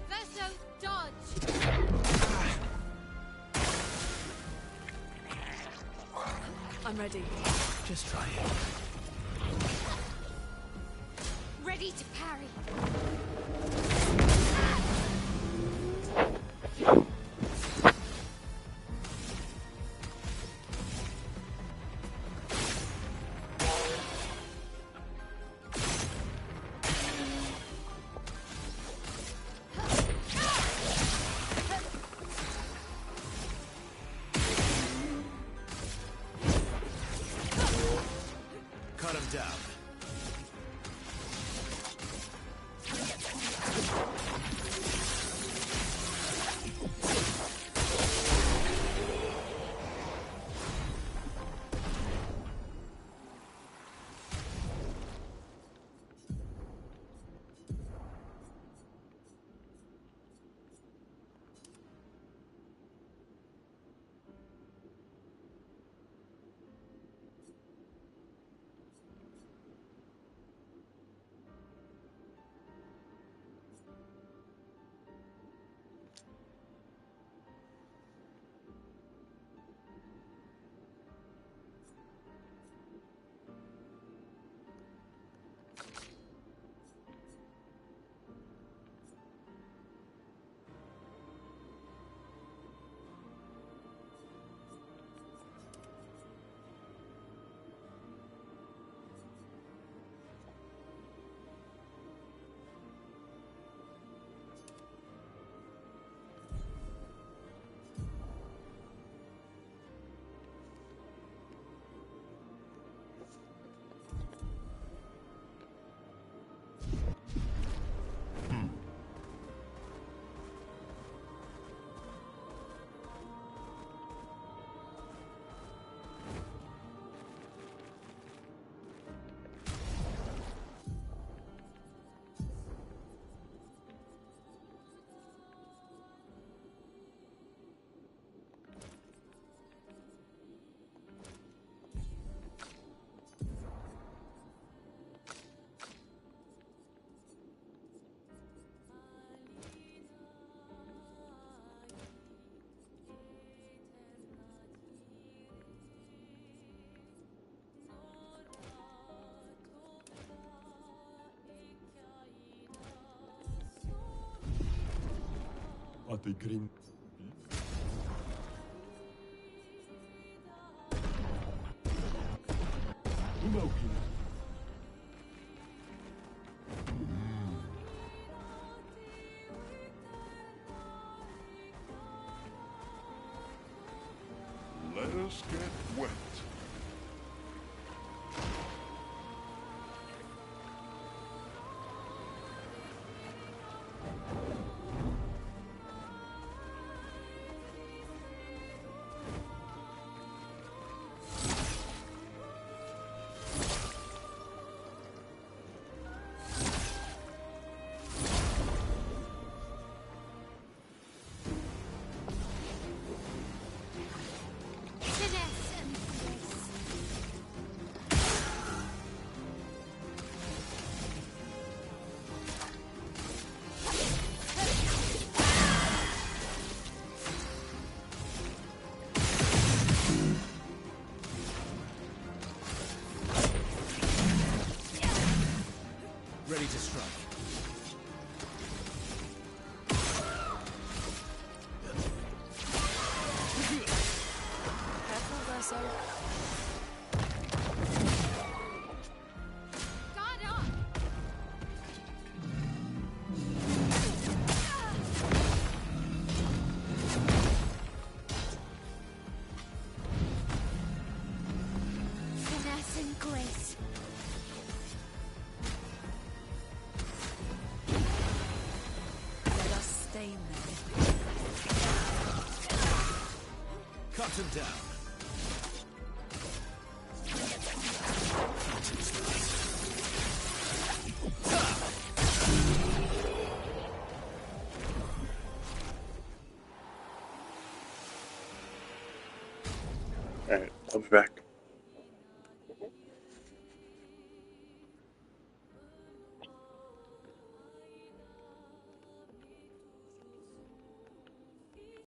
Verso, dodge! I'm ready. Just try it. Ready to parry. Cut him down. At the green. Let us get wet. Finesse and grace. Ready to strike. Careful, Verso. Guard up! Finesse and grace. Let us stain them. Cut him down. Phantom strike. Alright, I'll be back.